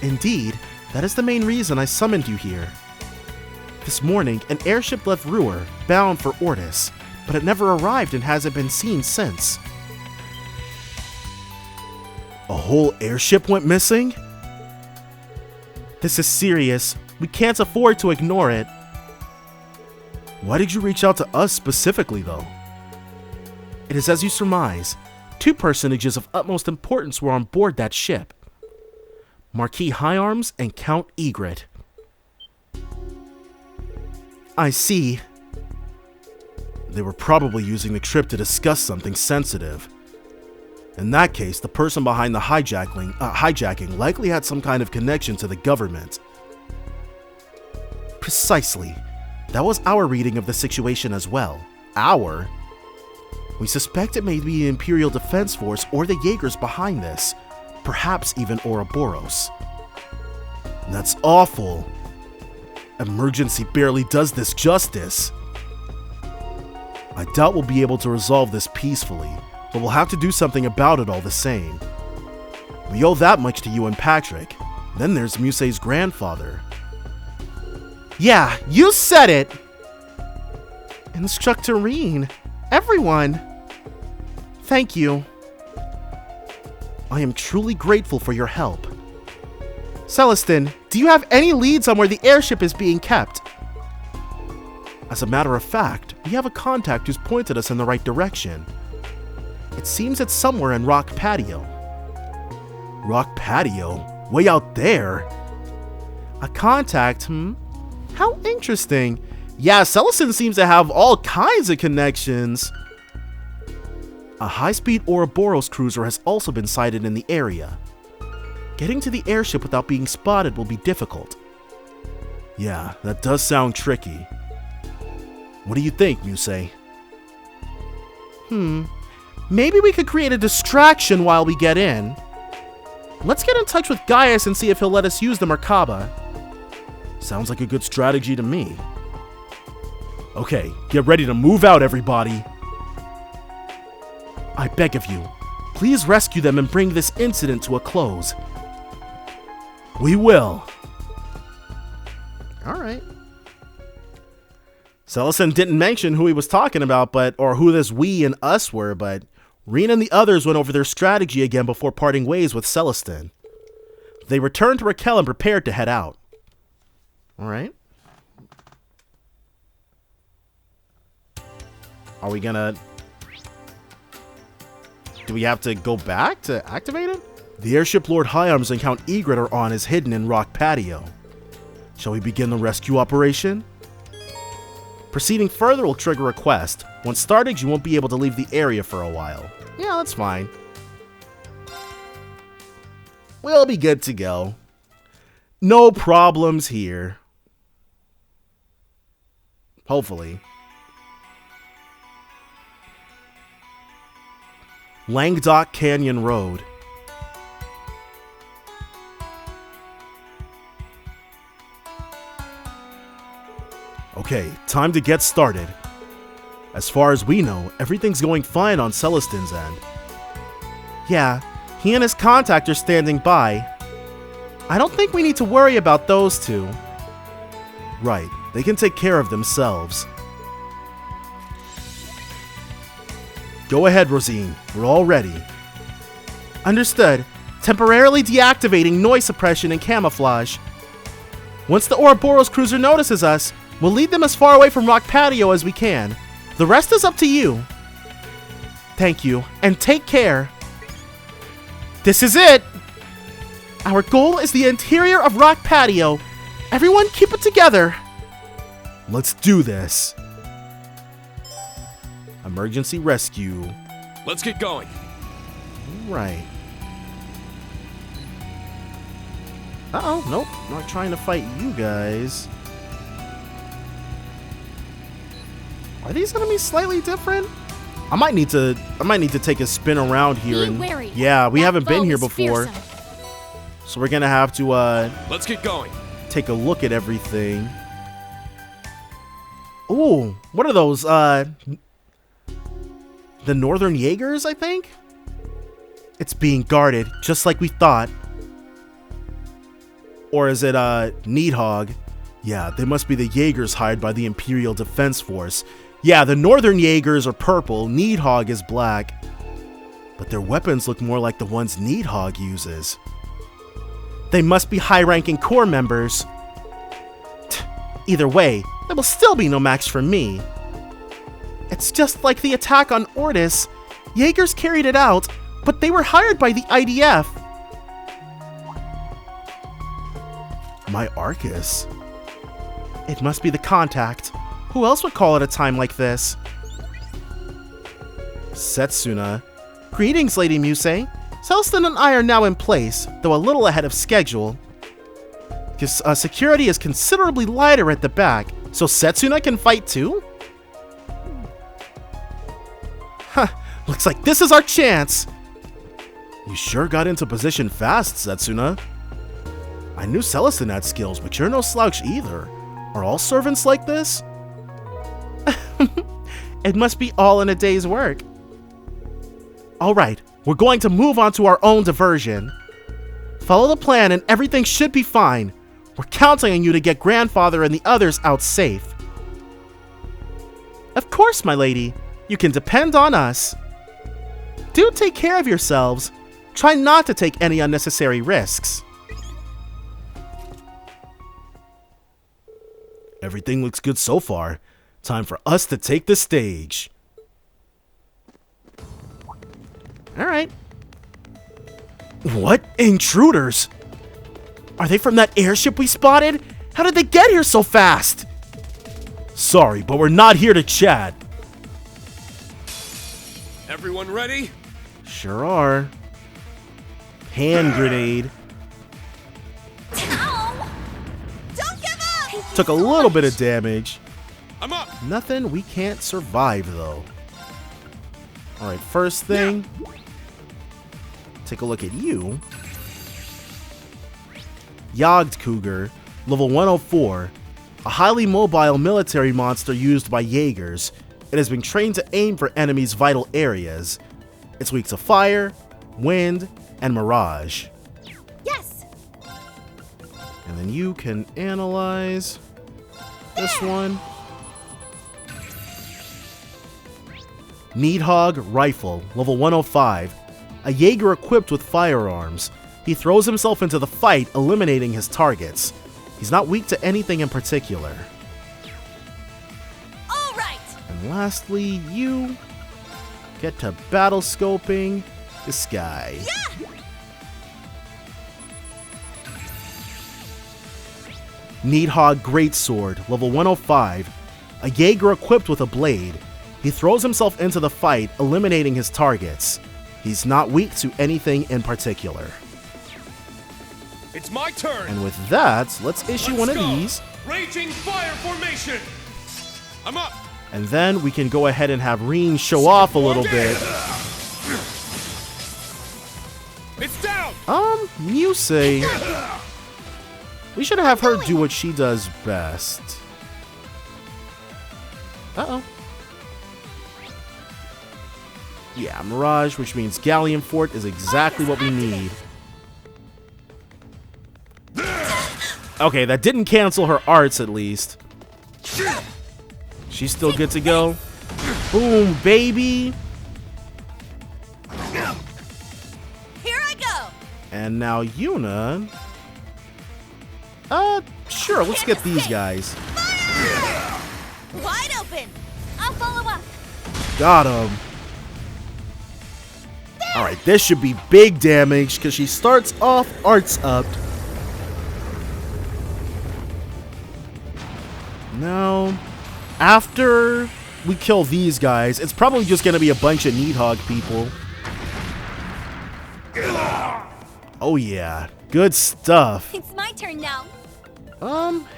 Speaker 1: Indeed, that is the main reason I summoned you here. This morning, an airship left Ruhr, bound for Ordis, but it never arrived and hasn't been seen since. A whole airship went missing? This is serious. We can't afford to ignore it. Why did you reach out to us specifically, though? It is as you surmise. 2 personages of utmost importance were on board that ship. Marquis Higharms and Count Egret. I see. They were probably using the trip to discuss something sensitive. In that case, the person behind the hijacking likely had some kind of connection to the government. Precisely. That was our reading of the situation as well. Our? We suspect it may be the Imperial Defense Force or the Jaegers behind this. Perhaps even Ouroboros. That's awful. Emergency barely does this justice. I doubt we'll be able to resolve this peacefully, but we'll have to do something about it all the same. We owe that much to you and Patrick. Then there's Musei's grandfather. Yeah, you said it! Instructor Reen, everyone. Thank you. I am truly grateful for your help. Celestin, do you have any leads on where the airship is being kept? As a matter of fact, we have a contact who's pointed us in the right direction. It seems it's somewhere in Rock Patio. Rock Patio? Way out there? A contact, How interesting. Yeah, Celestin seems to have all kinds of connections. A high-speed Ouroboros cruiser has also been sighted in the area. Getting to the airship without being spotted will be difficult. Yeah, that does sound tricky. What do you think, Musei? Maybe we could create a distraction while we get in. Let's get in touch with Gaius and see if he'll let us use the Merkabah. Sounds like a good strategy to me. Okay, get ready to move out, everybody. I beg of you, please rescue them and bring this incident to a close. We will. Alright. Celestin didn't mention who he was talking about, or who this we and us were, but Reen and the others went over their strategy again before parting ways with Celestin. They returned to Raquel and prepared to head out. Alright. Are we gonna... Do we have to go back to activate it? The airship Lord Higharms and Count Egret are on is hidden in Rock Patio. Shall we begin the rescue operation? Proceeding further will trigger a quest. Once started, you won't be able to leave the area for a while. Yeah, that's fine. We'll be good to go. No problems here. Hopefully. Languedoc Canyon Road. Okay, time to get started. As far as we know, everything's going fine on Celestin's end. Yeah, he and his contact are standing by. I don't think we need to worry about those two. Right, they can take care of themselves. Go ahead, Rosine. We're all ready. Understood. Temporarily deactivating noise suppression and camouflage. Once the Ouroboros cruiser notices us, we'll lead them as far away from Rock Patio as we can. The rest is up to you. Thank you, and take care. This is it! Our goal is the interior of Rock Patio. Everyone keep it together. Let's do this. Emergency rescue.
Speaker 6: Let's get going.
Speaker 1: Right. Uh-oh, nope. Not trying to fight you guys. Are these enemies slightly different? I might need to take a spin around here and yeah, we haven't been here before. So we're gonna have to
Speaker 6: let's get going.
Speaker 1: Take a look at everything. Ooh, what are those? The Northern Jaegers, I think? It's being guarded, just like we thought. Or is it Needhog? Yeah, they must be the Jaegers hired by the Imperial Defense Force. Yeah, the Northern Jaegers are purple, Needhog is black. But their weapons look more like the ones Needhog uses. They must be high-ranking Corps members. Either way, there will still be no match for me. It's just like the attack on Ordis. Jaegers carried it out, but they were hired by the IDF. My Arcus. It must be the contact. Who else would call at a time like this? Setsuna. Greetings, Lady Musei. Celestin and I are now in place, though a little ahead of schedule. Security is considerably lighter at the back, so Setsuna can fight too? Huh, looks like this is our chance. You sure got into position fast, Setsuna. I knew Celestin had skills, but you're no slouch either. Are all servants like this? It must be all in a day's work. Alright, we're going to move on to our own diversion. Follow the plan and everything should be fine. We're counting on you to get Grandfather and the others out safe. Of course, my lady. You can depend on us. Do take care of yourselves. Try not to take any unnecessary risks. Everything looks good so far. Time for us to take the stage. Alright. What? Intruders? Are they from that airship we spotted? How did they get here so fast? Sorry, but we're not here to chat.
Speaker 6: Everyone ready?
Speaker 1: Sure are. Hand grenade.
Speaker 8: Ow! Don't give up!
Speaker 1: Took a little bit of damage.
Speaker 6: I'm up!
Speaker 1: Nothing we can't survive, though. Alright, first thing. Take a look at you. Jagdkugger, level 104. A highly mobile military monster used by Jaegers. It has been trained to aim for enemies' vital areas. It's weak to fire, wind, and mirage.
Speaker 4: Yes!
Speaker 1: And then you can analyze this one. Needhog Rifle, level 105. A Jaeger equipped with firearms. He throws himself into the fight, eliminating his targets. He's not weak to anything in particular.
Speaker 8: All right!
Speaker 1: And lastly, you get to battle scoping this guy.
Speaker 8: Yeah!
Speaker 1: Needhog Greatsword, level 105. A Jaeger equipped with a blade. He throws himself into the fight, eliminating his targets. He's not weak to anything in particular.
Speaker 6: It's my turn!
Speaker 1: And with that, let's issue one of
Speaker 6: go.
Speaker 1: these.
Speaker 6: Raging fire formation! I'm up!
Speaker 1: And then we can go ahead and have Reen show off a little bit.
Speaker 6: It's down!
Speaker 1: Musei. We should have her do what she does best. Uh-oh. Yeah, Mirage, which means Galleon Fort, is exactly what we need. Okay, that didn't cancel her arts, at least. She's still good to go. Boom, baby.
Speaker 8: Here I go!
Speaker 1: And now Yuna. Sure, let's get these guys.
Speaker 8: Wide open! I'll follow up!
Speaker 1: Got him. Alright, this should be big damage, because she starts off arts up. Now, after we kill these guys, it's probably just going to be a bunch of Needhog people. Oh yeah, good stuff.
Speaker 8: It's my turn now.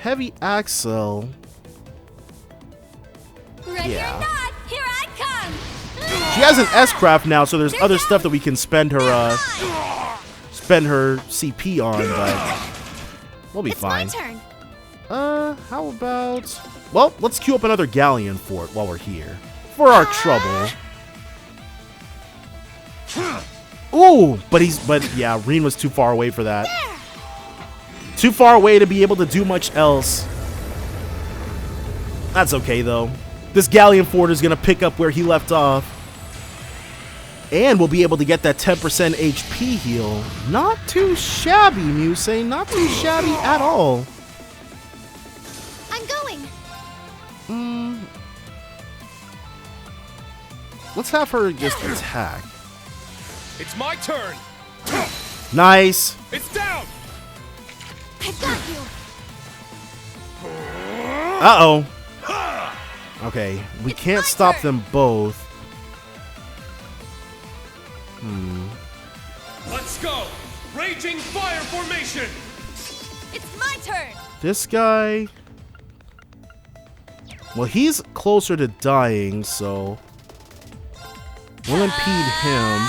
Speaker 1: Heavy Axle.
Speaker 8: Ready
Speaker 1: Yeah.
Speaker 8: or not, here I come!
Speaker 1: She has an S-Craft now, so there's other stuff that we can spend her CP on, but we'll be
Speaker 4: It's
Speaker 1: fine.
Speaker 4: my turn.
Speaker 1: How about... Well, let's queue up another Galleon Fort while we're here. For our trouble. Ooh, but yeah, Reen was too far away for that. Too far away to be able to do much else. That's okay, though. This galleon fort is going to pick up where he left off. And we'll be able to get that 10% HP heal. Not too shabby, Muse. Not too shabby at all.
Speaker 4: I'm going.
Speaker 1: Let's have her just attack.
Speaker 6: It's my turn.
Speaker 1: Nice.
Speaker 6: It's down.
Speaker 4: I've got you.
Speaker 1: Uh-oh. Okay, we can't stop them both.
Speaker 6: Let's go. Raging fire formation.
Speaker 8: It's my turn.
Speaker 1: This guy... Well, he's closer to dying, so... We'll impede him.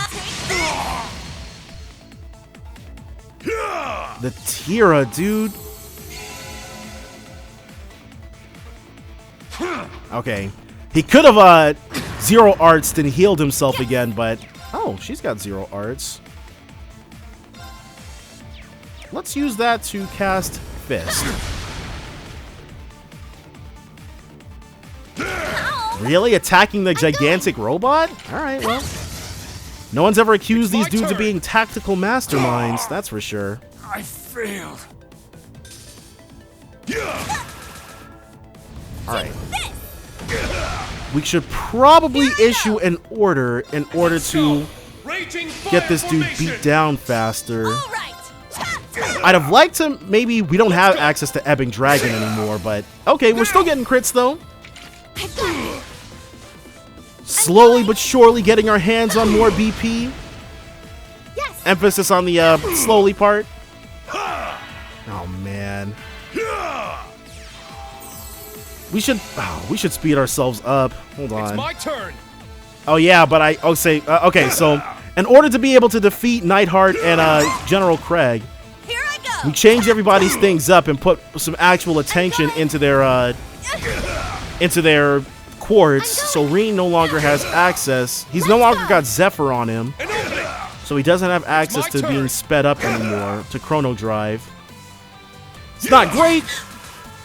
Speaker 1: The Tira, dude. Okay. He could have, zero arts and healed himself again, but... Oh, she's got zero arts. Let's use that to cast Fist. Really? Attacking the gigantic robot? Alright, well. No one's ever accused these dudes of being tactical masterminds, that's for sure.
Speaker 7: I failed.
Speaker 1: Alright. We should probably issue an order in order to get this dude beat down faster. I'd have liked to, maybe we don't have access to Ebbing Dragon anymore, but okay, we're still getting crits though. Slowly but surely getting our hands on more BP. Emphasis on the slowly part. Oh man. We should speed ourselves up. Hold on.
Speaker 6: It's my turn.
Speaker 1: Oh yeah, but okay, so in order to be able to defeat Nightheart and General Craig, we changed everybody's things up and put some actual attention into their quartz. So Reen no longer has access. He's no longer got Zephyr on him, so he doesn't have access to being sped up anymore to Chrono Drive. It's not great,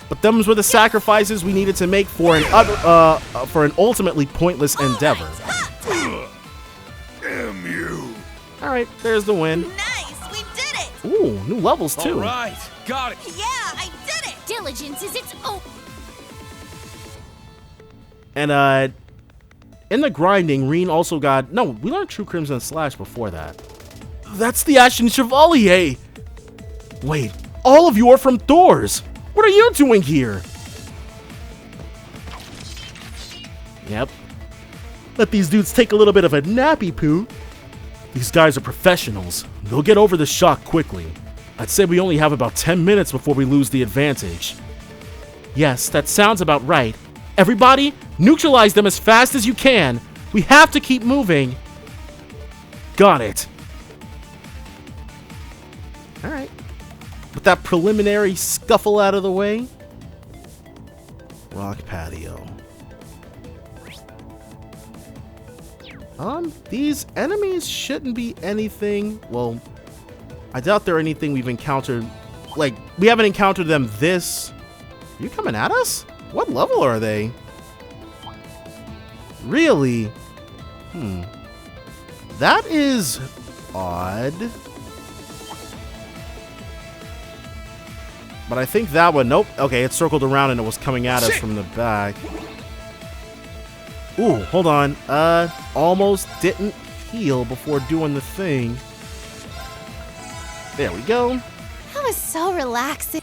Speaker 1: but them's were the sacrifices we needed to make for an ultimately pointless endeavor.
Speaker 7: Damn you.
Speaker 1: All right, there's the win.
Speaker 8: Nice, we did it.
Speaker 1: Ooh, new levels too.
Speaker 6: All right, got it.
Speaker 8: Yeah, I did it.
Speaker 2: Diligence is its own.
Speaker 1: And in the grinding, Reen also got... No, we learned True Crimson Slash before that. That's the Ashen Chevalier! Wait, all of you are from Thor's! What are you doing here? Yep. Let these dudes take a little bit of a nappy poo. These guys are professionals. They'll get over the shock quickly. I'd say we only have about 10 minutes before we lose the advantage. Yes, that sounds about right. Everybody, neutralize them as fast as you can. We have to keep moving. Got it. Alright. With that preliminary scuffle out of the way. Rock patio. These enemies shouldn't be anything. Well, I doubt they're anything we've encountered. Like, we haven't encountered them this. Are you coming at us? What level are they? Really? That is odd. But I think that one, nope. Okay, it circled around and it was coming at us from the back. Ooh, hold on. Almost didn't heal before doing the thing. There we go.
Speaker 4: That was so relaxing.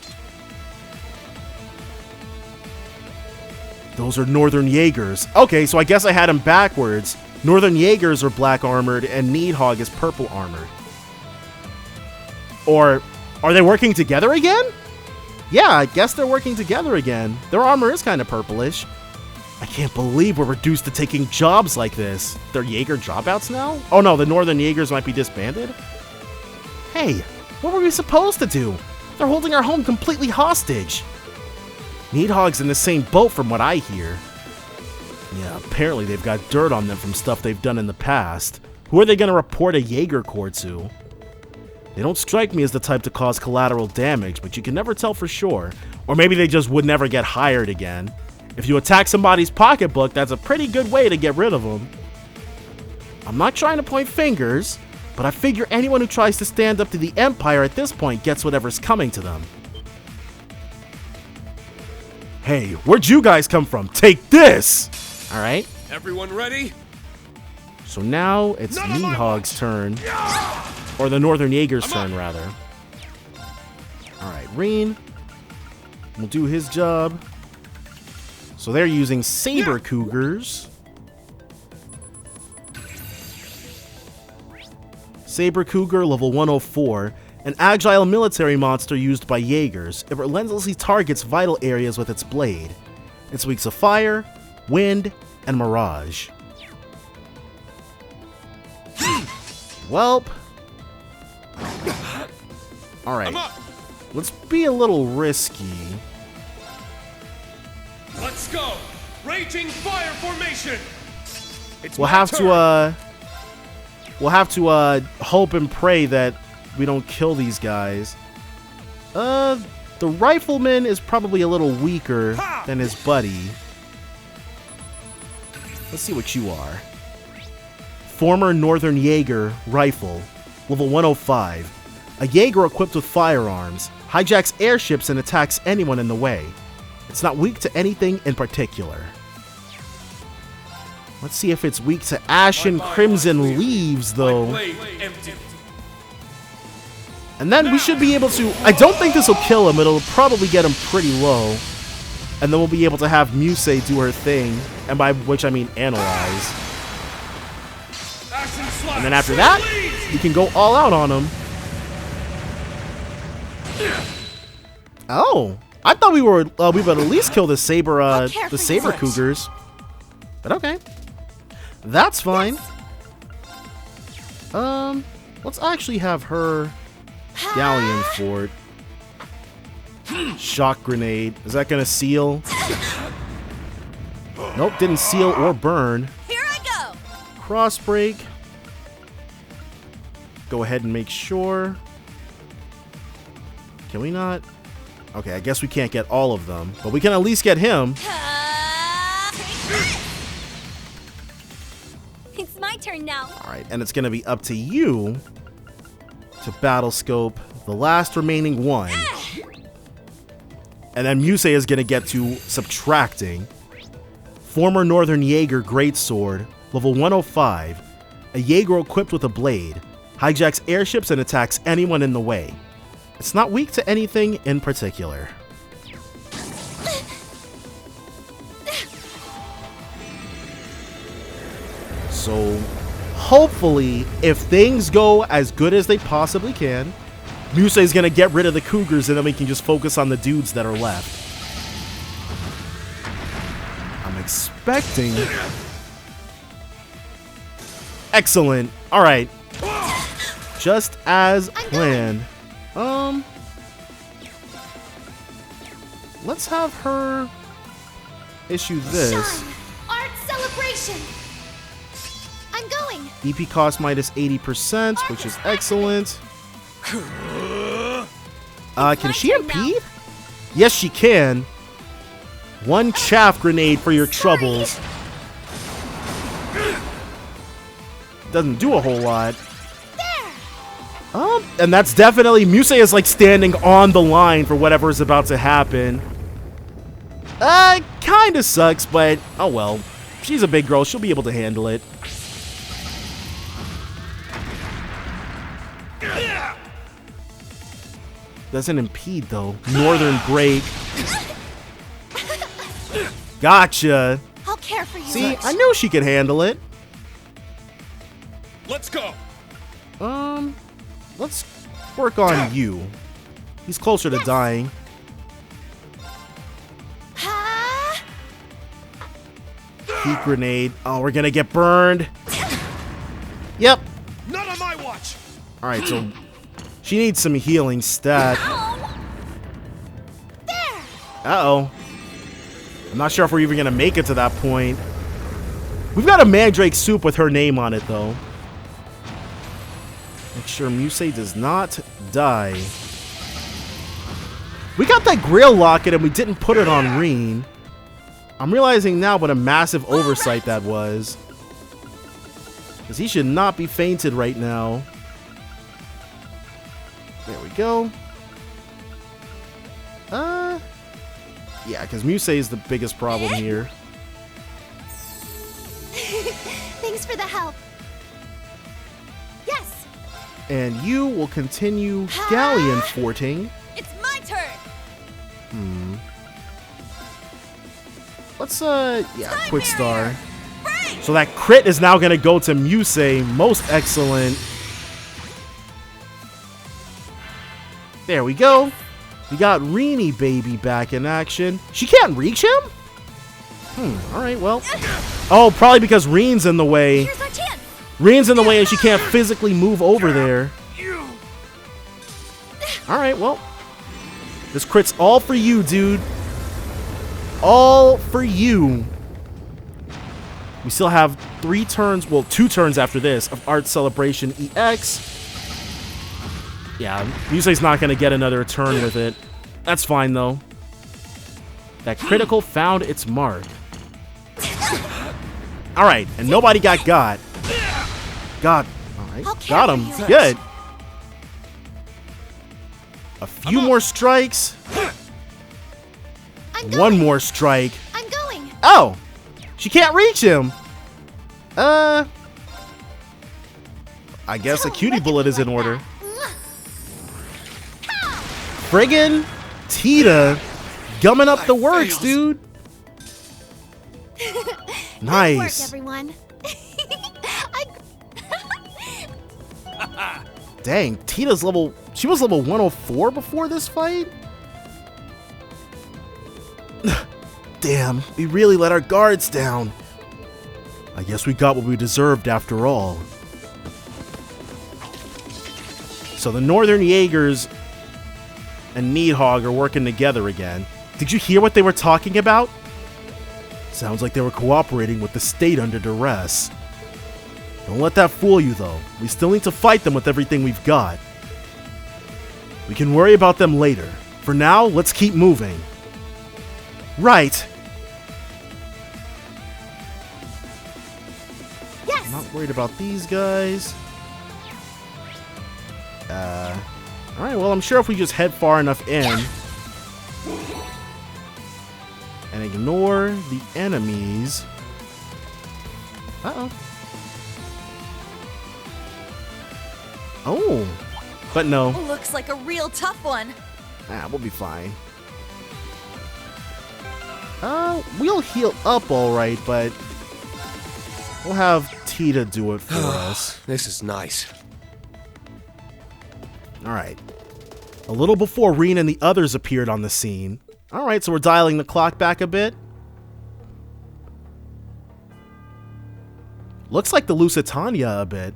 Speaker 1: Those are Northern Jaegers. Okay, so I guess I had them backwards. Northern Jaegers are black armored and Needhog is purple armored. Or are they working together again? Yeah, I guess they're working together again. Their armor is kind of purplish. I can't believe we're reduced to taking jobs like this. They're Jaeger dropouts now? Oh no, the Northern Jaegers might be disbanded? Hey, what were we supposed to do? They're holding our home completely hostage. Needhog's in the same boat from what I hear. Yeah, apparently they've got dirt on them from stuff they've done in the past. Who are they going to report a Jaeger Corps to? They don't strike me as the type to cause collateral damage, but you can never tell for sure. Or maybe they just would never get hired again. If you attack somebody's pocketbook, that's a pretty good way to get rid of them. I'm not trying to point fingers, but I figure anyone who tries to stand up to the Empire at this point gets whatever's coming to them. Hey, where'd you guys come from? Take this! Alright.
Speaker 6: Everyone ready?
Speaker 1: So now it's Needhog's turn. Or the Northern Jaeger's turn, rather. Alright, Reen will do his job. So they're using Saber Cougars. Saber Cougar, level 104. An agile military monster used by Jaegers. It relentlessly targets vital areas with its blade. It's weak to fire, wind, and mirage. Welp. Alright. Let's be a little risky.
Speaker 6: Let's go! Raging fire formation!
Speaker 1: We'll have to hope and pray that we don't kill these guys. The rifleman is probably a little weaker than his buddy. Let's see what you are. Former Northern Jaeger rifle, level 105. A Jaeger equipped with firearms, hijacks airships and attacks anyone in the way. It's not weak to anything in particular. Let's see if it's weak to ashen crimson leaves, though. And then we should be able to... I don't think this will kill him. It'll probably get him pretty low. And then we'll be able to have Musei do her thing. And by which I mean analyze. And then after that, you can go all out on him. Oh, I thought we would at least kill the Saber Cougars. But okay. That's fine. Let's actually have her galleon fort. Shock grenade. Is that gonna seal? Nope, didn't seal or burn.
Speaker 8: Here I go.
Speaker 1: Cross break. Go ahead and make sure. Can we not? Okay, I guess we can't get all of them, but we can at least get him.
Speaker 4: It's my turn now.
Speaker 1: Alright, and it's gonna be up to you to battle scope the last remaining one. And then Musei is gonna get to subtracting. Former Northern Jaeger Greatsword, level 105. A Jaeger equipped with a blade. Hijacks airships and attacks anyone in the way. It's not weak to anything in particular. So, hopefully, if things go as good as they possibly can, Musei's gonna get rid of the Cougars and then we can just focus on the dudes that are left. I'm expecting... Excellent. Alright. Just as planned. Let's have her issue this.
Speaker 4: Art celebration. I'm going.
Speaker 1: EP cost minus 80%, which is excellent. Can she impede? Yes, she can. One chaff grenade for your troubles. Doesn't do a whole lot. And that's definitely... Musei is like standing on the line for whatever is about to happen. Kinda sucks, but oh well. She's a big girl. She'll be able to handle it. Doesn't impede, though. Northern break. Gotcha.
Speaker 4: I'll care for you.
Speaker 1: See, I knew she could handle it.
Speaker 6: Let's go.
Speaker 1: Let's work on you. He's closer to dying. Heat grenade. Oh, we're gonna get burned. Yep.
Speaker 6: Not on my watch.
Speaker 1: All right, so she needs some healing stat. Uh-oh. I'm not sure if we're even gonna make it to that point. We've got a mandrake soup with her name on it, though. Make sure Musei does not die. We got that Grail locket and we didn't put it on Reen. I'm realizing now what a massive oversight that was. Because he should not be fainted right now. There we go. Yeah, because Musei is the biggest problem here.
Speaker 4: Thanks for the help. Yes.
Speaker 1: And you will continue galleon forting.
Speaker 8: It's my turn.
Speaker 1: Let's quick star. So that crit is now gonna go to Musei. Most excellent. There we go. We got Reenie Baby back in action. She can't reach him? Alright, well. Oh, probably because Reen's in the way.
Speaker 8: Here's our chance.
Speaker 1: Reen's in the way and she can't physically move over there. Alright, well. This crit's all for you, dude. All for you. We still have 3 turns, well, 2 turns after this of Art Celebration EX. Yeah, Musei's not going to get another turn with it. That's fine, though. That critical found its mark. Alright, and nobody got. Alright, got him. Good. A few more strikes. One more strike.
Speaker 4: I'm going.
Speaker 1: Oh! She can't reach him! I guess a cutie bullet is in order. Friggin' Tita gumming up the works, dude. Nice.
Speaker 4: Good work, everyone.
Speaker 1: Dang, Tita's level... She was level 104 before this fight? Damn, we really let our guards down. I guess we got what we deserved after all. So the Northern Jaegers and Needhog are working together again. Did you hear what they were talking about? Sounds like they were cooperating with the state under duress. Don't let that fool you, though. We still need to fight them with everything we've got. We can worry about them later. For now, let's keep moving. Right.
Speaker 4: Yes.
Speaker 1: I'm not worried about these guys. Alright, well, I'm sure if we just head far enough in and ignore the enemies. Uh-oh. Oh. But no.
Speaker 8: Looks like a real tough one.
Speaker 1: We'll be fine. We'll heal up alright, but we'll have Tita do it for us.
Speaker 10: This is nice.
Speaker 1: Alright. A little before Reen and the others appeared on the scene. Alright, so we're dialing the clock back a bit. Looks like the Lusitania a bit.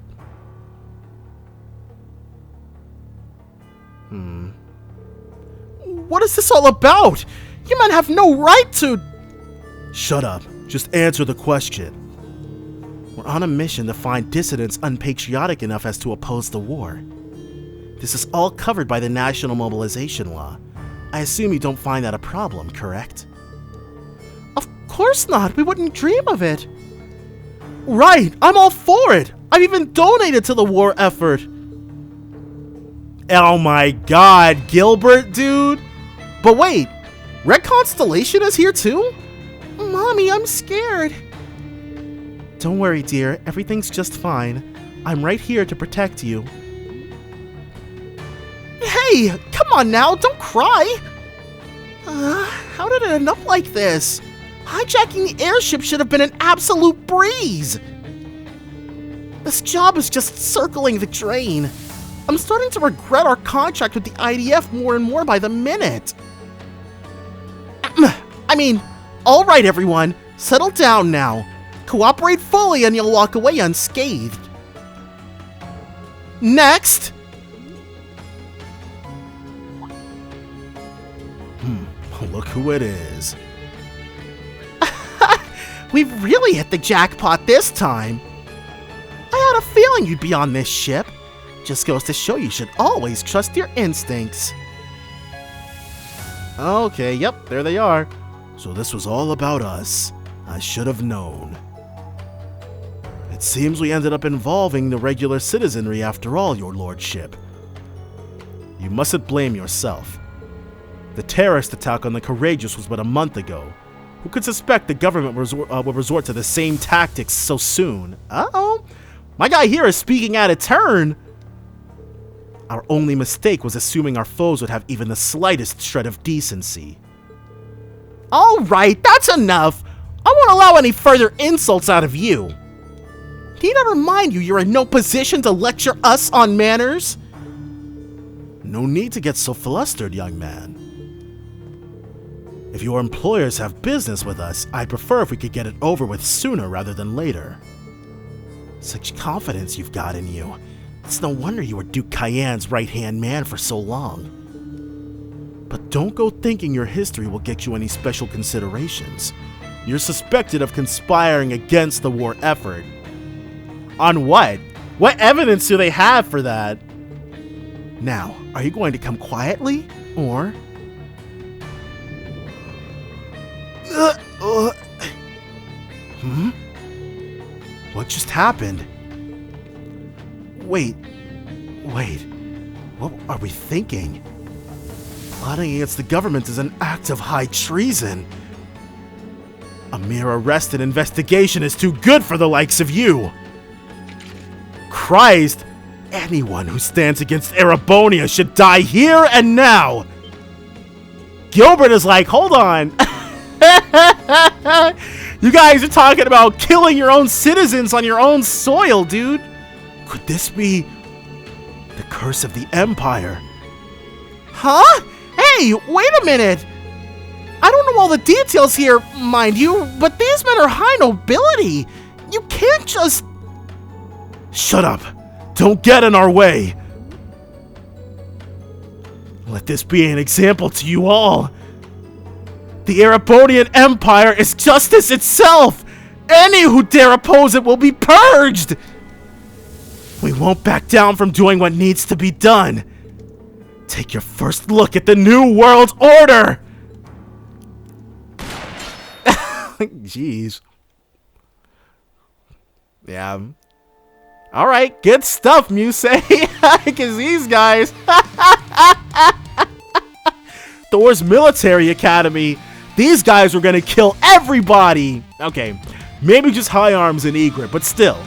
Speaker 1: What is this all about? You men have no right to... Shut up. Just answer the question. We're on a mission to find dissidents unpatriotic enough as to oppose the war. This is all covered by the National Mobilization Law. I assume you don't find that a problem, correct? Of course not. We wouldn't dream of it. Right. I'm all for it. I've even donated to the war effort. Oh my god, Gilbert, dude. But wait, Red Constellation is here too? Mommy, I'm scared. Don't worry, dear. Everything's just fine. I'm right here to protect you. Hey, come on now, don't cry. How did it end up like this? Hijacking the airship should have been an absolute breeze. This job is just circling the drain. I'm starting to regret our contract with the IDF more and more by the minute. I mean, all right, everyone, settle down now. Cooperate fully and you'll walk away unscathed. Next! Look who it is. We've really hit the jackpot this time. I had a feeling you'd be on this ship. Just goes to show you should always trust your instincts. Okay, yep, there they are. So this was all about us. I should have known. It seems we ended up involving the regular citizenry after all, your lordship. You mustn't blame yourself. The terrorist attack on the courageous was but a month ago. Who could suspect the government will resort to the same tactics so soon? Uh-oh. My guy here is speaking out of turn. Our only mistake was assuming our foes would have even the slightest shred of decency. All right, that's enough. I won't allow any further insults out of you. Need I remind you, you're in no position to lecture us on manners? No need to get so flustered, young man. If your employers have business with us, I'd prefer if we could get it over with sooner rather than later. Such confidence you've got in you. It's no wonder you were Duke Cayenne's right-hand man for so long. But don't go thinking your history will get you any special considerations. You're suspected of conspiring against the war effort. On what? What evidence do they have for that? Now, are you going to come quietly, or... What just happened? Wait. What are we thinking? Plotting against the government is an act of high treason. A mere arrest and investigation is too good for the likes of you. Christ! Anyone who stands against Erebonia should die here and now! Gilbert is like, hold on. You guys are talking about killing your own citizens on your own soil, dude. Could this be the curse of the Empire? Huh? Hey, wait a minute. I don't know all the details here, mind you, but these men are high nobility. You can't just... Shut up. Don't get in our way. Let this be an example to you all. The Erebonian Empire is justice itself. Any who dare oppose it will be purged. We won't back down from doing what needs to be done. Take your first look at the New World Order. Jeez. Yeah. All right, good stuff, Musei. Because these guys... Thor's military academy. These guys were going to kill everybody. Okay, maybe just high arms and egret, but still.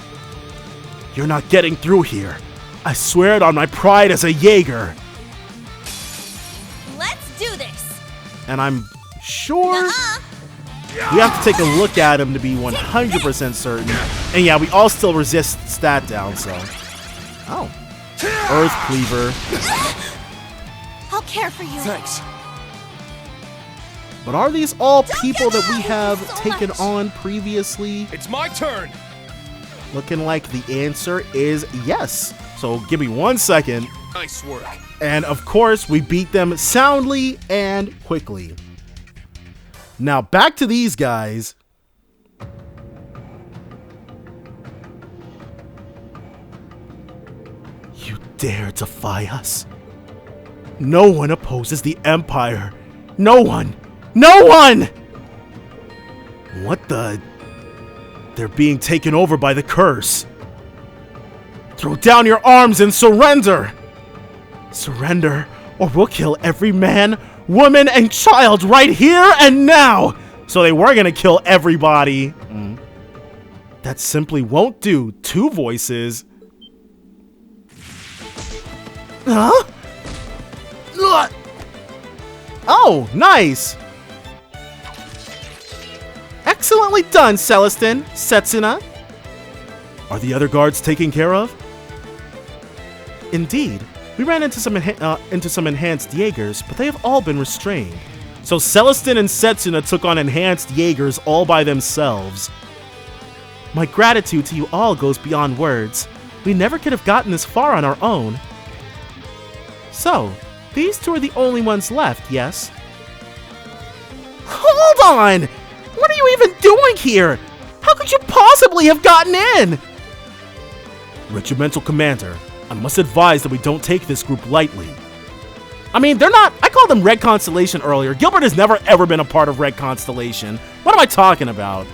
Speaker 1: You're not getting through here. I swear it on my pride as a Jaeger.
Speaker 8: Let's do this.
Speaker 1: And I'm sure we have to take a look at him to be 100% certain. And yeah, we all still resist stat down, so. Oh. Earth Cleaver.
Speaker 8: I'll care for you.
Speaker 10: Thanks.
Speaker 1: But are these all people that we have taken on previously?
Speaker 6: It's my turn.
Speaker 1: Looking like the answer is yes. So give me 1 second.
Speaker 6: Nice work.
Speaker 1: And of course, we beat them soundly and quickly. Now back to these guys. You dare defy us? No one opposes the Empire. No one! No one! What the... They're being taken over by the curse. Throw down your arms and surrender! Surrender, or we'll kill every man, woman, and child right here and now! So they were gonna kill everybody. That simply won't do. 2 voices. Huh? Ugh. Oh, nice! Excellently done, Celestin, Setsuna. Are the other guards taken care of? Indeed. We ran into some enhanced Jaegers, but they have all been restrained. So Celestin and Setsuna took on enhanced Jaegers all by themselves. My gratitude to you all goes beyond words. We never could have gotten this far on our own. So, these 2 are the only ones left, yes? Hold on! What are you even doing here? How could you possibly have gotten in? Regimental Commander, I must advise that we don't take this group lightly. I mean, they're not... I called them Red Constellation earlier. Gilbert has never ever been a part of Red Constellation. What am I talking about?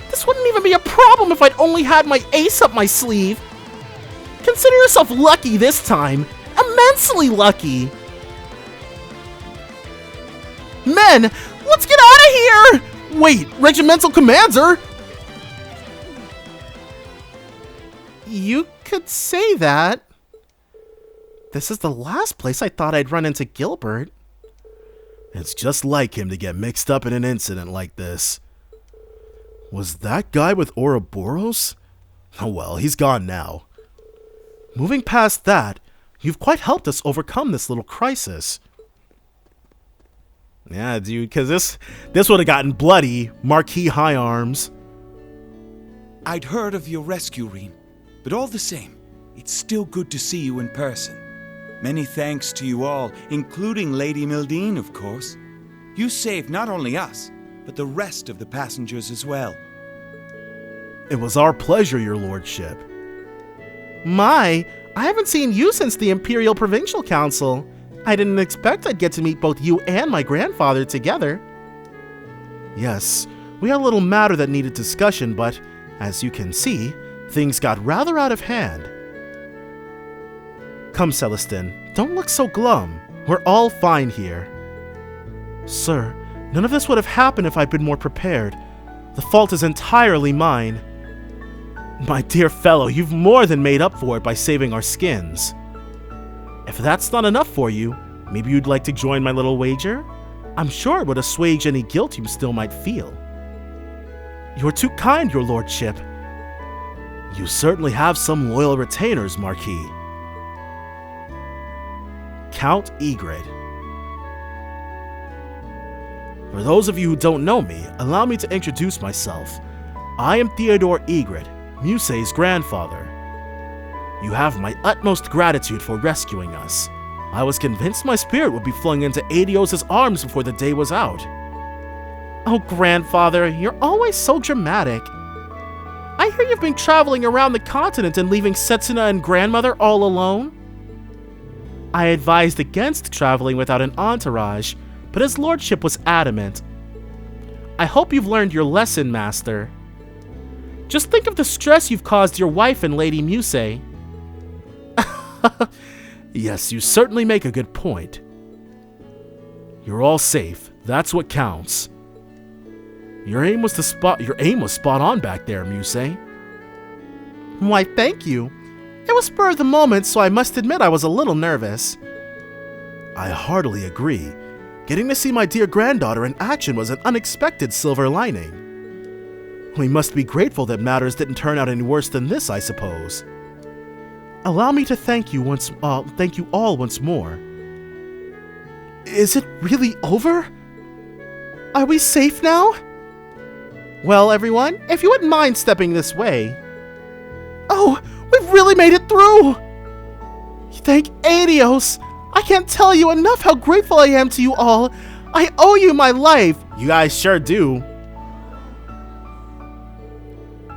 Speaker 1: This wouldn't even be a problem if I'd only had my ace up my sleeve. Consider yourself lucky this time. Immensely lucky. Men, let's get out of here! Wait, regimental commander? You could say that. This is the last place I thought I'd run into Gilbert. It's just like him to get mixed up in an incident like this. Was that guy with Ouroboros? Oh well, he's gone now. Moving past that, you've quite helped us overcome this little crisis. Yeah, dude, because this would have gotten bloody. Marquis High Arms.
Speaker 11: I'd heard of your rescue, Reem, but all the same, it's still good to see you in person. Many thanks to you all, including Lady Mildine, of course. You saved not only us, but the rest of the passengers as well.
Speaker 1: It was our pleasure, your lordship. My, I haven't seen you since the Imperial Provincial Council. I didn't expect I'd get to meet both you and my grandfather together. Yes, we had a little matter that needed discussion, but as you can see, things got rather out of hand. Come, Celestin, don't look so glum. We're all fine here. Sir, none of this would have happened if I'd been more prepared. The fault is entirely mine. My dear fellow, you've more than made up for it by saving our skins. If that's not enough for you, maybe you'd like to join my little wager? I'm sure it would assuage any guilt you still might feel. You're too kind, your lordship. You certainly have some loyal retainers, Marquis. Count Egrid. For those of you who don't know me, allow me to introduce myself. I am Theodore Egrid, Musse's grandfather. You have my utmost gratitude for rescuing us. I was convinced my spirit would be flung into Adios' arms before the day was out. Oh, grandfather, you're always so dramatic. I hear you've been traveling around the continent and leaving Setsuna and grandmother all alone. I advised against traveling without an entourage, but his lordship was adamant. I hope you've learned your lesson, master. Just think of the stress you've caused your wife and Lady Musse. Yes, you certainly make a good point. You're all safe. That's what counts. Your aim was spot on back there, Musse. Why, thank you. It was spur of the moment, so I must admit I was a little nervous. I heartily agree. Getting to see my dear granddaughter in action was an unexpected silver lining. We must be grateful that matters didn't turn out any worse than this, I suppose. Allow me to thank you all once more. Is it really over? Are we safe now? Well, everyone, if you wouldn't mind stepping this way. Oh, we've really made it through! Thank Adios! I can't tell you enough how grateful I am to you all. I owe you my life. You guys sure do.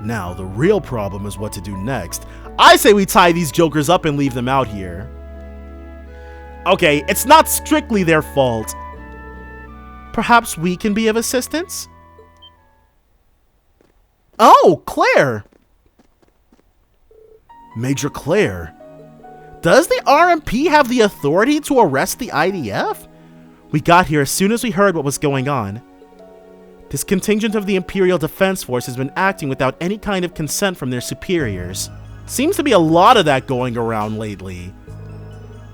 Speaker 1: Now, the real problem is what to do next. I say we tie these jokers up and leave them out here. Okay, it's not strictly their fault. Perhaps we can be of assistance? Oh, Claire! Major Claire. Does the RMP have the authority to arrest the IDF? We got here as soon as we heard what was going on. This contingent of the Imperial Defense Force has been acting without any kind of consent from their superiors. Seems to be a lot of that going around lately.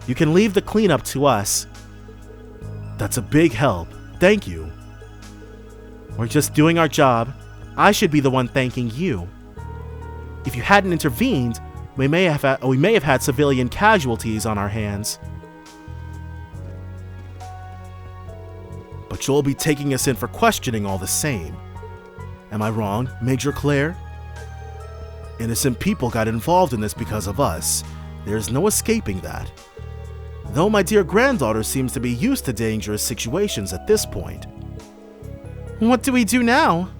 Speaker 1: You can leave the cleanup to us. That's a big help. Thank you. We're just doing our job. I should be the one thanking you. If you hadn't intervened, we may have had civilian casualties on our hands. But you'll be taking us in for questioning all the same. Am I wrong, Major Claire? Innocent people got involved in this because of us. There's no escaping that. Though my dear granddaughter seems to be used to dangerous situations at this point. What do we do now?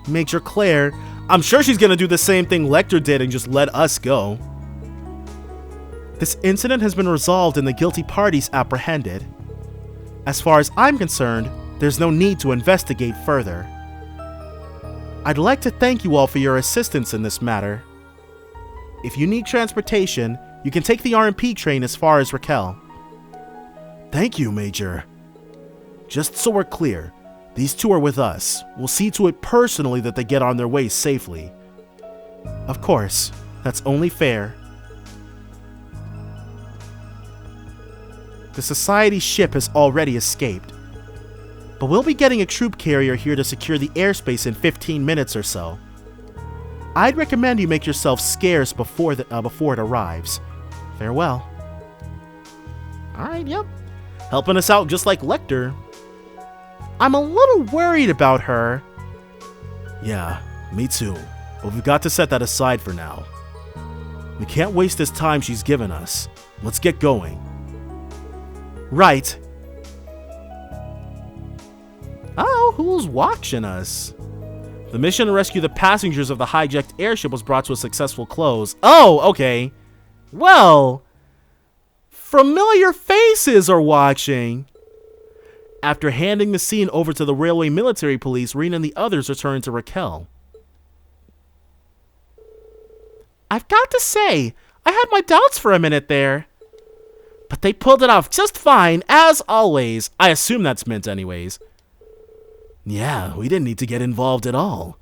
Speaker 1: Major Claire, I'm sure she's gonna do the same thing Lecter did and just let us go. This incident has been resolved and the guilty parties apprehended. As far as I'm concerned, there's no need to investigate further. I'd like to thank you all for your assistance in this matter. If you need transportation, you can take the RMP train as far as Raquel. Thank you, Major. Just so we're clear, these two are with us. We'll see to it personally that they get on their way safely. Of course, that's only fair. The Society ship has already escaped, but we'll be getting a troop carrier here to secure the airspace in 15 minutes or so. I'd recommend you make yourself scarce before it arrives. Farewell. Alright, yep. Helping us out just like Lecter. I'm a little worried about her. Yeah, me too. But we've got to set that aside for now. We can't waste this time she's given us. Let's get going. Right. Oh, who's watching us? The mission to rescue the passengers of the hijacked airship was brought to a successful close. Oh, okay. Well, familiar faces are watching. After handing the scene over to the railway military police, Rena and the others returned to Raquel. I've got to say, I had my doubts for a minute there. But they pulled it off just fine, as always. I assume that's meant anyways. Yeah, we didn't need to get involved at all.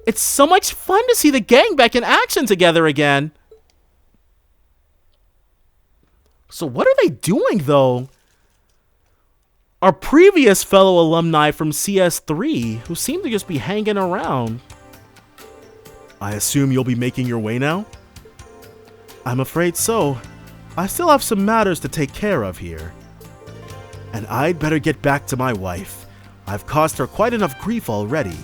Speaker 1: It's so much fun to see the gang back in action together again. So what are they doing, though? Our previous fellow alumni from CS3, who seem to just be hanging around. I assume you'll be making your way now? I'm afraid so. I still have some matters to take care of here. And I'd better get back to my wife. I've caused her quite enough grief already.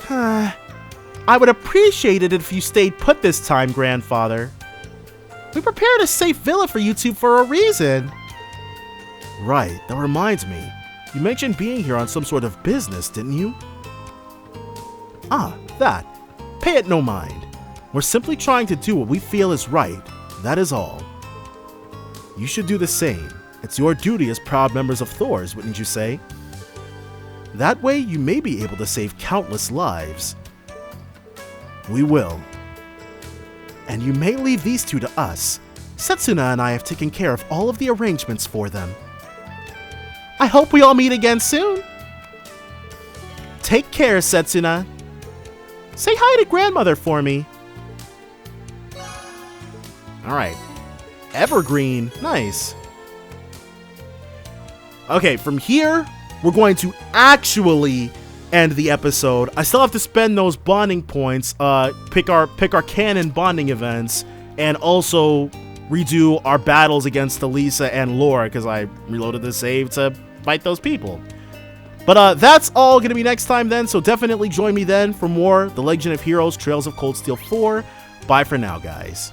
Speaker 1: I would appreciate it if you stayed put this time, Grandfather. We prepared a safe villa for you two for a reason. Right, that reminds me. You mentioned being here on some sort of business, didn't you? Ah, that. Pay it no mind. We're simply trying to do what we feel is right. That is all. You should do the same. It's your duty as proud members of Thor's, wouldn't you say? That way, you may be able to save countless lives. We will. And you may leave these two to us. Setsuna and I have taken care of all of the arrangements for them. I hope we all meet again soon. Take care, Setsuna. Say hi to Grandmother for me. Alright. Evergreen. Nice. Okay, from here, we're going to actually end the episode. I still have to spend those bonding points, pick our canon bonding events, and also redo our battles against Elisa and Laura, because I reloaded the save to fight those people. But that's all going to be next time then, so definitely join me then for more The Legend of Heroes Trails of Cold Steel 4. Bye for now, guys.